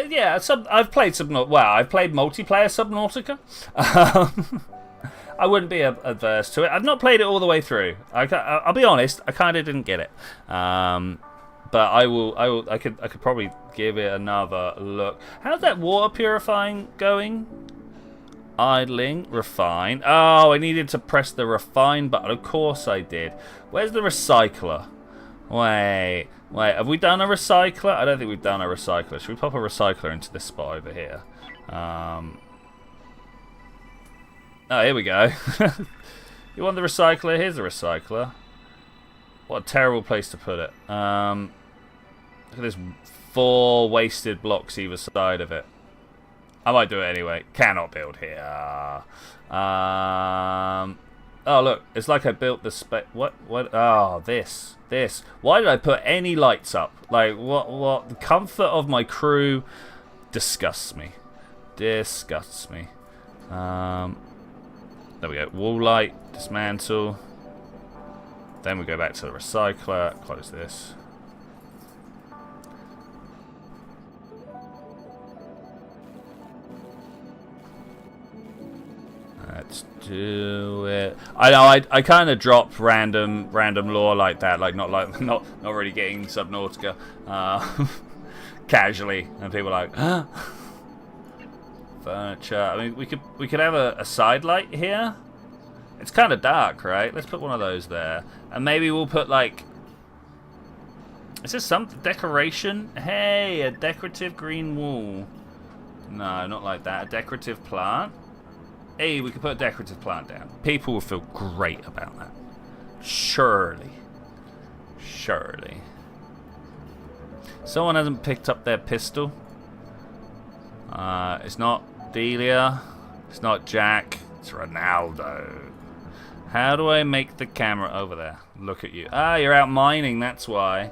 Yeah, I've played Subnautica. Well, I've played multiplayer Subnautica. I wouldn't be adverse to it. I've not played it all the way through. I'll be honest. I kind of didn't get it. But I will. I could probably give it another look. How's that water purifying going? Idling, refine. Oh, I needed to press the refine button. Of course I did. Where's the recycler? Wait. Have we done a recycler? I don't think we've done a recycler. Should we pop a recycler into this spot over here? Oh, here we go. You want the recycler? Here's the recycler. What a terrible place to put it. Look at this 4 wasted blocks either side of it. I might do it anyway. Cannot build here. Oh, look. It's like I built the What? Oh, this. Why did I put any lights up? Like, what? The comfort of my crew disgusts me. There we go. Wall light. Dismantle. Then we go back to the recycler. Close this. Let's do it. I know I kind of dropped random lore like that, like not really getting Subnautica casually, and people are like, huh? Furniture. I mean, we could have a side light here. It's kind of dark, right? Let's put one of those there, and maybe we'll put like. Is this some decoration? Hey, a decorative green wall. No, not like that. A decorative plant. Hey, we could put a decorative plant down. People will feel great about that. Surely. Surely. Someone hasn't picked up their pistol. It's not Delia. It's not Jack. It's Ronaldo. How do I make the camera over there? Look at you. Ah, you're out mining, that's why.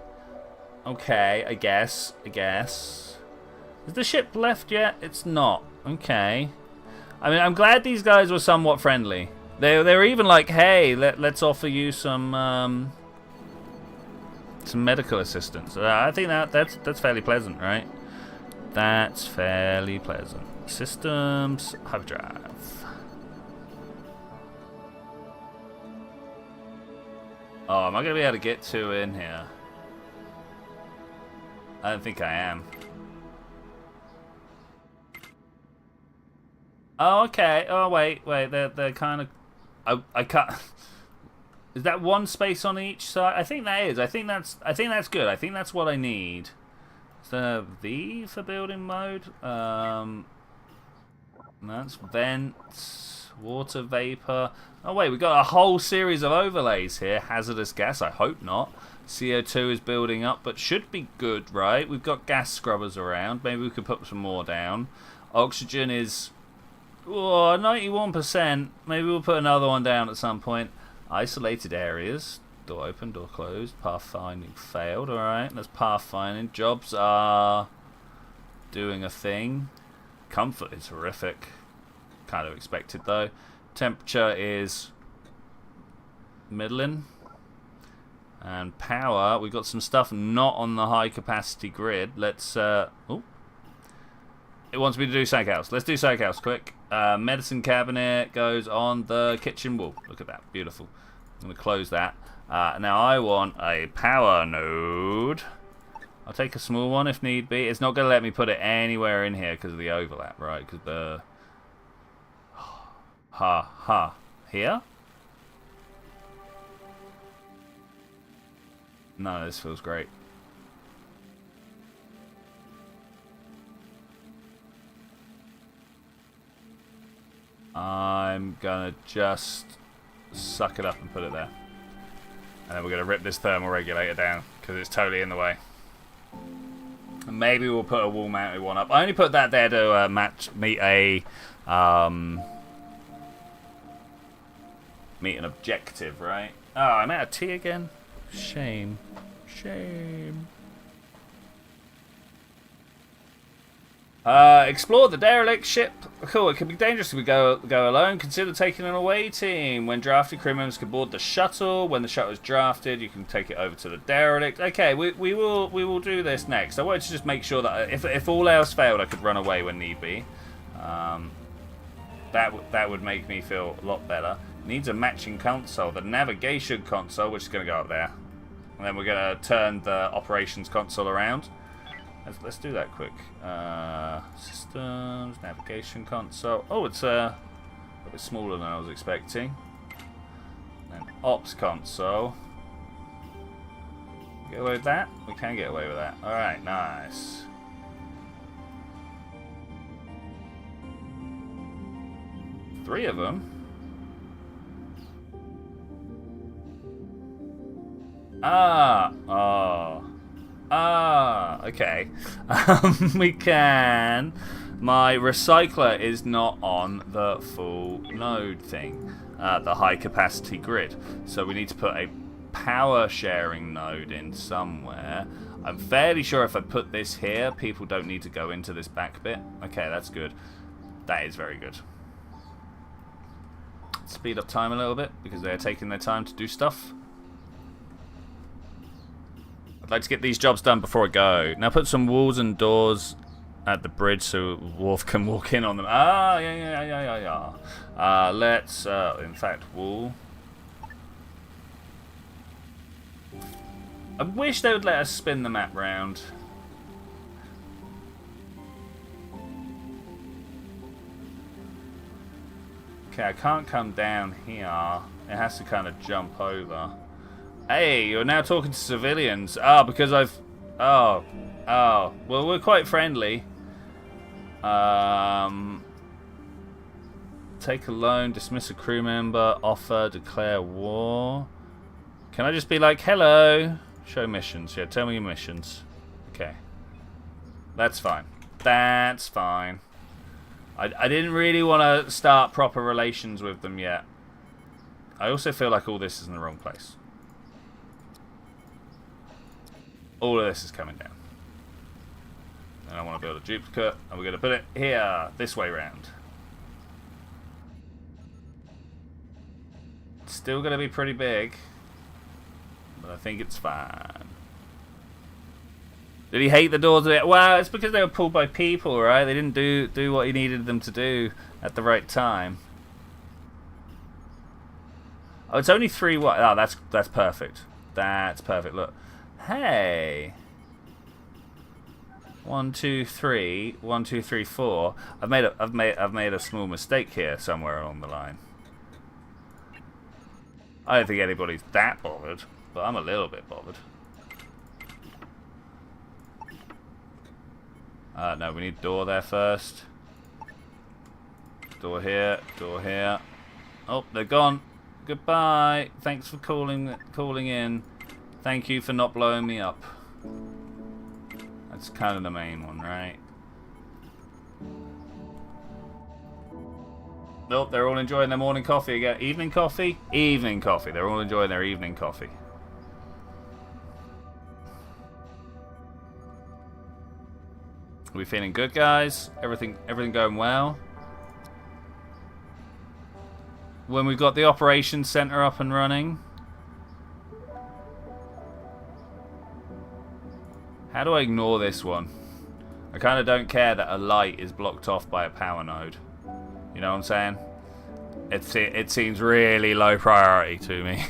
Okay, I guess. Is the ship left yet? It's not. Okay. I mean, I'm glad these guys were somewhat friendly. They were even like, hey, let's offer you some medical assistance. I think that's fairly pleasant, right? That's fairly pleasant. Systems, hyperdrive. Oh, am I going to be able to get two in here? I don't think I am. Oh, okay. Oh, wait. They're kind of... I can't... Is that one space on each side? I think that is. I think that's good. I think that's what I need. Is there V for building mode? That's vents, water vapor. Oh wait, we've got a whole series of overlays here. Hazardous gas, I hope not. CO2 is building up, but should be good, right? We've got gas scrubbers around. Maybe we could put some more down. Oxygen is 91%. Maybe we'll put another one down at some point. Isolated areas. Door open, door closed. Pathfinding failed. Alright, that's pathfinding. Jobs are doing a thing. Comfort is horrific. Kind of expected though. Temperature is middling. And power, we've got some stuff not on the high capacity grid. Let's oh. It wants me to do something else. Let's do something else quick. Medicine cabinet goes on the kitchen wall. Look at that, beautiful. I'm going to close that. Now I want a power node. I'll take a small one if need be. It's not going to let me put it anywhere in here because of the overlap, right? Because the... Here? No, this feels great. I'm going to just suck it up and put it there. And then we're going to rip this thermal regulator down because it's totally in the way. Maybe we'll put a wall-mounted one up. I only put that there to meet an objective, right? Oh, I'm out of tea again. Shame. Explore the derelict ship. Cool, it can be dangerous if we go alone. Consider taking an away team. When drafted, crew members can board the shuttle. When the shuttle is drafted, you can take it over to the derelict. Okay, we will do this next. I wanted to just make sure that if all else failed, I could run away when need be. That would make me feel a lot better. Needs a matching console. The navigation console, which is going to go up there. And then we're going to turn the operations console around. Let's do that quick. Systems, navigation console. Oh, it's a bit smaller than I was expecting. And ops console. Get away with that? We can get away with that. Alright, nice. Three of them. Okay. We can. My recycler is not on the full node thing, the high capacity grid. So we need to put a power sharing node in somewhere. I'm fairly sure if I put this here, people don't need to go into this back bit. Okay, that's good. That is very good. Speed up time a little bit because they're taking their time to do stuff. I'd like to get these jobs done before I go. Now put some walls and doors at the bridge so Worf can walk in on them. Yeah. Let's, in fact, wall. I wish they would let us spin the map round. Okay, I can't come down here. It has to kind of jump over. Hey, you're now talking to civilians. Because I've... Oh. Well, we're quite friendly. Take a loan, dismiss a crew member, offer, declare war. Can I just be like, hello? Show missions. Yeah, tell me your missions. Okay. That's fine. That's fine. I didn't really want to start proper relations with them yet. I also feel like all this is in the wrong place. All of this is coming down. And I want to build a duplicate. And we're going to put it here, this way round. It's still going to be pretty big. But I think it's fine. Did he hate the doors a bit? Well, it's because they were pulled by people, right? They didn't do what he needed them to do at the right time. Oh, it's only 3 wide. Oh, that's perfect. That's perfect. Look. Hey. 1, 2, 3. 1, 2, 3, 4. I've made a small mistake here somewhere along the line. I don't think anybody's that bothered, but I'm a little bit bothered. No, we need door there first. Door here, door here. Oh, they're gone. Goodbye. Thanks for calling in. Thank you for not blowing me up. That's kind of the main one, right? Nope, they're all enjoying their morning coffee again. Evening coffee? Evening coffee. They're all enjoying their evening coffee. Are we feeling good, guys? Everything going well? When we've got the operations center up and running. How do I ignore this one? I kind of don't care that a light is blocked off by a power node. You know what I'm saying? It seems really low priority to me.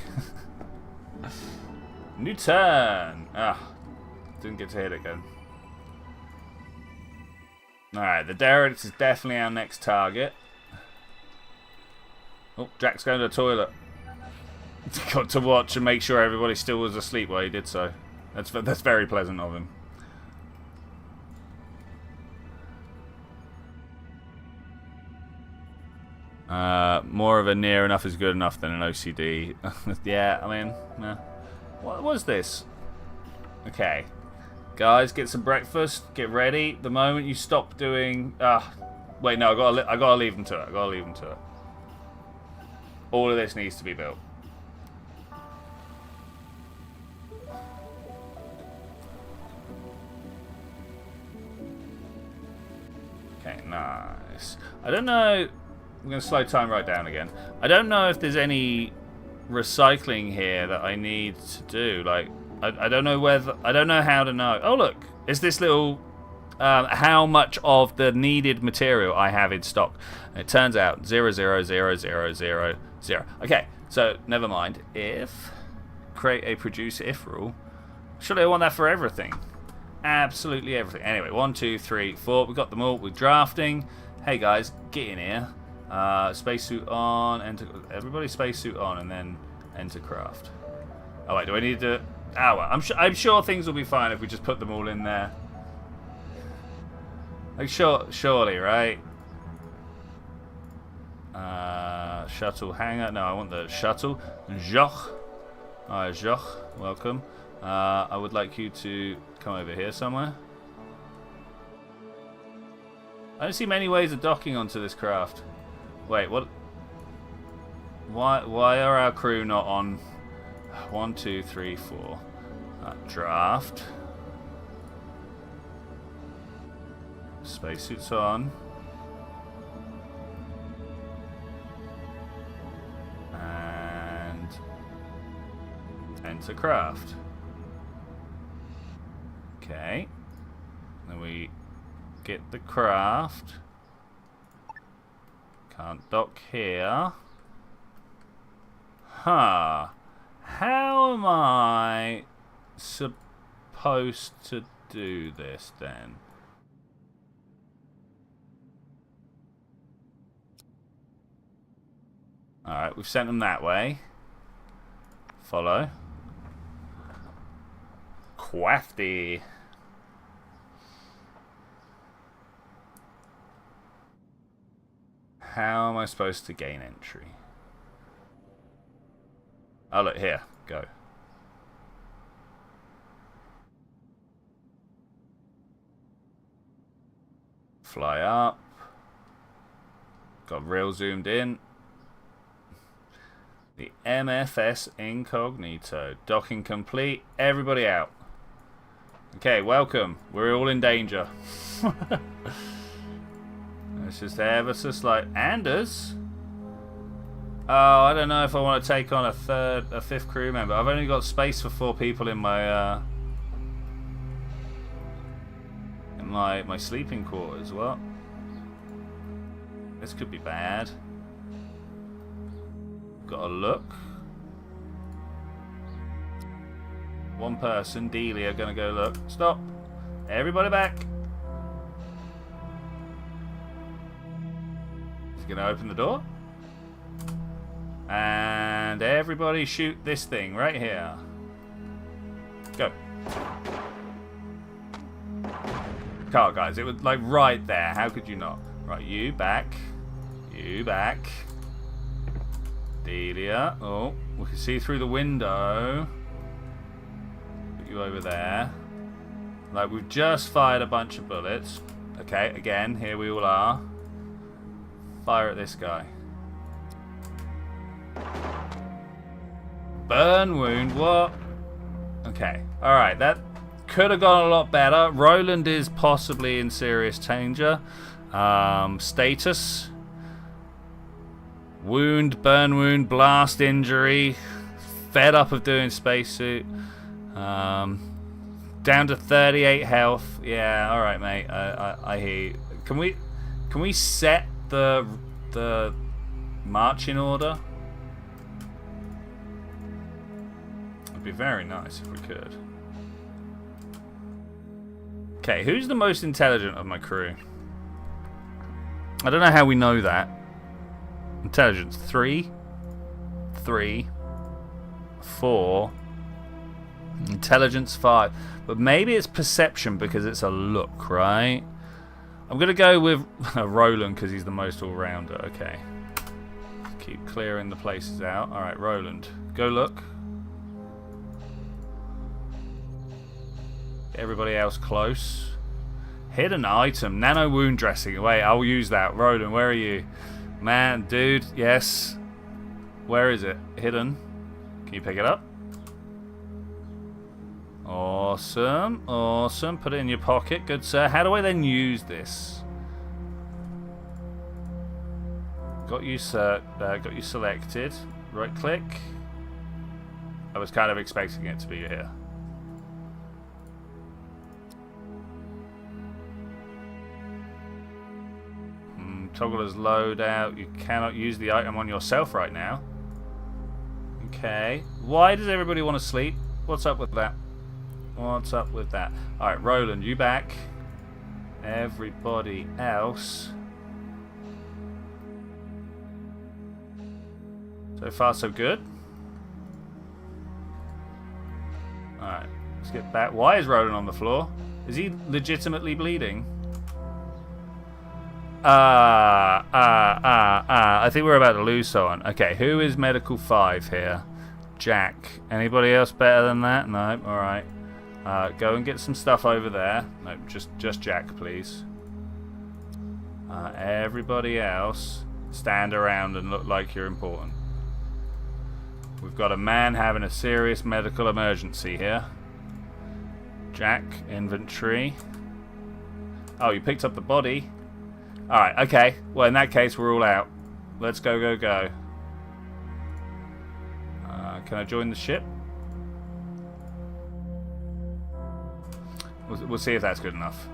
New turn. Ah, didn't get to hit it again. Alright, the derelict is definitely our next target. Oh, Jack's going to the toilet. Got to watch and make sure everybody still was asleep while he did so. That's very pleasant of him. More of a near enough is good enough than an OCD. Yeah, I mean, what was this? Okay. Guys, get some breakfast. Get ready. The moment you stop doing... wait, no, I gotta leave them to it. I gotta leave them to it. All of this needs to be built. Okay, nice. I don't know... I'm going to slow time right down again. I don't know if there's any recycling here that I need to do. Like, I don't know whether... I don't know how to know. Oh, look. It's this little... how much of the needed material I have in stock. And it turns out 0, 0, 0, 0, 0, 0. Okay, so never mind. If... Create a produce if rule. Surely I want that for everything. Absolutely everything. Anyway, 1, 2, 3, 4. We've got them all. We're drafting. Hey, guys. Get in here. Spacesuit on, enter, everybody spacesuit on, and then enter craft. Oh wait, do I need to? Oh, well, I'm sure things will be fine if we just put them all in there. Like surely, right? Shuttle hangar. No, I want the shuttle. Joch. Alright, Joch, welcome. I would like you to come over here somewhere. I don't see many ways of docking onto this craft. Wait, what? Why are our crew not on 1, 2, 3, 4? Draft. Spacesuits on. And enter craft. Okay. Then we get the craft. Can't dock here. Huh. How am I supposed to do this then? Alright, we've sent them that way. Follow. Crafty. How am I supposed to gain entry? Oh, look, here. Go. Fly up. Got real zoomed in. The MFS Incognito. Docking complete. Everybody out. Okay, welcome. We're all in danger. It's just ever so slight. Anders? Oh, I don't know if I want to take on a fifth crew member. I've only got space for 4 people in my my sleeping quarters. What? This could be bad. Got to look. One person, Delia, gonna go look. Stop. Everybody back. He's gonna open the door. And everybody shoot this thing right here. Go. Car, guys. It was like right there. How could you not? Right, you back. You back. Delia. Oh, we can see through the window. Put you over there. Like, we've just fired a bunch of bullets. Okay, again, here we all are. Fire at this guy. Burn wound, what? Okay, alright, that could have gone a lot better. Roland is possibly in serious danger. Status. Wound, burn wound, blast injury. Fed up of doing spacesuit. Down to 38 health. Yeah, alright, mate. I hear you. Can we set the marching order? It'd be very nice if we could. Okay, who's the most intelligent of my crew? I don't know how we know that. Intelligence 3, 4, intelligence 5, but maybe it's perception because it's a look, right? I'm gonna go with Roland because he's the most all-rounder. Okay, keep clearing the places out. All right, Roland, go look. Everybody else close. Hidden item, nano wound dressing. Wait, I'll use that. Roland, where are you? Man, dude, yes. Where is it? Hidden. Can you pick it up? Awesome, awesome. Put it in your pocket, good sir. How do I then use this? Got you selected. Right click. I was kind of expecting it to be here. Toggle as loadout. You cannot use the item on yourself right now. Okay. Why does everybody want to sleep? What's up with that? What's up with that? Alright, Roland, you back. Everybody else. So far, so good. Alright, let's get back. Why is Roland on the floor? Is he legitimately bleeding? I think we're about to lose someone. Okay, who is medical 5 here? Jack. Anybody else better than that? No. Alright. Go and get some stuff over there. No, just Jack, please. Everybody else, stand around and look like you're important. We've got a man having a serious medical emergency here. Jack, inventory. Oh, you picked up the body. Alright, okay. Well, in that case, we're all out. Let's go, go, go. Can I join the ship? We'll see if that's good enough.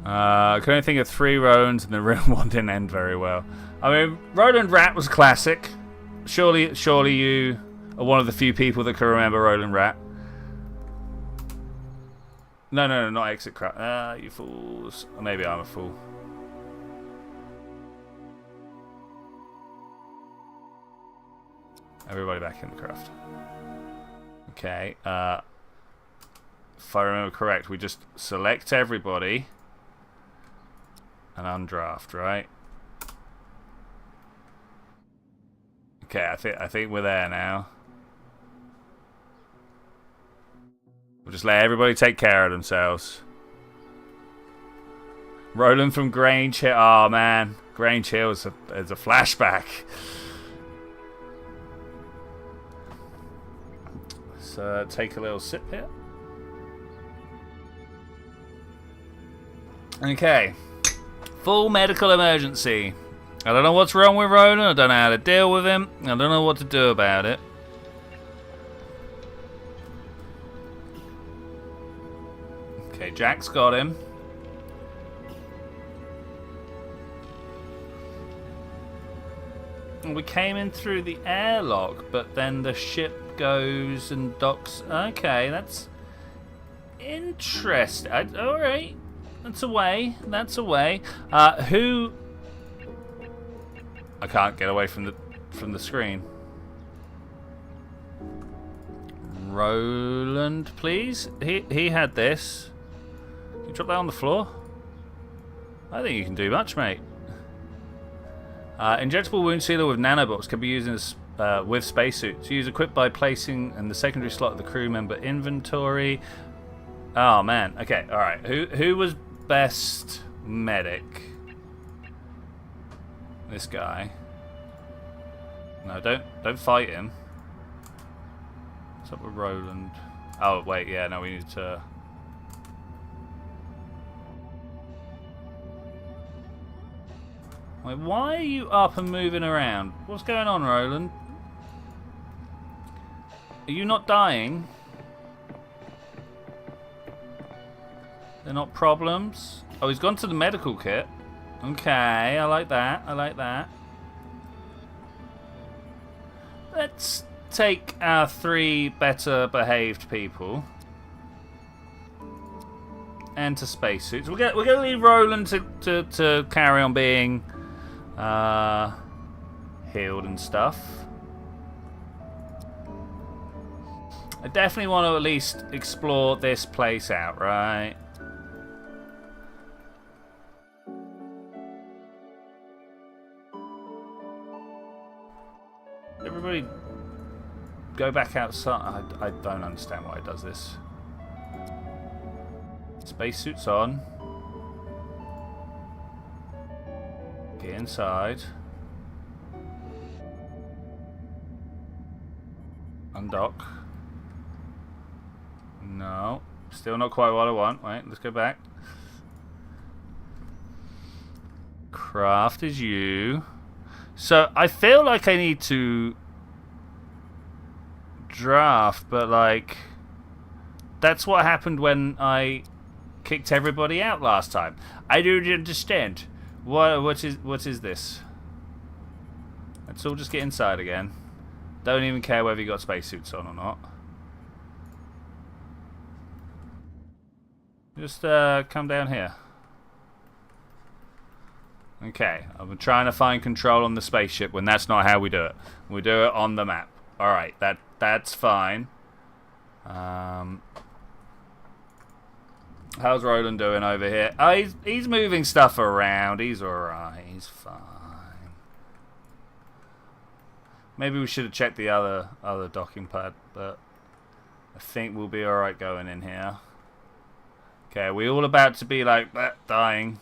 I can only think of 3 Rolands, and the real one didn't end very well. I mean, Roland Rat was classic. Surely you are one of the few people that can remember Roland Rat. No, not exit crap. You fools. Or maybe I'm a fool. Everybody back in the craft. Okay. If I remember correct, we just select everybody and undraft, right? Okay, I think we're there now. We'll Just let everybody take care of themselves. Roland from Grange Hill. Oh, man. Grange Hill is a flashback. So, take a little sip here. Okay. Full medical emergency. I don't know what's wrong with Roland. I don't know how to deal with him. I don't know what to do about it. Okay, Jack's got him. We came in through the airlock, but then the ship goes and docks. Okay, that's interesting. Alright. That's a way. That's a way. Who... I can't get away from the screen. Roland, please. He had this. Can you drop that on the floor? I think you can do much, mate. Injectable wound sealer with nanobots can be used with spacesuits. Use equipped by placing in the secondary slot of the crew member inventory. Oh man. Okay. All right. Who was best medic? This guy. No, don't fight him. What's up with Roland? Oh wait, yeah. No, we need to. Wait, why are you up and moving around? What's going on, Roland? Are you not dying? They're not problems? Oh, he's gone to the medical kit. Okay, I like that. I like that. Let's take our 3 better behaved people. And to spacesuits. We're gonna leave Roland to carry on being healed and stuff. I definitely want to at least explore this place out, right? Everybody go back outside. I don't understand why it does this. Spacesuits on. Get inside. Undock. No. Still not quite what I want. Wait, let's go back. Craft is you. So, I feel like I need to draft, but like that's what happened when I kicked everybody out last time. I don't understand. What is this? Let's all just get inside again. Don't even care whether you got spacesuits on or not. Just come down here. Okay, I'm trying to find control on the spaceship when that's not how we do it. We do it on the map. Alright, that's fine. How's Roland doing over here? Oh, he's moving stuff around. He's alright. He's fine. Maybe we should have checked the other docking pad, but I think we'll be alright going in here. Okay, are we all about to be like dying?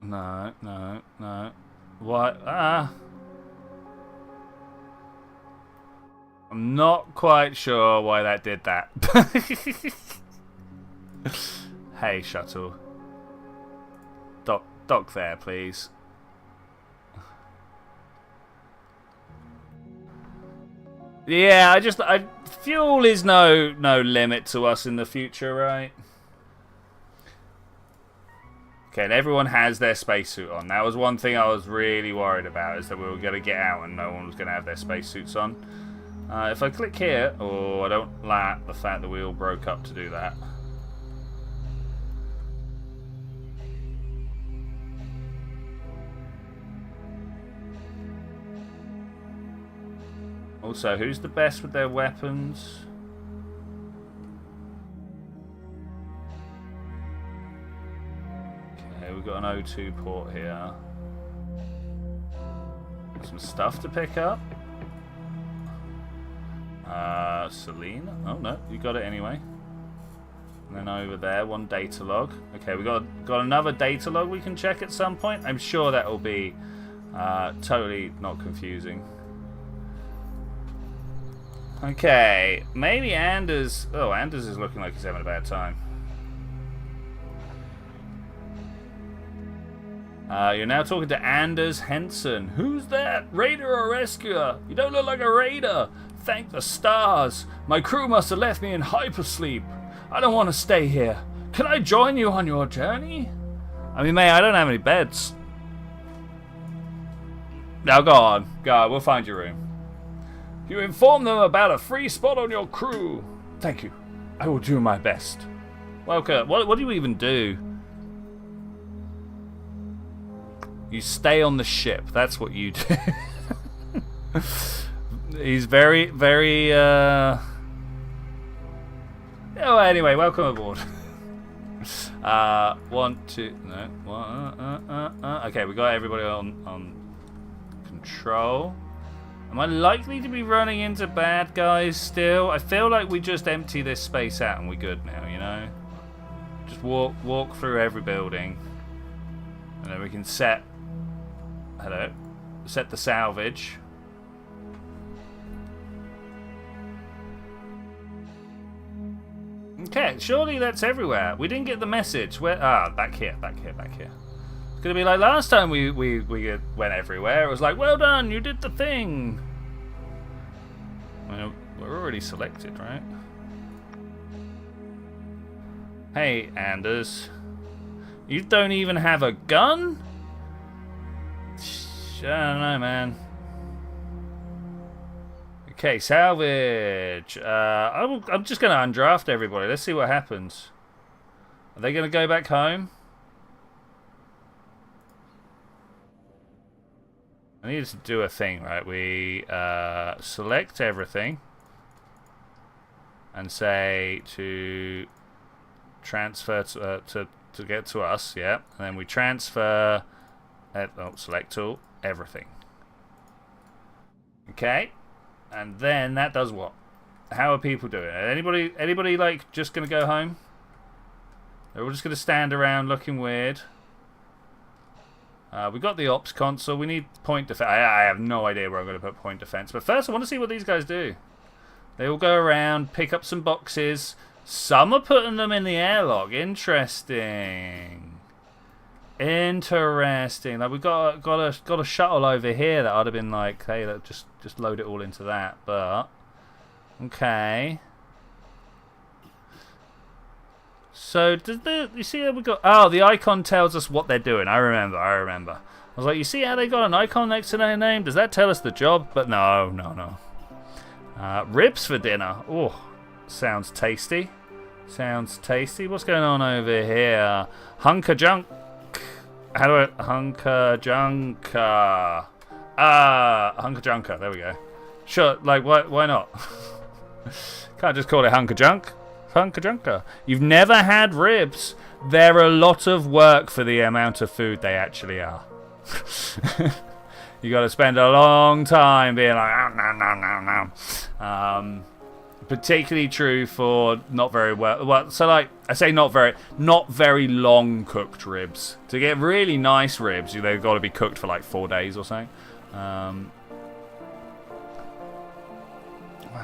No. What? I'm not quite sure why that did that. Hey, shuttle. Dock there, please. Yeah, fuel is no limit to us in the future, right? Okay, and everyone has their spacesuit on. That was one thing I was really worried about, is that we were going to get out and no one was going to have their spacesuits on. If I click here, I don't like the fact that we all broke up to do that. Also, who's the best with their weapons? Okay, we've got an O2 port here. Some stuff to pick up. Selena? Oh no, you got it anyway. And then over there, one data log. Okay, we got another data log we can check at some point. I'm sure that will be totally not confusing. Okay, maybe Anders... Oh, Anders is looking like he's having a bad time. You're now talking to Anders Henson. Who's that? Raider or rescuer? You don't look like a raider. Thank the stars. My crew must have left me in hypersleep. I don't want to stay here. Can I join you on your journey? I mean, mate, I don't have any beds. Now go on. Go on, we'll find your room. You inform them about a free spot on your crew. Thank you. I will do my best. Welcome. What do you even do? You stay on the ship. That's what you do. He's very, very... Oh, anyway, welcome aboard. One, two... No. One, okay, we got everybody on control. Am I likely to be running into bad guys still? I feel like we just empty this space out and we're good now, you know? Just walk through every building. And then we can set... Hello. Set the salvage. Okay, surely that's everywhere. We didn't get the message. Where? Ah, back here. It's gonna be like last time we went everywhere. It was like, well done, you did the thing. I mean, we're already selected, right? Hey, Anders. You don't even have a gun? I don't know, man. Okay, salvage. I'm just going to undraft everybody. Let's see what happens. Are they going to go back home? I need to do a thing, right? We select everything and say to transfer to get to us, yeah. And then we transfer, select all, everything. Okay. And then that does what? How are people doing? Anybody like just gonna go home? They're all just gonna stand around looking weird. We got the ops console. We need point defense. I have no idea where I'm gonna put point defense. But first, I want to see what these guys do. They all go around, pick up some boxes. Some are putting them in the airlock. Interesting. Interesting. Like we got a shuttle over here that I'd have been like, hey, just load it all into that. But okay. So you see how we got? Oh, the icon tells us what they're doing. I remember. I was like, you see how they got an icon next to their name? Does that tell us the job? But no. Ribs for dinner. Oh, sounds tasty. Sounds tasty. What's going on over here? Hunker junk. How do I... Hunker junker. Hunker junker. There we go. Sure, like, why not? Can't just call it hunker junk. Hunker junker. You've never had ribs. They're a lot of work for the amount of food they actually are. You got to spend a long time being like, no. Particularly true for not very well. So like I say, not very long cooked ribs. To get really nice ribs, they've got to be cooked for like 4 days or something. Wow,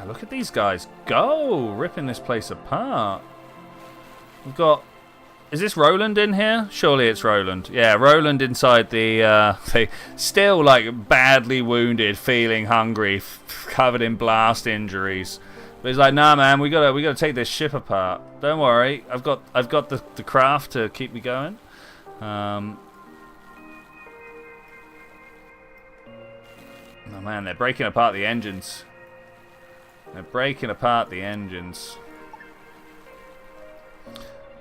look at these guys go ripping this place apart. We've got. Is this Roland in here? Surely it's Roland. Yeah, Roland inside the still like badly wounded, feeling hungry, covered in blast injuries. But he's like, nah, man, we gotta take this ship apart. Don't worry, I've got the craft to keep me going. Oh man, they're breaking apart the engines.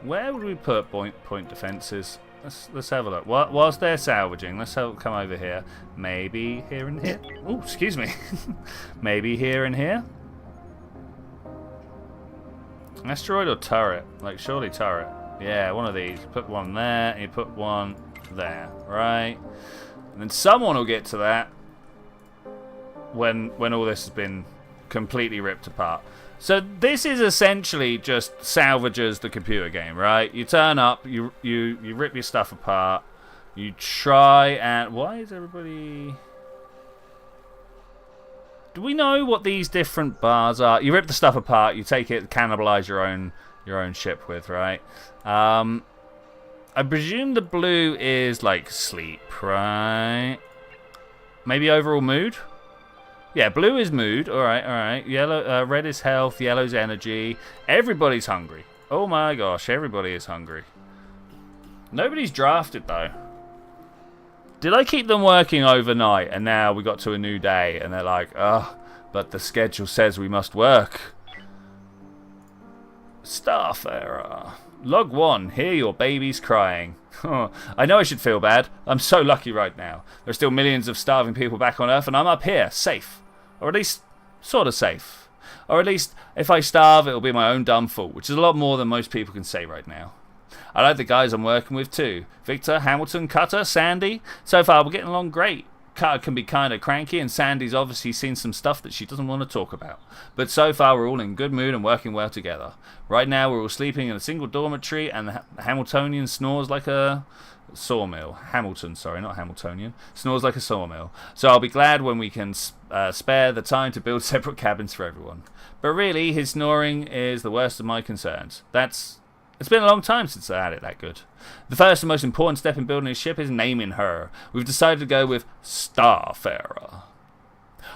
Where would we put point defenses? Let's have a look. Whilst they're salvaging, let's come over here. Maybe here and here. Oh, excuse me. Maybe here and here. Asteroid or turret? Like, surely turret. Yeah, one of these. Put one there, and you put one there, right? And then someone will get to that when all this has been completely ripped apart. So this is essentially just salvages the computer game, right? You turn up, you rip your stuff apart, you try and... Why is everybody... Do we know what these different bars are? You rip the stuff apart, you take it, cannibalize your own ship with, right? I presume the blue is like sleep, right? Maybe overall mood? Yeah, blue is mood. All right. Yellow, red is health. Yellow's energy. Everybody's hungry. Oh my gosh, everybody is hungry. Nobody's drafted though. Did I keep them working overnight and now we got to a new day and they're like, oh, but the schedule says we must work. Starfarer. Log 1. Hear your babies crying. I know I should feel bad. I'm so lucky right now. There are still millions of starving people back on Earth and I'm up here, safe. Or at least, sort of safe. Or at least, if I starve, it'll be my own dumb fault, which is a lot more than most people can say right now. I like the guys I'm working with too. Victor, Hamilton, Cutter, Sandy. So far, we're getting along great. Cutter can be kind of cranky, and Sandy's obviously seen some stuff that she doesn't want to talk about. But so far, we're all in good mood and working well together. Right now, we're all sleeping in a single dormitory, and the Hamiltonian snores like a sawmill. Hamilton, sorry, not Hamiltonian. Snores like a sawmill. So I'll be glad when we can spare the time to build separate cabins for everyone. But really, his snoring is the worst of my concerns. It's been a long time since I had it that good. The first and most important step in building a ship is naming her. We've decided to go with Starfarer.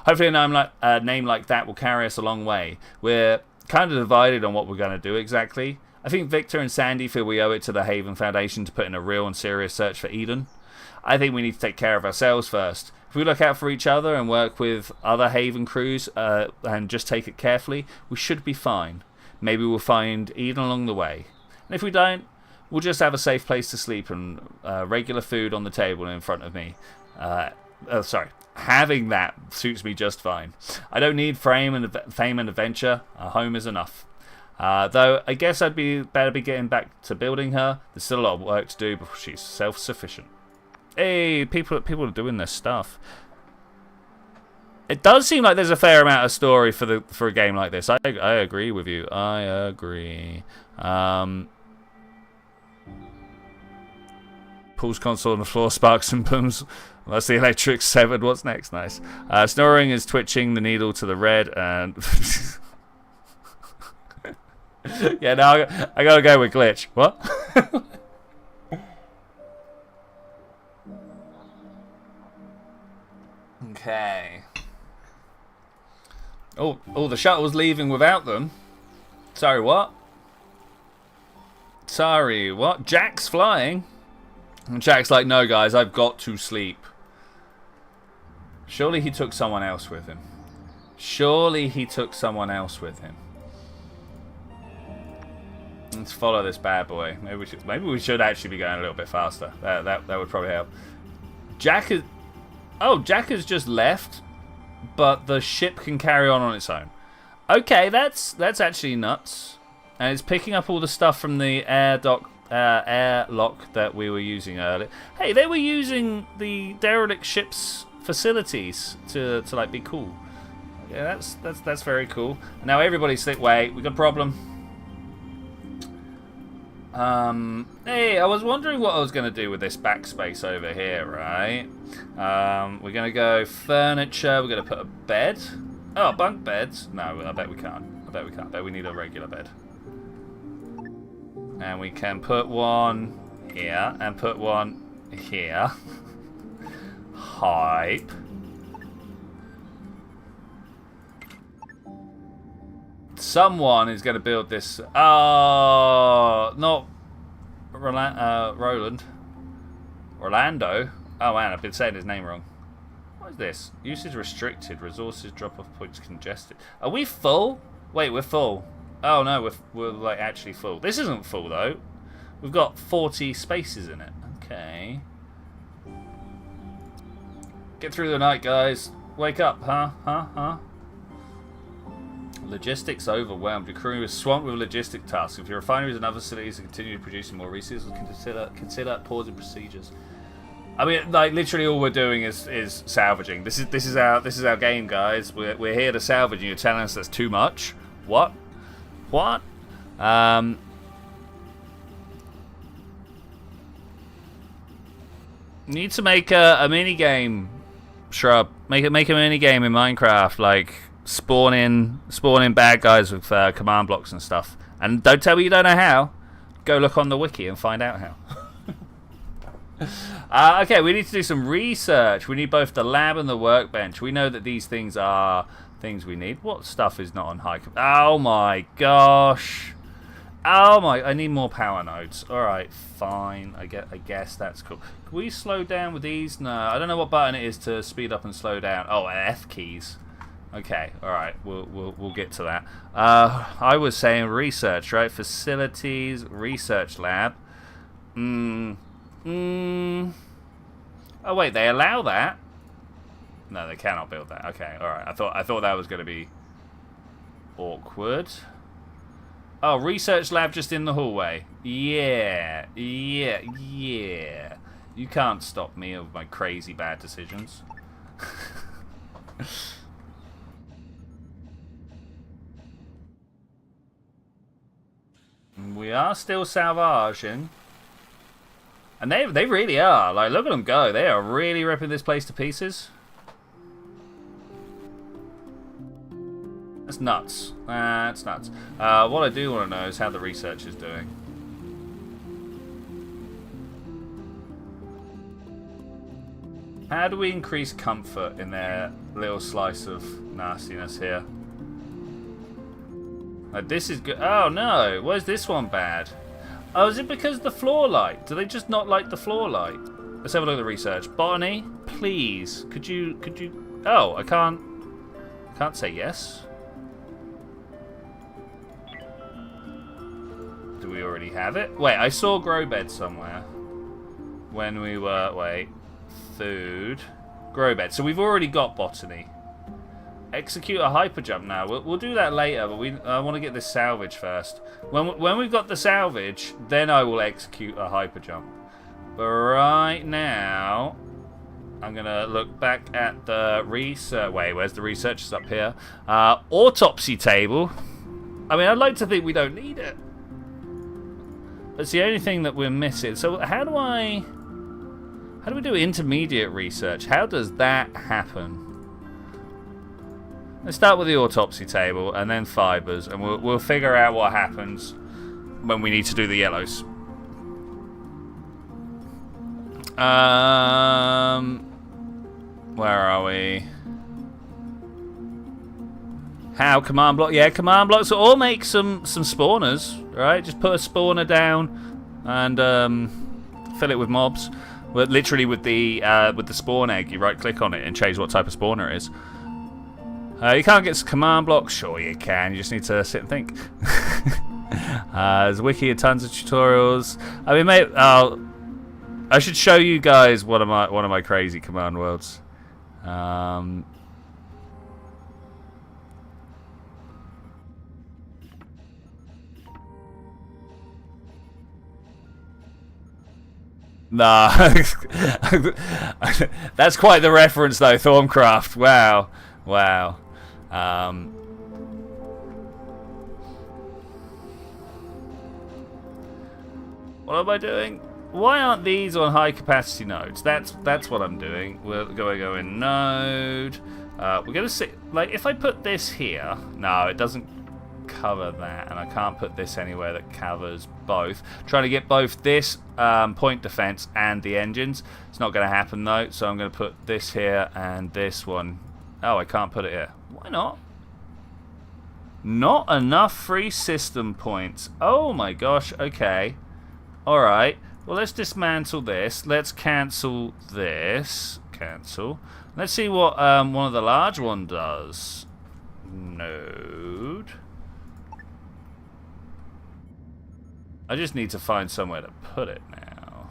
Hopefully a name like that will carry us a long way. We're kind of divided on what we're going to do exactly. I think Victor and Sandy feel we owe it to the Haven Foundation to put in a real and serious search for Eden. I think we need to take care of ourselves first. If we look out for each other and work with other Haven crews and just take it carefully, we should be fine. Maybe we'll find Eden along the way. And if we don't, we'll just have a safe place to sleep and regular food on the table in front of me. Having that suits me just fine. I don't need fame and adventure. A home is enough. Though I guess I'd better be getting back to building her. There's still a lot of work to do before she's self-sufficient. Hey, people are doing their stuff. It does seem like there's a fair amount of story for a game like this. I agree with you. I agree. Pulls console on the floor, sparks and booms. That's the electric severed. What's next? Nice. Snoring is twitching the needle to the red and... yeah, no, I gotta go with glitch. What? Okay. Oh, the shuttle's leaving without them. Sorry, what? Sorry, what? Jack's flying. And Jack's like, no, guys, I've got to sleep. Surely he took someone else with him. Surely he took someone else with him. Let's follow this bad boy. Maybe we should actually be going a little bit faster. That would probably help. Jack has just left, but the ship can carry on its own. Okay, that's actually nuts. And it's picking up all the stuff from the airlock that we were using earlier. Hey, they were using the derelict ship's facilities to like be cool. Yeah, that's very cool. Now everybody's like, wait, we got a problem. Hey, I was wondering what I was going to do with this backspace over here, right? We're going to go furniture. We're going to put a bed. Oh, bunk beds. No, I bet we can't. I bet we need a regular bed. And we can put one here and put one here. Hype. Someone is going to build this. Oh, not Roland. Orlando. Oh man, I've been saying his name wrong. What is this? Usage restricted. Resources drop off points congested. Are we full? Wait, we're full. Oh no, we're like actually full. This isn't full though. We've got 40 spaces in it. Okay. Get through the night, guys. Wake up, huh? Logistics overwhelmed. Your crew is swamped with logistic tasks. If your refineries and other facilities continue producing more resources, consider pausing procedures. I mean, like literally, all we're doing is salvaging. This is our game, guys. We're here to salvage. And you're telling us that's too much? What? What? Need to make a mini game, Shrub. Make a mini game in Minecraft, like spawn in bad guys with command blocks and stuff. And don't tell me you don't know how. Go look on the wiki and find out how. Okay, we need to do some research. We need both the lab and the workbench. We know that these things are things we need. What stuff is not on high? Oh my gosh. Oh my! I need more power nodes. All right, fine. I guess that's cool. Can we slow down with these? No, I don't know what button it is to speed up and slow down. Oh, F keys. Okay, all right. We'll get to that. I was saying research, right? Facilities, research lab. Oh wait, they allow that? No, they cannot build that. Okay, all right. I thought that was going to be awkward. Oh, research lab just in the hallway. Yeah. You can't stop me with my crazy bad decisions. We are still salvaging. And they really are. Like, look at them go. They are really ripping this place to pieces. That's nuts. That's nuts. What I do want to know is how the research is doing. How do we increase comfort in their little slice of nastiness here? This is good. Oh no, why is this one bad? Oh, is it because of the floor light? Do they just not like the floor light? Let's have a look at the research. Botany, please. Could you? Oh, I can't say yes. Do we already have it? Wait, I saw grow bed somewhere. When we were, wait, food, grow bed. So we've already got botany. Execute a hyper jump now. We'll do that later, but I want to get this salvage first. When we've got the salvage, then I will execute a hyper jump. But right now, I'm gonna look back at the research. Wait, where's the research? It's up here. Autopsy table. I mean, I'd like to think we don't need it. It's the only thing that we're missing. So how do we do intermediate research? How does that happen? Let's start with the autopsy table and then fibers, and we'll figure out what happens when we need to do the yellows. Where are we? How command block? Yeah, command blocks. Or make some spawners, right? Just put a spawner down and fill it with mobs. Well, literally with the spawn egg, you right click on it and change what type of spawner it is. You can't get command blocks. Sure you can. You just need to sit and think. There's a wiki and tons of tutorials. I mean, mate, I should show you guys one of my crazy command worlds. Nah, that's quite the reference though, Thorncraft. Wow. What am I doing? Why aren't these on high capacity nodes? That's what I'm doing. We're going to go in node. We're going to see, like, if I put this here, no, it doesn't cover that, and I can't put this anywhere that covers both. Trying to get both this point defense and the engines. It's not going to happen though, so I'm going to put this here and this one. Oh, I can't put it here. Why not? Not enough free system points. Oh my gosh, okay. Alright, well let's dismantle this. Let's cancel this. Cancel. Let's see what one of the large one does. Node. I just need to find somewhere to put it now.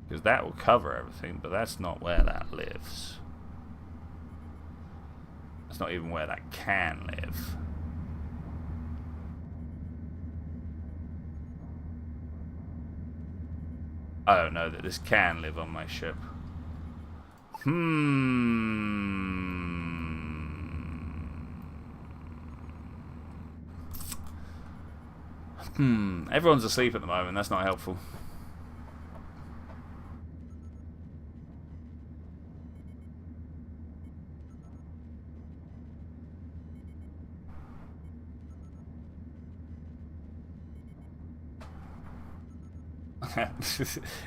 Because that will cover everything, but that's not where that lives. That's not even where that can live. I don't know that this can live on my ship. Everyone's asleep at the moment. That's not helpful.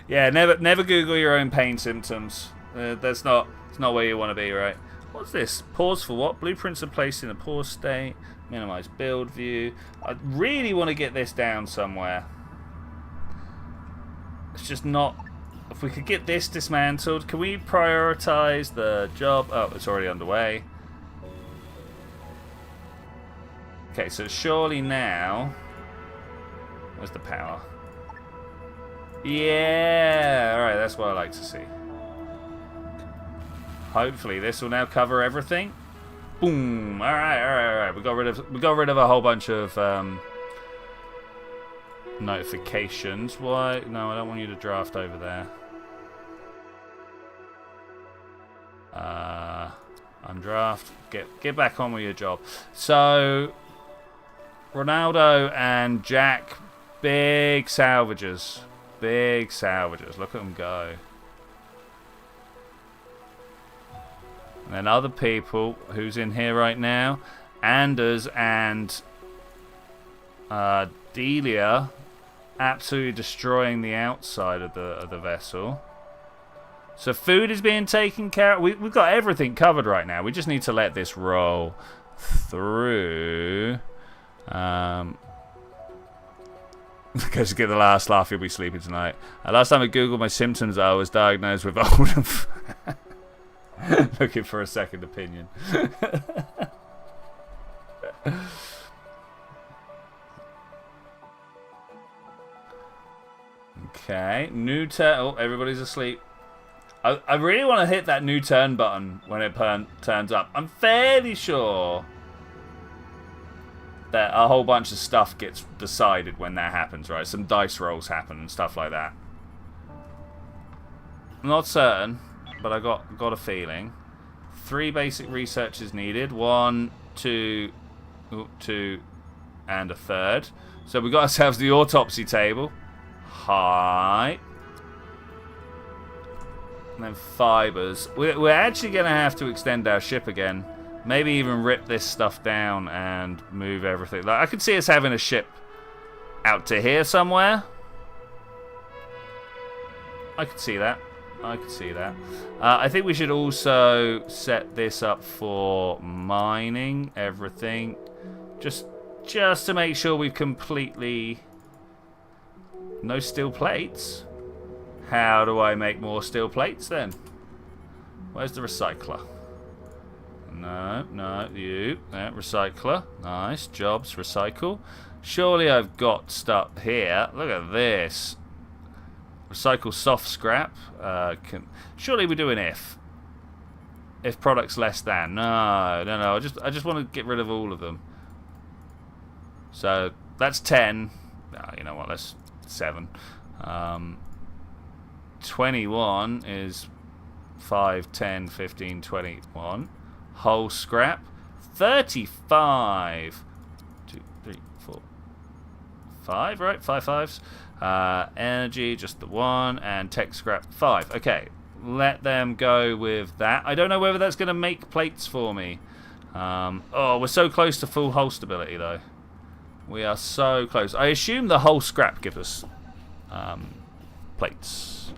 Yeah, never Google your own pain symptoms. It's not where you want to be, right? What's this? Pause for what? Blueprints are placed in a pause state. Minimize build view. I really want to get this down somewhere. It's just not... If we could get this dismantled, can we prioritize the job? Oh, it's already underway. Okay, so surely now... Where's the power? Yeah, alright, that's what I like to see. Hopefully this will now cover everything. Boom! Alright. We got rid of a whole bunch of notifications. Why? No, I don't want you to draft over there. Undraft. Get back on with your job. So Ronaldo and Jack, big salvagers. Big salvagers. Look at them go. And then other people, who's in here right now, Anders and Delia, absolutely destroying the outside of the vessel. So food is being taken care of. We've got everything covered right now. We just need to let this roll through. Because to get the last laugh, you'll be sleeping tonight. Last time I googled my symptoms, I was diagnosed with old. Looking for a second opinion. Okay, new turn. Oh, everybody's asleep. I really want to hit that new turn button when it turns up. I'm fairly sure that a whole bunch of stuff gets decided when that happens, right? Some dice rolls happen and stuff like that. I'm not certain, but I got a feeling. 3 basic research is needed. 1, 2, 2, and a third. So we got ourselves the autopsy table. Hi. And then fibers. We're actually going to have to extend our ship again. Maybe even rip this stuff down and move everything. Like, I could see us having a ship out to here somewhere. I could see that. I think we should also set this up for mining everything. Just to make sure we've completely... No steel plates? How do I make more steel plates then? Where's the recycler? No, you. Yeah, recycler. Nice. Jobs, recycle. Surely I've got stuff here. Look at this. Recycle soft scrap. Surely we're doing if. If products less than. No. I just want to get rid of all of them. So that's 10. No, you know what? That's 7. 21 is 5, 10, 15, 21. Whole scrap. 35. 2, 3, 4, 5, right? 5 fives. Energy, just the 1. And tech scrap, 5. Okay. Let them go with that. I don't know whether that's going to make plates for me. Oh, we're so close to full hull stability, though. We are so close. I assume the whole scrap gives us plates.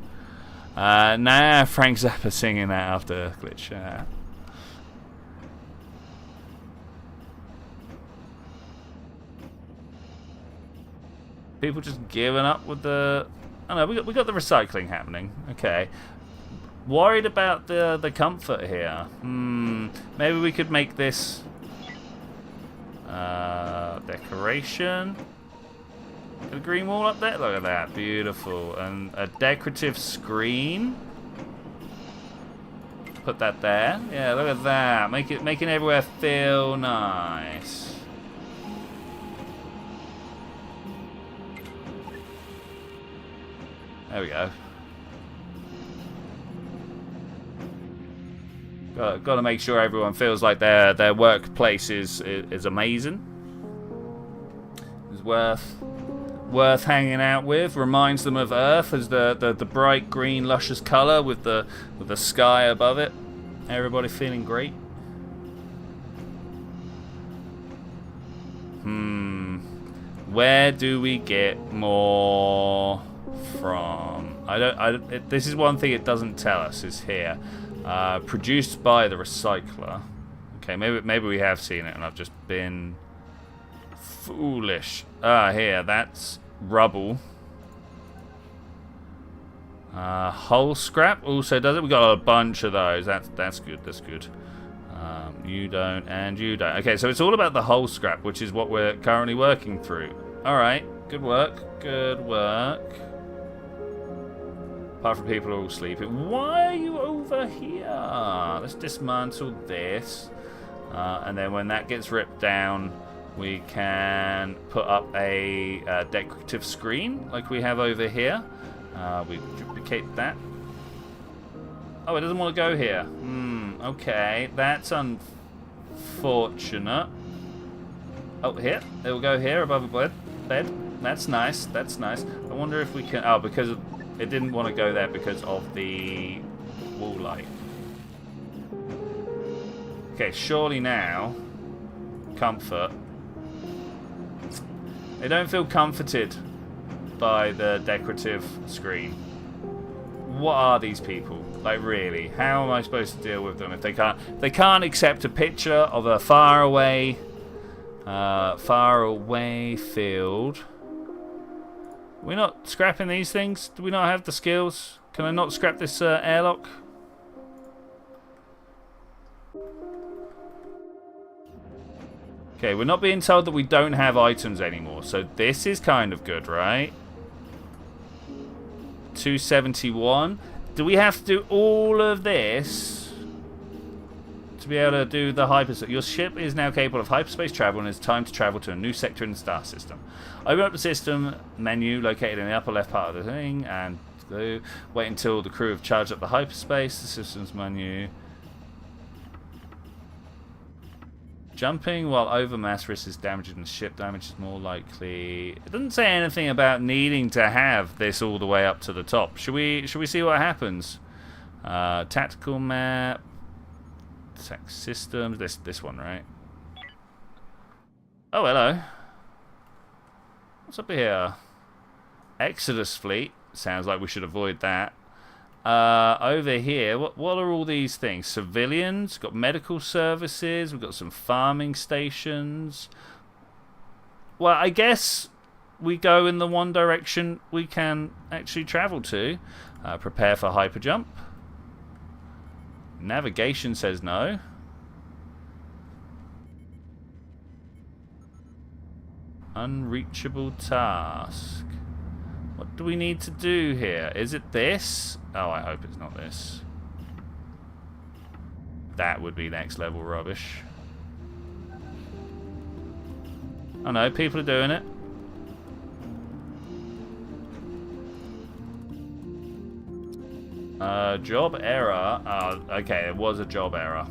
Nah, Frank Zappa singing that after glitch. People just giving up with the... Oh no, we got the recycling happening. Okay. Worried about the comfort here. Maybe we could make this decoration. Got a green wall up there. Look at that, beautiful. And a decorative screen. Put that there. Yeah, look at that. Making everywhere feel nice. There we go. Got to make sure everyone feels like their workplace is amazing. Is worth hanging out with. Reminds them of Earth as the bright green luscious colour with the sky above it. Everybody feeling great. Where do we get more from? This is one thing it doesn't tell us. Is here. Produced by the recycler. Okay, maybe we have seen it and I've just been foolish. Here, that's rubble. Hull scrap also does it. We got a bunch of those. That's good. That's good. You don't and you don't. Okay, so it's all about the hull scrap, which is what we're currently working through. All right, good work. Good work. Apart from people are all sleeping. Why are you over here? Let's dismantle this. And then when that gets ripped down, we can put up a decorative screen like we have over here. We duplicate that. Oh, it doesn't want to go here. Okay, that's unfortunate. Oh, here. It will go here above the bed. That's nice. That's nice. I wonder if we can... Oh, because it didn't want to go there because of the wall light. Okay, surely now... Comfort. They don't feel comforted by the decorative screen. What are these people? Like, really? How am I supposed to deal with them if they can't accept a picture of a far away field? We're not scrapping these things? Do we not have the skills? Can I not scrap this airlock? Okay, we're not being told that we don't have items anymore, so this is kind of good, right? 271. Do we have to do all of this to be able to do the hyperspace? Your ship is now capable of hyperspace travel and it's time to travel to a new sector in the star system. Open up the system menu located in the upper left part of the thing and go. Wait until the crew have charged up the hyperspace. The systems menu. Jumping while overmass risks damaging the ship. Damage is more likely. It doesn't say anything about needing to have this all the way up to the top. Should we see what happens? Tactical map. Attack systems. This one, right? Oh, hello. What's up here? Exodus fleet. Sounds like we should avoid that. Over here, what are all these things? Civilians, got medical services, we've got some farming stations. Well, I guess we go in the one direction we can actually travel to. Prepare for hyperjump. Navigation says no. Unreachable task. What do we need to do here? Is it this? Oh, I hope it's not this. That would be next level rubbish. Oh no, people are doing it. Job error. Oh, okay, it was a job error.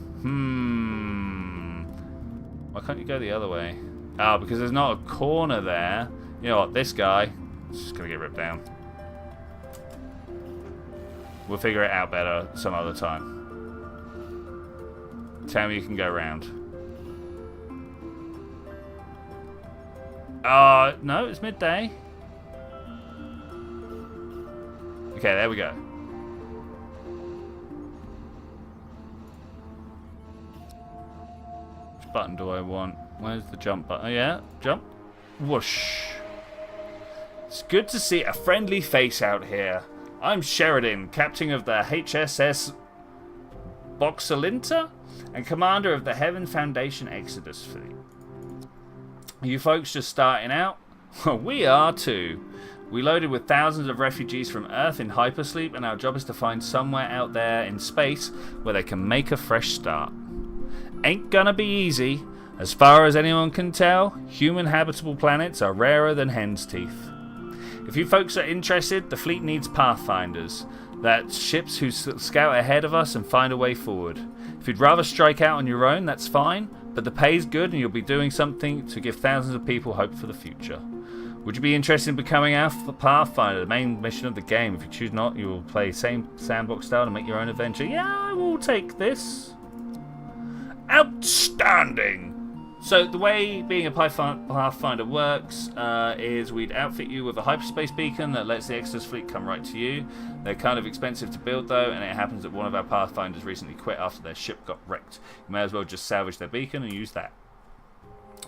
Why can't you go the other way? Oh, because there's not a corner there. You know what, this guy... It's just gonna get ripped down. We'll figure it out better some other time. Tell me you can go around. No, it's midday. Okay, there we go. Which button do I want? Where's the jump button? Oh, yeah, jump. Whoosh. It's good to see a friendly face out here. I'm Sheridan, captain of the HSS Boxalinta and commander of the Heaven Foundation Exodus fleet. You folks just starting out? Well, we are too. We loaded with thousands of refugees from Earth in hypersleep, and our job is to find somewhere out there in space where they can make a fresh start. Ain't gonna be easy. As far as anyone can tell, human habitable planets are rarer than hen's teeth. If you folks are interested, the fleet needs pathfinders. That's ships who scout ahead of us and find a way forward. If you'd rather strike out on your own, that's fine, but the pay's good and you'll be doing something to give thousands of people hope for the future. Would you be interested in becoming our Pathfinder, the main mission of the game? If you choose not, you will play same sandbox style and make your own adventure. Yeah, I will take this. Outstanding! So the way being a Pathfinder works is we'd outfit you with a hyperspace beacon that lets the Exodus fleet come right to you. They're kind of expensive to build though, and it happens that one of our Pathfinders recently quit after their ship got wrecked. You may as well just salvage their beacon and use that.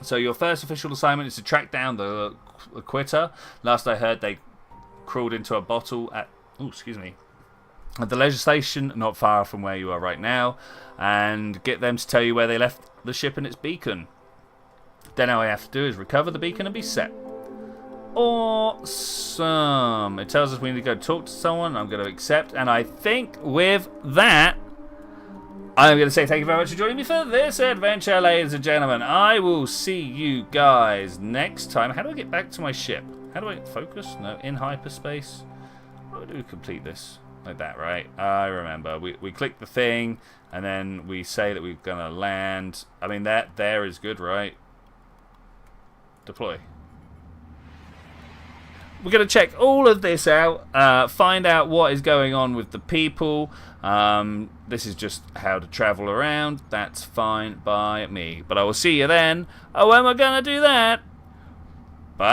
So your first official assignment is to track down the quitter. Last I heard, they crawled into a bottle at the leisure station, not far from where you are right now, and get them to tell you where they left the ship and its beacon. Then all I have to do is recover the beacon and be set. Awesome. It tells us we need to go talk to someone. I'm going to accept, and I think with that, I'm going to say thank you very much for joining me for this adventure, ladies and gentlemen. I will see you guys next time. How do I get back to my ship? How do I focus? No, in hyperspace. How do we complete this? Like that, right? I remember. We click the thing, and then we say that we're going to land. I mean, that there is good, right? Deploy. We're going to check all of this out, find out what is going on with the people. This is just how to travel around. That's fine by me. But I will see you then. Oh, when we're going to do that. Bye.